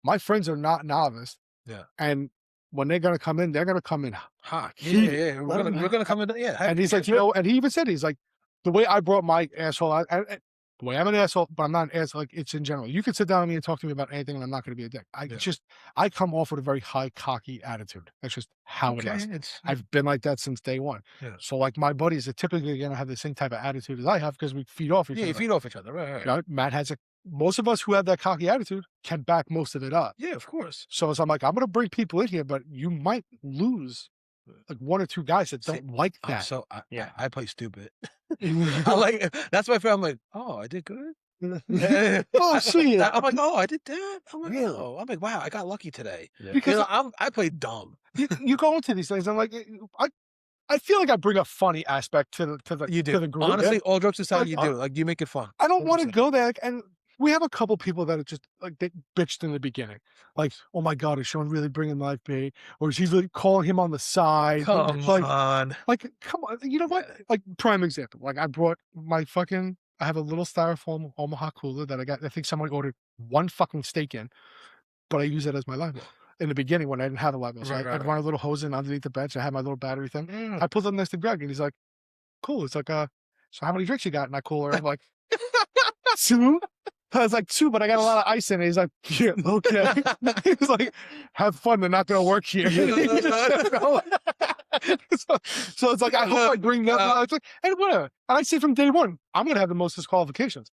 my friends are not novice. Yeah. And when they're gonna come in, they're gonna come in hot. heated. Yeah. We're gonna come in. Yeah. And he's like, and he even said, he's like, the way I brought my asshole out, the way I'm an asshole, but I'm not an asshole. Like, it's in general. You can sit down with me and talk to me about anything, and I'm not going to be a dick. I come off with a very high, cocky attitude. That's just how it is. I've been like that since day one. Yeah. So, like, my buddies are typically going to have the same type of attitude as I have because we feed off each other. Yeah, you feed off each other. Right. You know, Matt has most of us who have that cocky attitude can back most of it up. Yeah, of course. So I'm like, I'm going to bring people in here, but you might lose like 1 or 2 guys that don't like that. So I play stupid. I like that's my friend. I'm like, oh, I did good. Oh, sweet. I'm like, oh, I did that. I'm like, Really? oh, I'm like, wow, I got lucky today. Yeah. Because I played dumb. you go into these things, I'm like, I feel like I bring a funny aspect to You the do. group. Honestly, all jokes aside, Like, you do. Like, you make it fun. I don't want to 100%. go there. And we have a couple people that are just like they bitched in the beginning, like, "Oh my God, is Shawn really bringing live bait, or is he really calling him on the side?" Come on. Like, come on, you know what? Yeah. Like, prime example. Like, I brought my fucking. I have a little styrofoam Omaha cooler that I got. I think someone ordered one fucking steak in, but I use it as my live well. In the beginning, when I didn't have a live well, so Right, I right, had one little hose in underneath the bench. I had my little battery thing. Mm. I pulled it next to Greg, and he's like, "Cool." It's like, so how many drinks you got in that cooler? I'm like, 2. I was like, 2, but I got a lot of ice in it. He's like, yeah, okay. He's like, have fun. They're not going to work here. So it's like, I hope I bring that. It's like, and whatever. And I say from day one, I'm going to have the most disqualifications.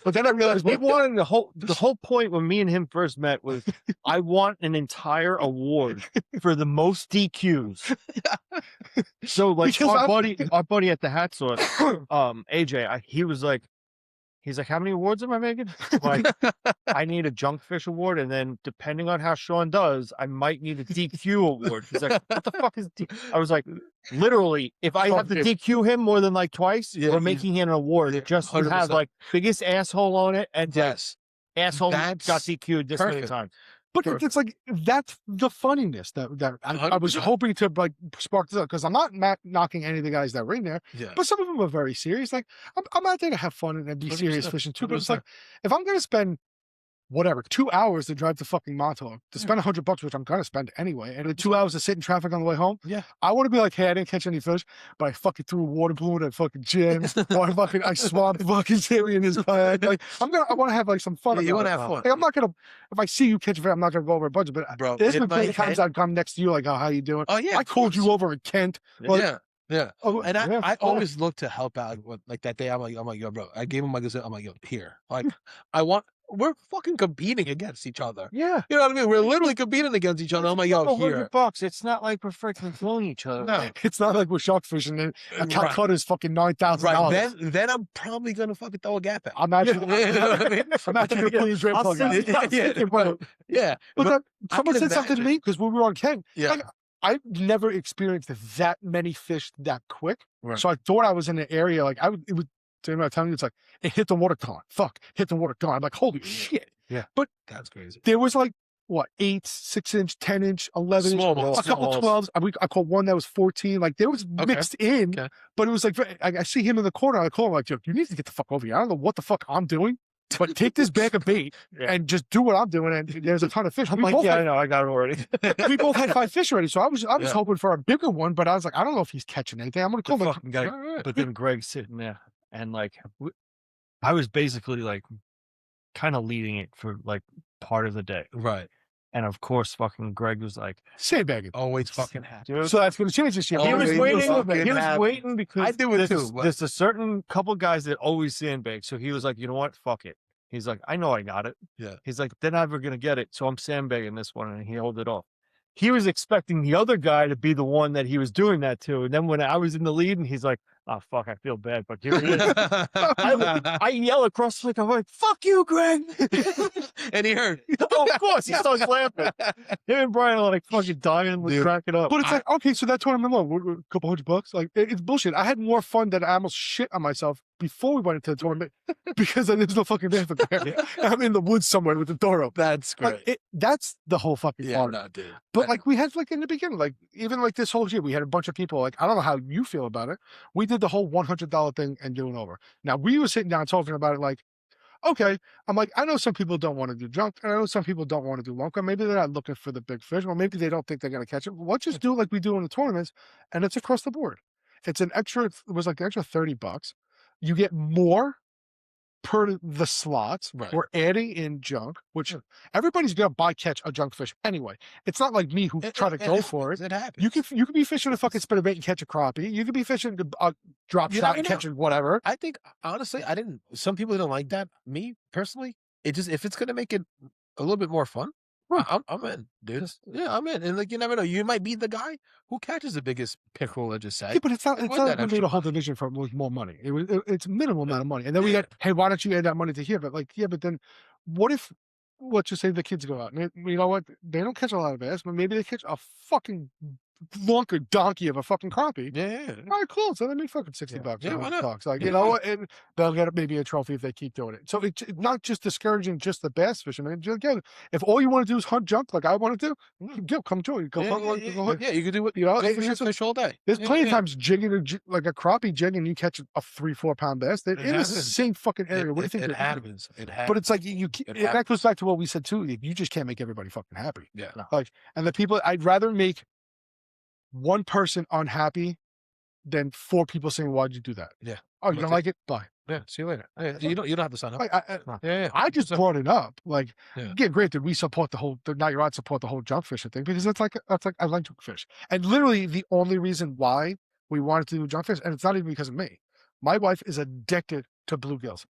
But then I realized, We wanted the whole point when me and him first met was I want an entire award for the most DQs. So like Because our buddy at the hat store, AJ, he was like, he's like, how many awards am I making? Like, I need a junkfish award, and then depending on how Shawn does, I might need a DQ award. He's like, what the fuck is I was like, literally, if I have to DQ him more than like twice, Yeah, we're making an award just to have 100%. like biggest asshole on it, and Yes. asshole got That's DQ'd this many perfect. times. But it's like, that's the funniness that I was 100%. hoping to like spark this up, because I'm not knocking any of the guys that were in there, Yeah. but some of them are very serious. Like, I'm out there to have fun and be serious 100%, fishing too. But it's 100%. like, if I'm going to spend whatever 2 hours to drive to fucking Montauk to spend $100, which I'm going to spend anyway, and then 2 hours to sit in traffic on the way home, Yeah. I want to be like, hey, I didn't catch any fish, but I fucking threw a water balloon at fucking Jim, or I swamped fucking Sammy in his kayak. Like, I want to have like some fun. Yeah, you want want to have fun. Like, I'm not gonna, if I see you catch a fish, I'm not gonna go over a budget. But Bro, there's in been my plenty of times head- I've come next to you, like, oh, how you doing? Oh, yeah. I of called you course. over in Kent. Like, Yeah. Yeah. oh, And yeah, I oh, always look to help out with like that day. I'm like, yo, bro. I gave him my gazette. I'm like, yo, here. Like, we're fucking competing against each other. yeah. You know what I mean? We're literally competing against each other. I'm like, yo, here. $100. It's not like we're freaking killing each other. No. It's not like we're shark fishing and a Right. Calcutta's fucking $9,000. Right. Then I'm probably gonna fucking throw a gap at. I'm actually, You know what I mean? I'm actually gonna pull your drain I'll plug out. send you- Yeah. But But I someone can said something to imagine. me because when we were on Kent, Yeah. like, I've never experienced that many fish that quick. Right. So I thought I was in an area like it was. I'm telling you, it's like it hit the water gone. Fuck, hit the water gone. I'm like, holy shit. Yeah. But That's crazy. there was like what 8, 6-inch, 10-inch, 11-inch, Small a couple 12s. I caught one that was 14. Like there was mixed in, Okay. but it was like I see him in the corner. I call him like, you need to get the fuck over here. I don't know what the fuck I'm doing, but take this bag of bait and just do what I'm doing. And there's a ton of fish. I'm We like, both yeah, had- I know, I got it already. we both had 5 fish already, so I was Yeah. hoping for a bigger one, but I was like, I don't know if he's catching anything. I'm gonna call him. fucking guy. All right. But then Greg's sitting there, and like, I was basically like, kind of leading it for like part of the day, Right. and of course, fucking Greg was like, Sandbagging. Always fucking happy. dude. So that's gonna change this year. He was Always waiting. fucking He was happy. waiting because I do it too, but- There's a certain couple guys that always sandbag. So he was like, you know what? Fuck it. He's like, I know I got it. Yeah. He's like, they're never gonna get it, so I'm sandbagging this one, and he held it off. He was expecting the other guy to be the one that he was doing that to, and then when I was in the lead, and he's like, oh fuck, I feel bad, but here it is. I yell across the lake. I'm like, fuck you, Greg. And he heard. Oh, of course, he starts laughing. Him and Brian are like fucking dying, like, Dude. cracking up. But it's like, okay, so that tournament alone, we're a couple $100. Like it's bullshit. I had more fun than I almost shit on myself before we went into the tournament because there's no fucking bathroom there. I'm in the woods somewhere with the door open. That's great. Like, that's the whole fucking Yeah, fun. no, dude. But like we had like in the beginning, like even like this whole year, we had a bunch of people. Like I don't know how you feel about it. We did the whole $100 thing and doing over. Now we were sitting down talking about it. Like, okay, I'm like, I know some people don't want to do junk, and I know some people don't want to do lunker. Maybe they're not looking for the big fish, or maybe they don't think they're gonna catch it. Well, let's just do it like we do in the tournaments, and it's across the board. It's an extra. It was like an extra $30. You get more per the slots. Right. We're adding in junk, which everybody's gonna catch a junk fish anyway. It's not like me who try to go for it. It happens. You could be fishing a fucking spinnerbait and catch a crappie. You could be fishing a drop You shot never and know. catching whatever. I think honestly, I didn't. Some people didn't like that. Me personally, it just if it's gonna make it a little bit more fun, I'm in, dude. Yeah, I'm in. And like, you never know. You might be the guy who catches the biggest pickerel. Let's just say. Yeah, but it's not. And It's with not that like we made extra a whole money. division for with more money. It's minimal amount of money, and then we Yeah. had, hey, why don't you add that money to here? But like, yeah, but then what if, let's just say the kids go out and you know what? They don't catch a lot of bass, but maybe they catch a fucking lunker donkey of a fucking crappie. Yeah. All right, cool. So they make fucking $60 Yeah, or why $100 not? bucks. Like, Yeah. you know what? And they'll get maybe a trophy if they keep doing it. So it's not just discouraging just the bass fishermen. Again, if all you want to do is hunt junk like I want to do, come join. Go hunt. Go hunt. Yeah, you can do what You know, go and fish, that's what- fish all day. there's Yeah, plenty of yeah. times jigging like a crappie jigging, you catch a 3-4 pound bass. They're in the happens. same fucking area. What do you think? It they're doing? happens. It happens. But it's like It that happens. goes back to what we said too. You just can't make everybody fucking happy. Yeah. Like, and the people, I'd rather make one person unhappy than 4 people saying, "Why'd you do that?" Yeah. Oh, you That's don't it. like it? Bye. Yeah. See you later. Yeah, you don't have to sign up. Like, Yeah. I just brought it up. Like, Yeah. again, granted, we support the whole. Now you're out support the whole junk fishing thing because that's like I like junk fish, and literally the only reason why we wanted to do junk fish, and it's not even because of me. My wife is addicted to bluegills.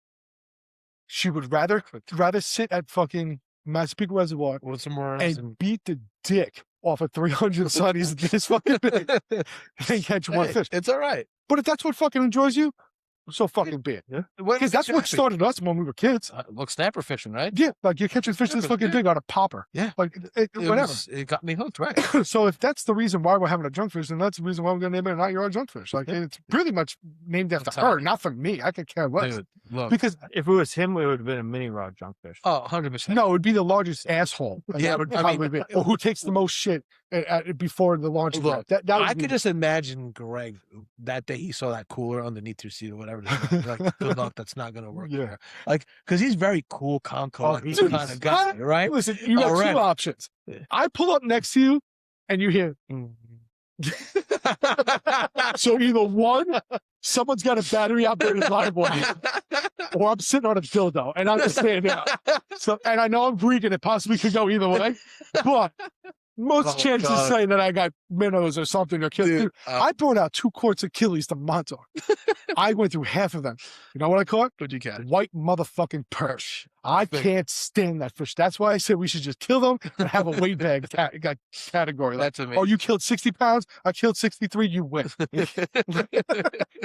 She would rather sit at fucking Massapequa Reservoir With some more and beat the dick off of 300 sunnies this fucking big and catch one fish. It's all right. But if that's what fucking enjoys you, so fucking be it. Because that's what started us when we were kids. Look, snapper fishing, right? Yeah, like you're catching fish this fucking big on a popper. Yeah. Like whatever. It got me hooked, right? So if that's the reason why we're having a junk fish, then that's the reason why we're gonna name it Not Your Own Junk Fish. Like it's pretty much named after telling her, not for me. I could care less. Dude, look. Because If it was him, it would have been a mini rod junk fish. Oh, 100%. no, it would be the largest asshole. And Yeah, that would but I mean- probably be, or who takes the most shit before the launch. Look, that would I be- could just imagine Greg that day he saw that cooler underneath your seat or whatever. Like, good luck, that's not gonna work. Yeah. There. Like, because he's very cool, calm, collected dude, kind of guy, right? Listen, you got Already. two options. Yeah. I pull up next to you, and you hear. So either one, someone's got a battery operated driveway, or I'm sitting on a dildo, and I'm just standing out. So, and I know I'm Greek, and it possibly could go either way, but most Oh, chances God. say that I got minnows or something or kills. Dude, I brought out 2 quarts of Achilles to Montauk. I went through half of them. You know what I caught? What'd you catch? White motherfucking perch. I Thick. can't stand that fish. That's why I said we should just kill them and have a weight bag category. Like, That's amazing. oh, you killed 60 pounds. I killed 63. You win.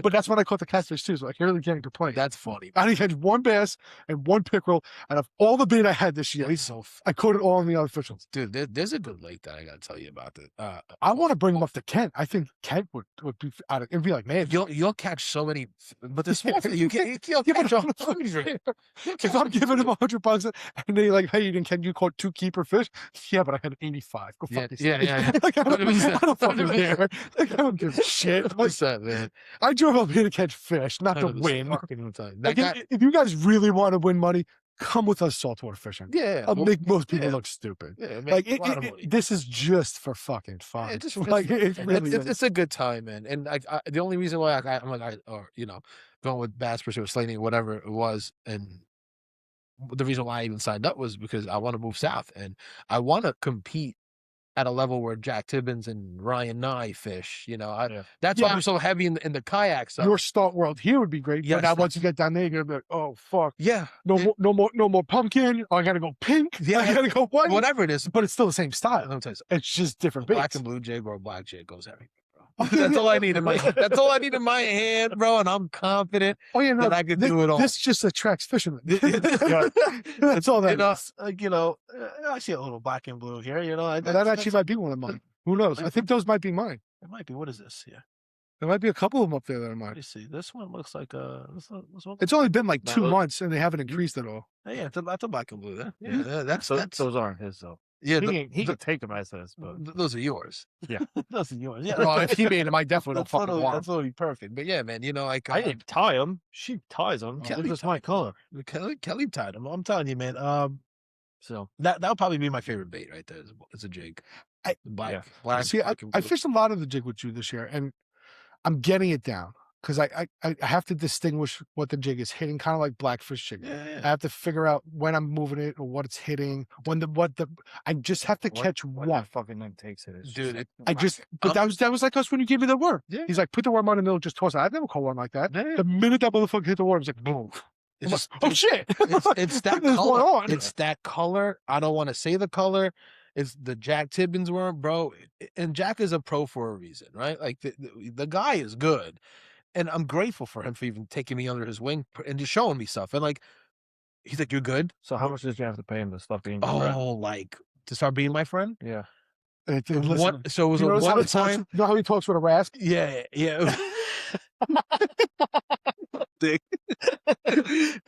But that's when I caught the catfish too. So I really can't complain. That's funny. I only had 1 bass and 1 pickerel. And of all the bait I had this year, That's so I caught it all in the artificial. Dude, there's a good lake that I gotta tell you about. That I want to bring them up to Kent. I think Kent would be out of. It'd be like, man, you'll catch so many, but the small you can't you'll Yeah, but catch 100. if I'm giving them $100 and they like, hey, can you caught 2 keeper fish? Yeah, but I had 85. Go fuck yourself. yeah. Like, I don't 100%. fucking care. Like, I don't give a shit. Like, What's that, man? I drove up here to catch fish, not to 100%. win. Fucking time. Like, That guy, if you guys really want to win money, come with us saltwater fishing. yeah, I'll well, make most people yeah. look stupid. yeah, man, Like a lot of money. this is just for fucking fun. Yeah, just like it really is. it's a good time, man. And the only reason why I'm like, going with Bass Pro or Slaney, whatever it was, and the reason why I even signed up was because I want to move south and I want to compete at a level where Jack Tibbins and Ryan Nye fish. That's why Yeah. I'm so heavy in the kayak stuff. Your start world here would be great. Yes, But now once you get down there, you're gonna be like, oh fuck. yeah, No more pumpkin. Oh, I gotta go pink. Yeah. I gotta go white. whatever it is. But it's still the same Let style. me tell you It's just different something. Black baits. and blue jig or black jig goes everywhere, bro. Okay, That's yeah. all I need in my. That's all I need in my hand, bro. And I'm confident Oh yeah, no, that I can do it all. This just attracts fishermen. Yeah. That's all that You know, is. I see a little black and blue here. And that actually might be one of mine. Who knows? I think those might be mine. It might be. What is this here? There might be a couple of them up there that are Let mine. me see. This one looks like this one. It's only been like 2 Those- months and they haven't increased at all. yeah, that's a black and blue. Then. Mm-hmm. Yeah, that's Those aren't his though. yeah. He can take them as is, but Those are yours. those are yours. Yeah, Well, if he made them, I definitely don't That's fucking totally, want that's totally perfect. But yeah, man, like I didn't tie them. She ties them. Kelly They're just my color. Kelly tied him. I'm telling you, man. So That'll probably be my favorite bait right there. It's a jig. I- Black, yeah. black. See, black and I blue. fished a lot of the jig with you this year, and I'm getting it down because I have to distinguish what the jig is hitting, kind of like blackfish jig. Yeah, I yeah. have to figure out when I'm moving it or what it's hitting. I just have to catch what one. that fucking thing takes it. It's Dude, But that was like us when you gave me the worm. Yeah. He's like, put the worm on the middle, just toss it. I've never caught one like that. Yeah, yeah. The minute that motherfucker hit the worm, it's like boom. It's just oh shit! it's that There's one color. on. It's that color. I don't want to say the color. It's the Jack Tibbins worm, bro. And Jack is a pro for a reason, right? Like the guy is good, and I'm grateful for him for even taking me under his wing and just showing me stuff. And like, he's like, "You're good." So how much did you have to pay him to stop being your friend? Oh, like to start being my friend. Yeah. Listen, So it was you a notice how one he talks? time. You know how he talks with a rasp? Yeah, yeah. Dick.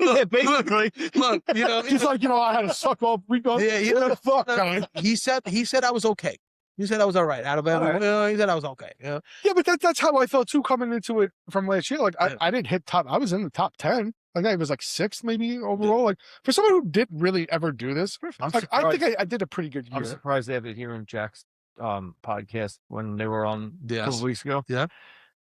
Yeah, basically. Look, you know, He's like, I had to suck off Rico. yeah, you What know, the fuck, guy? he said I was okay. He said I was all right. Out of everyone, he said I was okay. Yeah, Yeah, but that's how I felt too coming into it from last year. Like Yeah. I didn't hit top. I was in the top 10. Like I was like 6th maybe overall. Like for someone who didn't really ever do this, I'm like I think surprised- I did a pretty good year. I'm surprised they have it here in Jack's podcast when they were on a couple Yes. of weeks ago. Yeah.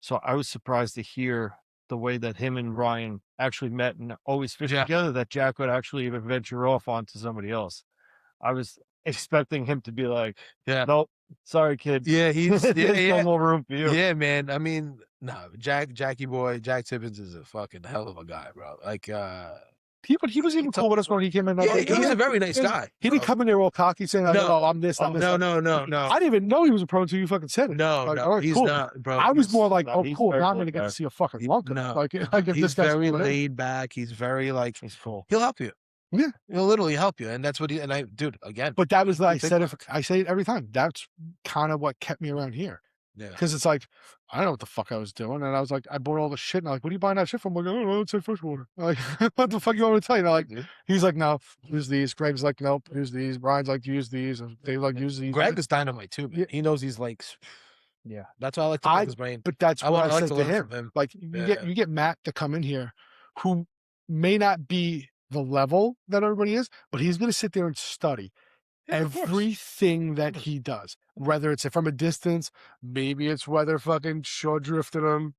So I was surprised to hear the way that him and Ryan actually met and always fished Yeah. together, that Jack would actually even venture off onto somebody else. I was expecting him to be like, Yeah. nope, sorry, kid. Yeah, he's There's yeah, no more room for you. yeah, man. I mean, no, Jackie boy, Jack Tibbins is a fucking hell of a guy, bro. Like, But he was even cool with us when he came in. yeah, he's a very nice guy. He didn't come in there all cocky saying, like, No. "Oh, I'm this, I'm this." No, I'm no, no, no. I didn't even know he was a pro until you fucking said it. No, Like, no, all right, he's cool. not, bro. I was He's- more like, no, "Oh, he's cool. very Now I'm cool gonna get guy. to see a fucking lunk." No, Like no, if he's this guy's very cool, laid back. He's very like He's cool. he'll help you. Yeah. He'll literally help you, and that's what he. And I, dude, again, But that was like I You think said. about If I say it every time, that's kind of what kept me around here. yeah, Because it's like, I don't know what the fuck I was doing. And I was like, I bought all the shit. And I'm like, what are you buying that shit from? I'm like, I don't know. It's like freshwater. Like, what the fuck you want me to tell you? And like, Dude. he's like, no, use these. Greg's like, nope, use these. Brian's like, use these. And they like, use these. Greg is dynamite too. Man. Yeah. He knows he's like, Yeah. that's why I like to I- pick his brain. But that's I what want I like said to to learn him. from him. Like, Yeah. you get Matt to come in here who may not be the level that everybody is, but he's going to sit there and study Yeah, of course. everything that he does, whether it's from a distance, maybe it's whether fucking shore drifted him,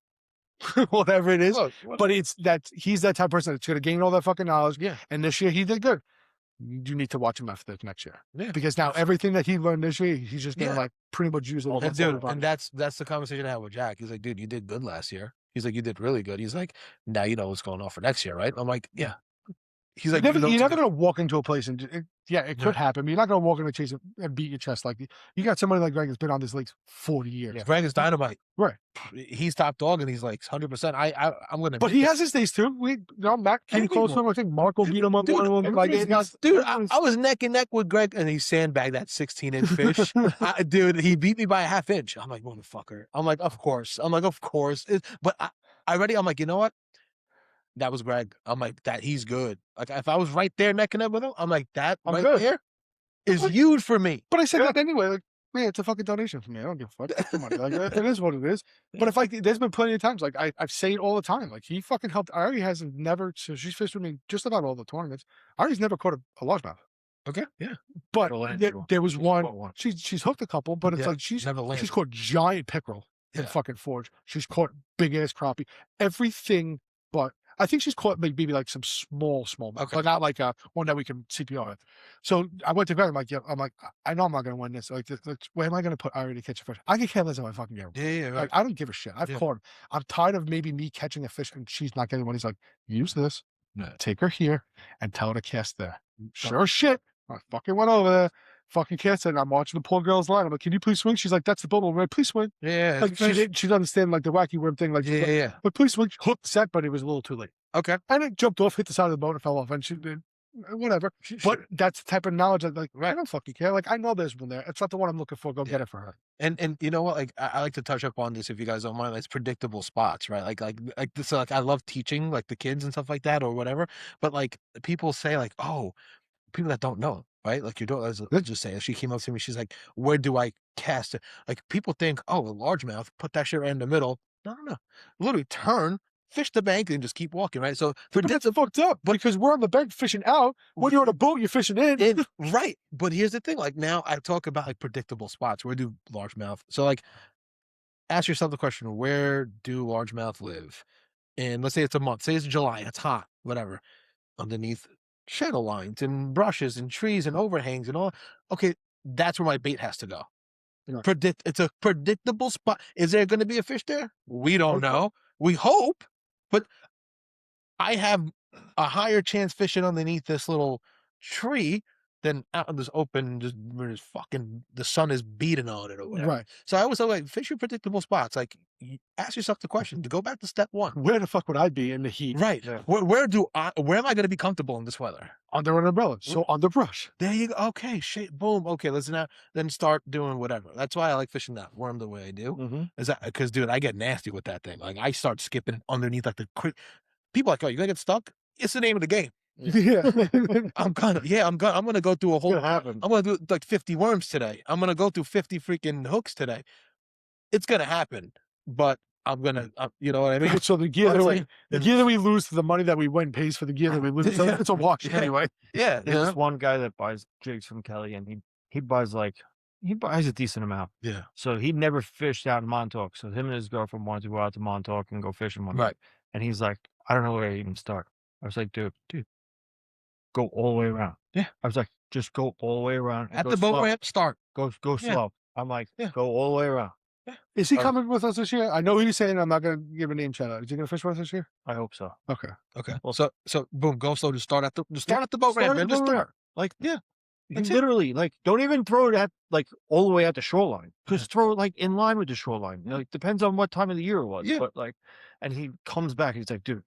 whatever it is. Look, But it's that he's that type of person that's going to gain all that fucking knowledge. yeah, And this year he did good. You need to watch him after the next year yeah. because now everything that he learned this year, he's just going to Yeah. like pretty much use it. And And against dude, everybody. and that's the conversation I had with Jack. He's like, dude, you did good last year. He's like, you did really good. He's like, now you know what's going on for next year, right? I'm like, yeah. He's like, you're never, you know you're what never to going to walk into a place and it could happen. But you're not going to walk into a chase and beat your chest like you got somebody like Greg that's been on this league 40 years. do. Greg is dynamite. Right. He's top dog, and he's like 100%. I'm gonna. But he has his days too. Matt came Everybody close to him. I think Marco beat him up. Dude, one of them, like, dude, I was neck and neck with Greg, and he sandbagged that 16-inch fish. Dude, he beat me by a half inch. I'm like, motherfucker. I'm like, of course. I'm like, you know what? That was Greg. I'm like, that he's good. Like, if I was right there neck and neck with him, I'm like, that I'm right good. there is huge for me. But I said that anyway. Like, man, it's a fucking donation for me. I don't give a fuck. It's money. Like, it is what it is. But if like, there's been plenty of times. Like I say it all the time. Like he fucking helped. Ari hasn't never. So she's fished with me just about all the tournaments. Ari's never caught a largemouth. Okay, yeah. But Never landed there, one. there was She's one. caught one. She's hooked a couple. But it's Yeah, like never landed. she's caught giant pickerel in Yeah. fucking Forge. She's caught big ass crappie. Everything but. I think she's caught maybe like some small, Okay. but not like one that we can CPR with. So I went to bed. I'm like, I know I'm not going to win this. Like, where am I going to put Ari to catch a fish? I can care less if I fucking get him. Yeah, Like, right. I don't give a shit. I've Yeah. caught him. I'm tired of maybe me catching a fish and she's not getting one. He's like, use this, Yeah. take her here, and tell her to cast there. Sure as shit. I fucking went over there, fucking cast it, and I'm watching the poor girl's line. I'm like, can you please swing? She's like, that's the bubble. I'm like, please swing. Yeah, Like, she doesn't understand like the wacky worm thing. Like, she's like, yeah. but please swing. Hooked set, but it was a little too late. Okay. And it jumped off, hit the side of the boat, and fell off. And she did whatever. But that's the type of knowledge that, like, I don't fucking care. Like, I know there's one there. It's not the one I'm looking for. Go get it for her. And you know what? Like I like to touch up on this if you guys don't mind. It's predictable spots, right? Like this. Like I love teaching like the kids and stuff like that or whatever. But like people say like, oh, people that don't know, right? Like your daughter, let's just say, she came up to me. She's like, where do I cast it? Like people think, oh, a largemouth, put that shit right in the middle. No. Literally turn, fish the bank, and just keep walking, right? So But that's fucked up because we're on the bank fishing out. When you're on a boat, you're fishing in. Right. But here's the thing. Like now I talk about like predictable spots. Where do largemouth? So like ask yourself the question, where do largemouth live? And let's say it's a month. Say it's July. It's hot. Whatever. Underneath shadow lines and brushes and trees and overhangs and all. Okay. That's where my bait has to go. Yeah. It's a predictable spot. Is there going to be a fish there? We don't know. We hope. But I have a higher chance fishing underneath this little tree than out in this open, just where it's fucking the sun is beating on it or whatever. Right. So I always say, like, fish your predictable spots. Like, ask yourself the question to go back to step one. Where the fuck would I be in the heat? Right. Yeah. Where am I going to be comfortable in this weather? Under an umbrella. So underbrush. There you go. Okay, shit, boom. Okay, let's now then start doing whatever. That's why I like fishing that worm the way I do. Mm-hmm. Is that because, dude, I get nasty with that thing. Like, I start skipping underneath like the quick. People are like, oh, you gonna get stuck? It's the name of the game. Yeah. I'm gonna go through a whole. It's gonna happen. I'm gonna do like 50 worms today. I'm gonna go through 50 freaking hooks today. It's gonna happen, but I'm gonna, you know what I mean? So the gear that we lose for the money that we win pays for the gear that we lose. So it's a wash anyway. Yeah, There's this one guy that buys jigs from Kelly, and he buys a decent amount. yeah, So he never fished out in Montauk. So him and his girlfriend wanted to go out to Montauk and go fishing one right. day. And he's like, I don't know where to even start. I was like, dude, go all the way around. Yeah. I was like, just go all the way around. At the boat slow. ramp, start. Go Yeah. slow. I'm like, Yeah. go all the way around. Is he coming with us this year? I know he's saying I'm not going to give a name shout out. Is he going to fish with us this year? I hope so. Okay. Okay. Well, So boom, go slow. Just start at the boat start ramp, at man. the Just boat start. ramp. Like, Yeah. You That's it. literally, like, don't even throw it at, like, all the way at the shoreline. Just throw it, like, in line with the shoreline. Like, depends on what time of the year it was. Yeah. But, like, and he comes back, he's like, dude,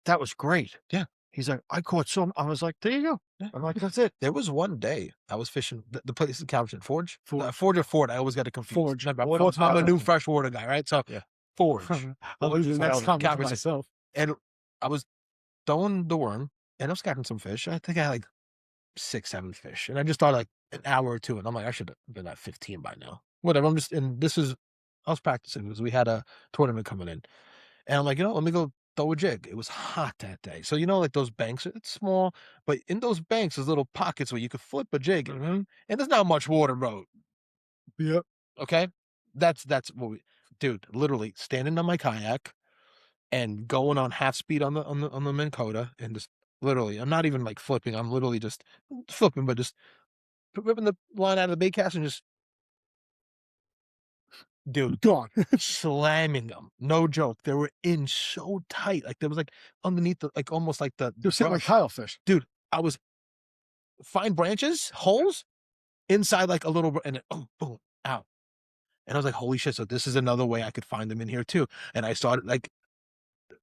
that was great. Yeah. He's like, I caught some. I was like, there you go. Yeah. I'm like, that's it. There was one day I was fishing the place in Calvin, Forge? Forge. Forge or Ford. I always got it confused. Forge. Forge. I'm a new freshwater guy, right? So Yeah. Forge. I'll lose the next comment to Calvin. myself. And I was throwing the worm and I was catching some fish. I think I had like 6, 7 fish. And I just thought like an hour or two. And I'm like, I should have been at 15 by now. Whatever. I was practicing because we had a tournament coming in. And I'm like, let me go throw a jig. It was hot that day. So, like those banks, it's small, but in those banks, there's little pockets where you could flip a jig. Mm-hmm. And there's not much water, bro. Yep. Okay. That's what dude, literally standing on my kayak and going on half speed on the Minn Kota and just literally, I'm not even like flipping. I'm literally just flipping, but just ripping the line out of the bait cast and just, dude, Gone. slamming them. No joke. They were in so tight. Like there was like underneath the, like almost like the, You're sitting like brush. Kyle fish. Dude, I was fine branches, holes inside like a little, and then boom, out. And I was like, holy shit. So this is another way I could find them in here too. And I started like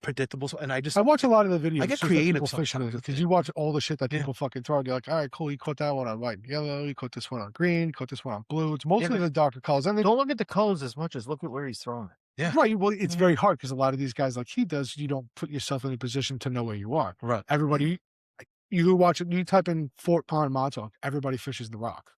predictable. And I watch a lot of the videos. I get just that creative people fishing sometimes with because it. you watch all the shit that Yeah. people fucking throw. And you're like, all right, cool. You caught that one on white and yellow. You caught this one on green. You caught this one on blue. It's mostly the darker colors. And Don't look at the colors as much as look at where he's throwing it. Yeah. right. Well, it's very hard because a lot of these guys, like he does, you don't put yourself in a position to know where you are. Right. Everybody, you watch it. You type in Fort Pond Montauk. Everybody fishes the rock.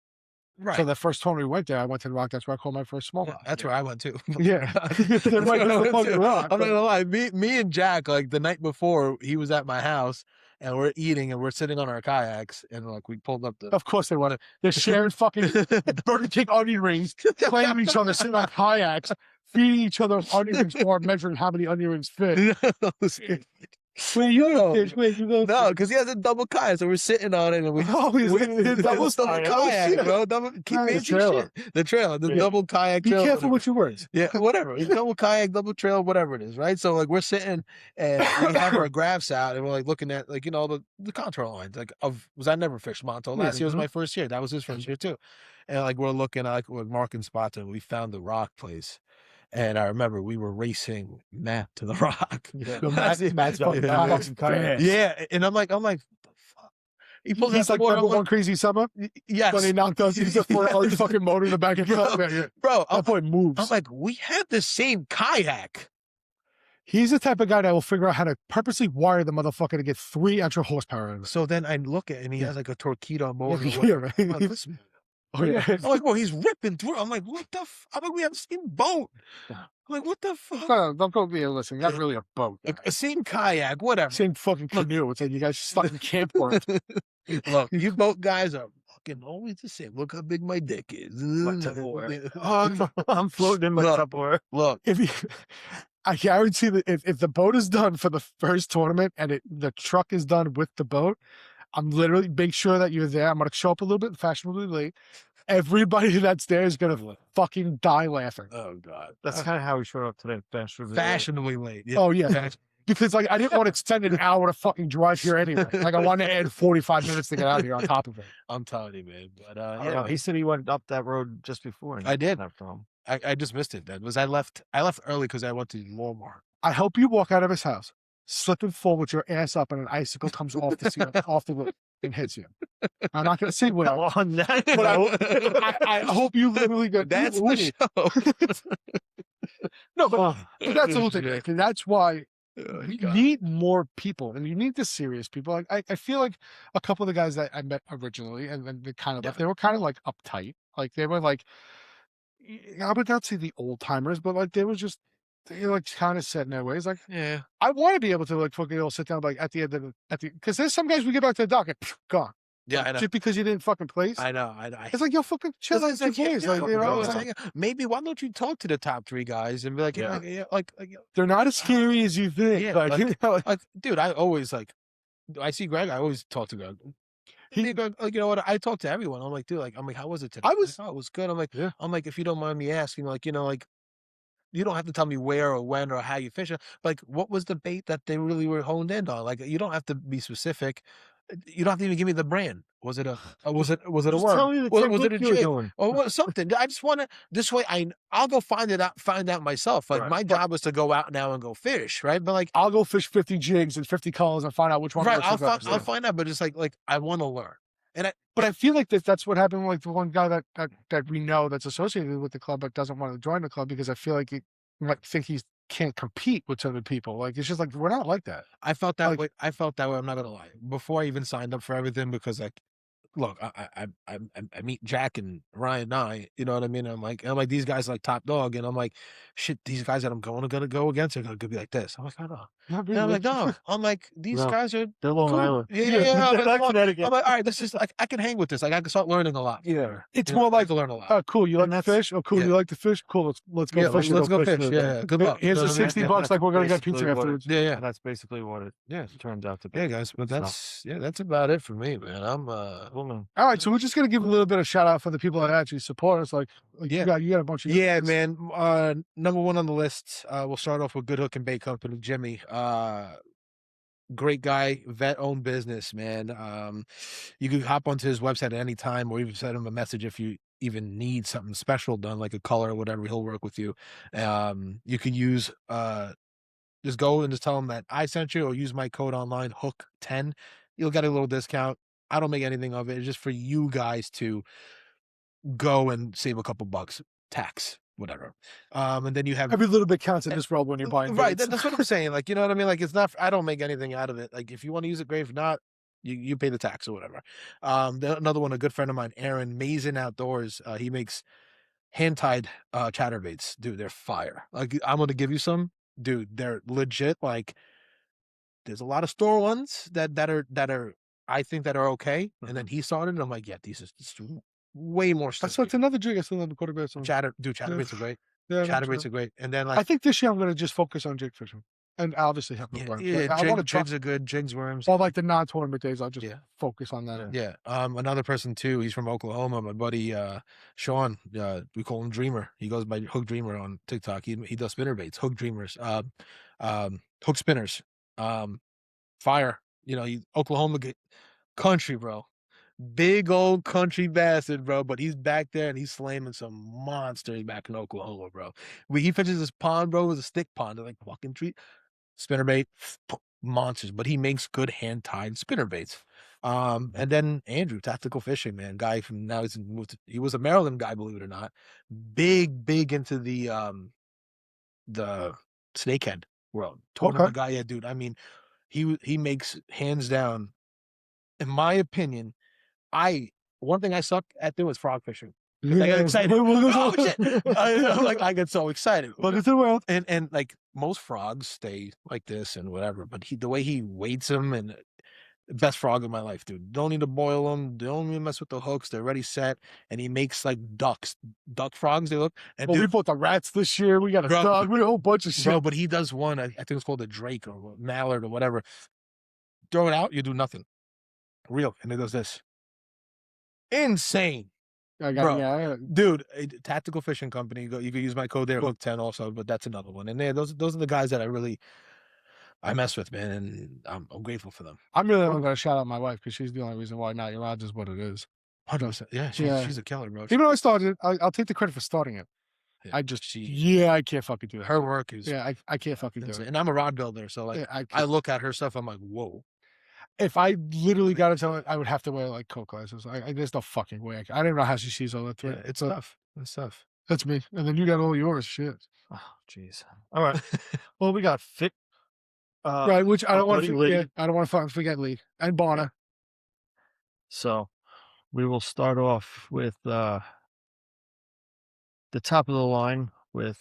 Right. So the first tournament we went there, I went to the rock. That's where I caught my first smallmouth. That's where I went too. Yeah. They're right on the fucking rock. I'm not gonna lie. Me and Jack, like the night before, he was at my house and we're eating and we're sitting on our kayaks and like we pulled up the. Of course they want to. They're sharing fucking Burger King onion rings, playing each other, sitting on kayaks, feeding each other onion rings or measuring how many onion rings fit. Wait, you go fish. Wait, you go No, because he has a double kayak, so we're sitting on it and we. Oh, he's double kayak, bro. Keep The making trailer. shit. The trailer, the Yeah. double kayak. Be trailer, careful whatever. with your words. Yeah, whatever. It's double kayak, double trail, whatever it is, right? So like we're sitting and we have our graphs out and we're like looking at like the contour lines. Like I never fished Montauk. Last year was my first year. That was his first year too. And like we're looking like we're marking spots and we found the rock place. And I remember we were racing Matt to the rock. Yeah. Matt's fucking fast. Yeah, and I'm like, what the fuck? He pulls He's out like the water. number one crazy summer. Yes, When he knocked us, he's a 4-hour fucking motor in the back of the bro. That boy moves. I'm like, we have the same kayak. He's the type of guy that will figure out how to purposely wire the motherfucker to get 3 extra horsepower in it. So then I look at it and he has like a torpedo motor. Yeah, right. I'm like, this man. Oh, yeah. I'm like, well, he's ripping through. I'm like, what the? I'm like, we have the same boat. I'm like, what the fuck? No, don't go be listen. Not really a boat. A same kayak, whatever. Same fucking canoe. It's like you guys stuck in camp for it. Look, you boat guys are fucking always the same. Look how big my dick is. I'm floating in my Tupperware. Look, I guarantee that if the boat is done for the first tournament and the truck is done with the boat, I'm literally make sure that you're there. I'm gonna show up a little bit fashionably late. Everybody that's there is gonna fucking die laughing. oh god, That's kind of how we showed up today. fashionably late. Yeah. Oh yeah. because like I didn't want to extend an hour to fucking drive here anyway. Like I wanted to add 45 minutes to get out here on top of it. I'm telling you, man. But I don't yeah, know. man. He said he went up that road just before. And I did. Not from. I just missed it. That was I left early because I went to Walmart. I hope you walk out of his house, slip and fall with your ass up, and an icicle comes off the roof and hits you. I'm not going to say where. On that, But I hope you literally go. That's the show. No, but that's the whole thing. Yeah. And that's why Oh, you God. need more people, and you need the serious people. Like I feel like a couple of the guys that I met originally, and then they kind of Yeah. they were kind of like uptight. Like they were like, I would not say the old timers, but like they like kind of set in their ways. Like Yeah. I want to be able to like fucking all sit down like at the end of because there's some guys we get back to the dock and gone. Yeah, Like, I know. just because you didn't fucking place. I know. It's like yo fucking chill out, It's like, boys. yeah, Like you know, it's like, like, maybe why don't you talk to the top 3 guys and be like, like, they're not as scary as you think. Yeah, like, you know, like, dude, I always like, I see Greg, I always talk to Greg. Like, you know what? I talk to everyone. I'm like, dude, like, I'm like, how was it today? I was- Like, oh, it was good. I'm like, Yeah. if you don't mind me asking, like, you know, like, you don't have to tell me where or when or how you fish it. Like, what was the bait that they really were honed in on? Like, you don't have to be specific. You don't have to even give me the brand. Was it a was it a Just worm? tell me the Was it a technique you were jig? doing. Or what, something? I just want to. This way, I'll go find out myself. Like Right. my job is to go out now and go fish, right? But like, I'll go fish 50 jigs and 50 colors and find out which one. right, works the best. I'll find out. But it's like I want to learn, and But I feel like that's what happened with like the one guy that we know that's associated with the club but doesn't want to join the club because I feel like he might think he can't compete with other people. Like it's just like we're not like that. I felt that Like- way. I felt that way. I'm not gonna lie. Before I even signed up for everything, because like, look, I meet Jack and Ryan and I. You know what I mean? I'm like these guys are like top dog, and I'm like, shit, these guys that I'm gonna go against are gonna be like this. I'm like, I know. Not And I'm really. like, no. I'm like, these No. guys are They're Long cool. Island. Yeah. They're I'm not like, Connecticut. all right, this is like I can hang with this. Like I can start learning a lot. Yeah. It's You know, more I like, can learn a lot. oh, cool. You like And to that's- fish? Oh, cool. yeah. You like to fish? Cool. Let's go Yeah, fish. let's go fish. today. Yeah, good luck. Here's You know the what I mean? 60 Yeah, bucks. that's Like we're gonna get basically pizza what it- afterwards. Yeah. And that's basically what it turns out to be. Yeah, guys, but So- that's about it for me, man. I'm Cool, man. All right, so we're just gonna give a little bit of shout out for the people that actually support us. Like Yeah. you got a bunch of yeah, man. Number 1 on the list. We'll start off with Good Hook and Bait Company, Jimmy. Great guy, vet-owned business, man. You can hop onto his website at any time, or even send him a message if you even need something special done, like a color or whatever. He'll work with you. You can use just go and just tell him that I sent you, or use my code online, Hook10. You'll get a little discount. I don't make anything of it. It's just for you guys to go and save a couple bucks, tax, whatever. And then you have every little bit counts in this world when you're buying. right. baits. That's what I'm saying. Like, you know what I mean? Like, it's not. I don't make anything out of it. Like, if you want to use it, great. If not, you pay the tax or whatever. Another one, a good friend of mine, Aaron Mason Outdoors. He makes hand tied chatterbaits. Dude, they're fire. Like, I'm gonna give you some. Dude, they're legit. Like, there's a lot of store ones that are I think that are okay. And then he started, and I'm like, yeah, these is way more stuff. So it's another jig. I still have the quarterback. Chatterbaits are great. Yeah, Chatterbaits are great. And then like I think this year I'm gonna just focus on jig fishing, and obviously have worms. Like, I want to try jigs are good. Jigs, worms. all like the non-tournament days. I'll just Yeah. focus on that. Yeah. Another person too. He's from Oklahoma. My buddy Shawn. We call him Dreamer. He goes by Hook Dreamer on TikTok. He does spinner baits. Hook Dreamers. Hook spinners. Fire. You know, Oklahoma country, bro. Big old country bastard, bro. But he's back there and he's slamming some monsters back in Oklahoma, bro. He fishes this pond, bro, with a stick pond. They're like fucking treat. Spinnerbait, monsters. But he makes good hand tied spinnerbaits. And then Andrew, Tactical Fishing, man, guy from now he was a Maryland guy, believe it or not. Big into the snakehead world. Tournament guy, yeah, dude. I mean, he makes hands down, in my opinion. One thing I suck at doing is frog fishing. I got excited. Oh, shit. I get so excited. Welcome to the world. And like most frogs stay like this and whatever, but the way he weights them, and best frog of my life, dude. Don't need to boil them. Don't even mess with the hooks. They're already set. And he makes like duck frogs. They look. And Well, we dude, bought the rats this year. We got a Bro, dog. We got a whole bunch of shit. bro, but he does one. I think it's called a drake or mallard or whatever. Throw it out. You do nothing. Real. And it does this. Insane. Bro. Dude, Tactical Fishing Company. You can use my code there, Hook10 also, but that's another one. And those are the guys that I really I mess with, man, and I'm grateful for them. I'm really only gonna shout out my wife because she's the only reason why Not Your Odds is what it is. 100%. Yeah, she's a killer, bro. Even though I started it, I'll take the credit for starting it. Yeah, I can't fucking do that. her work is I can't fucking do it. and I'm a rod builder, so like I look at her stuff, I'm like, whoa. If I literally got to tell it, I would have to wear like coat glasses. There's no fucking way. I don't know how she sees all that. Yeah, it's tough. It's tough. That's me. And then you got all yours. Shit. Oh, jeez. All right. Well, we got fit. Right, which I don't want to Lee. forget. I don't want to forget Lee and Bonner. So we will start off with the top of the line with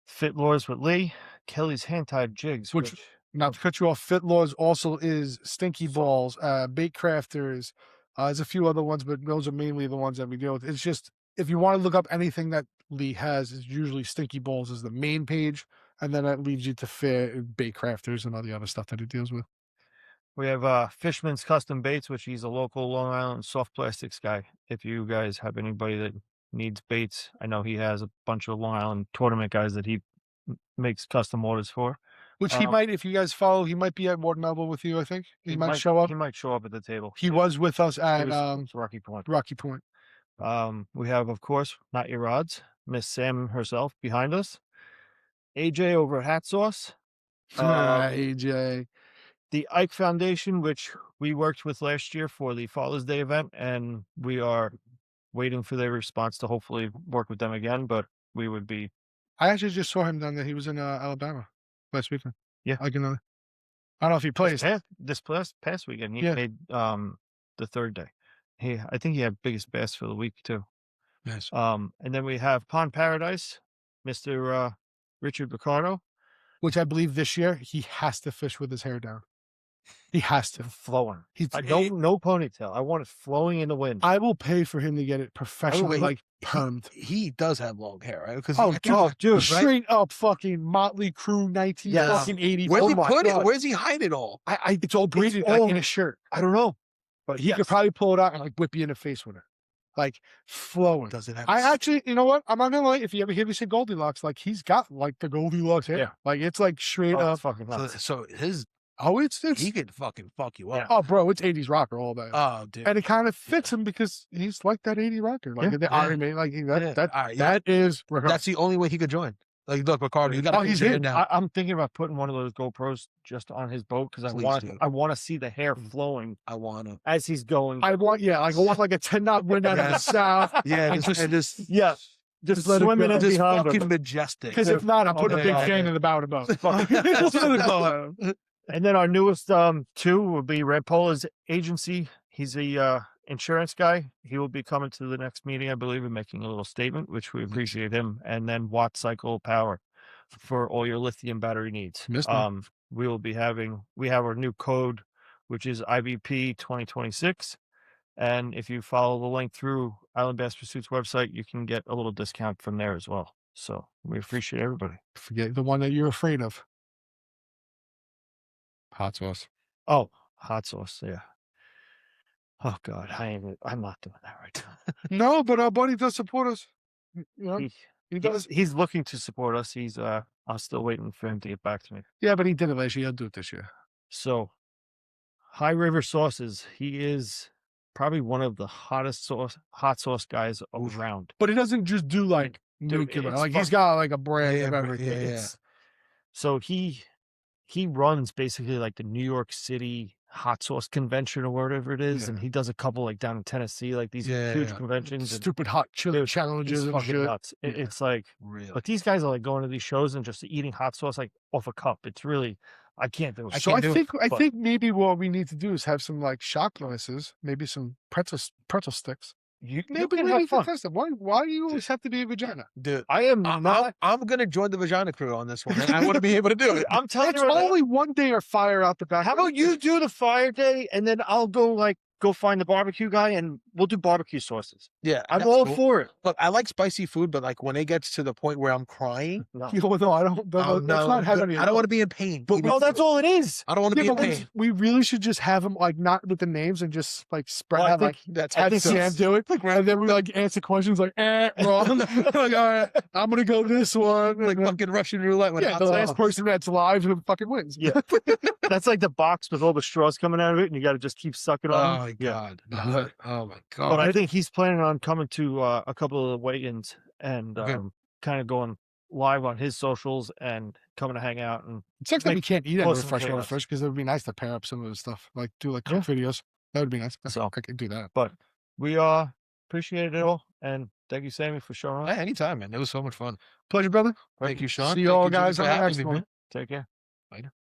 Fit Lures with Lee, Kelly's hand-tied jigs, Which not to cut you off, Fit Laws also is Stinky Balls, Bait Crafters. There's a few other ones, but those are mainly the ones that we deal with. It's just, if you want to look up anything that Lee has, it's usually Stinky Balls is the main page, and then that leads you to Fit, Bait Crafters, and all the other stuff that he deals with. We have Fishman's Custom Baits, which he's a local Long Island soft plastics guy. If you guys have anybody that needs baits, I know he has a bunch of Long Island tournament guys that he makes custom orders for. Which he might, if you guys follow, he might be at Ward Melville with you, I think. He might show up. He might show up at the table. He was with us at Rocky Point. Rocky Point. We have, of course, Not Your Odds, Miss Sam herself behind us. AJ over at Hat Sauce. AJ. The Ike Foundation, which we worked with last year for the Father's Day event, and we are waiting for their response to hopefully work with them again, but we would be... I actually just saw him down there. He was in Alabama last weekend. Yeah. I don't know if he plays. This past weekend, he made the third day. I think he had biggest bass for the week, too. Yes. And then we have Pond Paradise, Mr. Richard Ricardo. Which I believe this year, he has to fish with his hair down. He has to. Flowing. I don't no ponytail. I want it flowing in the wind. I will pay for him to get it professionally, permed. He does have long hair, right? Because dude, straight up fucking Motley Crue 1980. Where's he put it? Where's he hide it all? It's all braided like in a shirt. I don't know, but he could probably pull it out and like whip you in the face with it, like flowing. Does it have? I actually, you know what? I'm not gonna lie. If you ever hear me say Goldilocks, like he's got like the Goldilocks hair. Yeah. Like it's like straight up. Fucking nuts. So his. Oh, it's he could fucking fuck you up. Oh, bro, it's 80s rocker all day. Oh, dude. And it kind of fits him because he's like that 80s rocker. Like the Iron Man, like that is that's the only way he could join. Like, look, Ricardo, you got. He's in now. I'm thinking about putting one of those GoPros just on his boat because I want to see the hair flowing. I want to as he's going. I want like a 10-knot wind out of the south. Yeah, just swimming in just behind fucking him. majestic. Because if not, I'm putting a big fan in the bow of the boat. And then our newest two will be Red Pola's agency. He's a insurance guy. He will be coming to the next meeting, I believe, and making a little statement, which we appreciate him. And then Watt Cycle Power for all your lithium battery needs. We have our new code, which is IBP 2026. And if you follow the link through Island Bass Pursuit's website, you can get a little discount from there as well. So we appreciate everybody. Forget the one that you're afraid of. Hot sauce. Oh, hot sauce. Yeah. Oh God, I'm not doing that right now. No, but our buddy does support us. You know, he does. He's looking to support us. I'm still waiting for him to get back to me. Yeah, but he did it last year. He'll do it this year. So, High River Sauces. He is probably one of the hottest hot sauce guys around. But he doesn't just do like nuclear. Like he's got like a brand of everything. Yeah. So he runs basically like the New York City hot sauce convention or whatever it is, and he does a couple like down in Tennessee, like these huge conventions, stupid hot chili challenges and shit. Nuts. It's like, but these guys are like going to these shows and just eating hot sauce like off a cup. It's really, I can't do it. So I think maybe what we need to do is have some like shot glasses, maybe some pretzel sticks. Maybe we need to test it. Why do you always have to be a vagina? Dude, I'm gonna join the vagina crew on this one. And I want to be able to do it. I'm telling you, only one day or fire out the back. How about you do the fire day and then I'll go find the barbecue guy and we'll do barbecue sauces. Yeah, I'm that's all cool. for it. Look, I like spicy food, but like when it gets to the point where I'm crying, No. No, I don't. oh Let's no, not have any. I don't want to be in pain. But eating No, that's food. all it is. I don't want to Yeah, be in but pain. we really should just have them like not with the names and just like spread Well, I out like think That's have think Sam he's- do it, and then we like answer questions like wrong. Like, all right, I'm gonna go this one. like fucking Russian roulette. When Yeah, the last person that's live who fucking wins. Yeah. That's like the box with all the straws coming out of it, and you got to just keep sucking Oh on. my Yeah. god. Yeah. Oh my But god. I think he's planning on coming to a couple of the weigh-ins and Okay. kind of going live on his socials and coming to hang out. And It sucks that we Make- can't eat at post some freshwater chaos. fish because it would be nice to pair up some of the stuff, like do like Yeah. cook videos. That would be nice. So- I could do that. but we appreciate it all, and thank you, Sammy, for showing up. Hey, anytime, man. It was so much fun. Pleasure, brother. Thank you, Sean. See you Thank all Jimmy, guys for on the having next me, one. man. Take care. Later.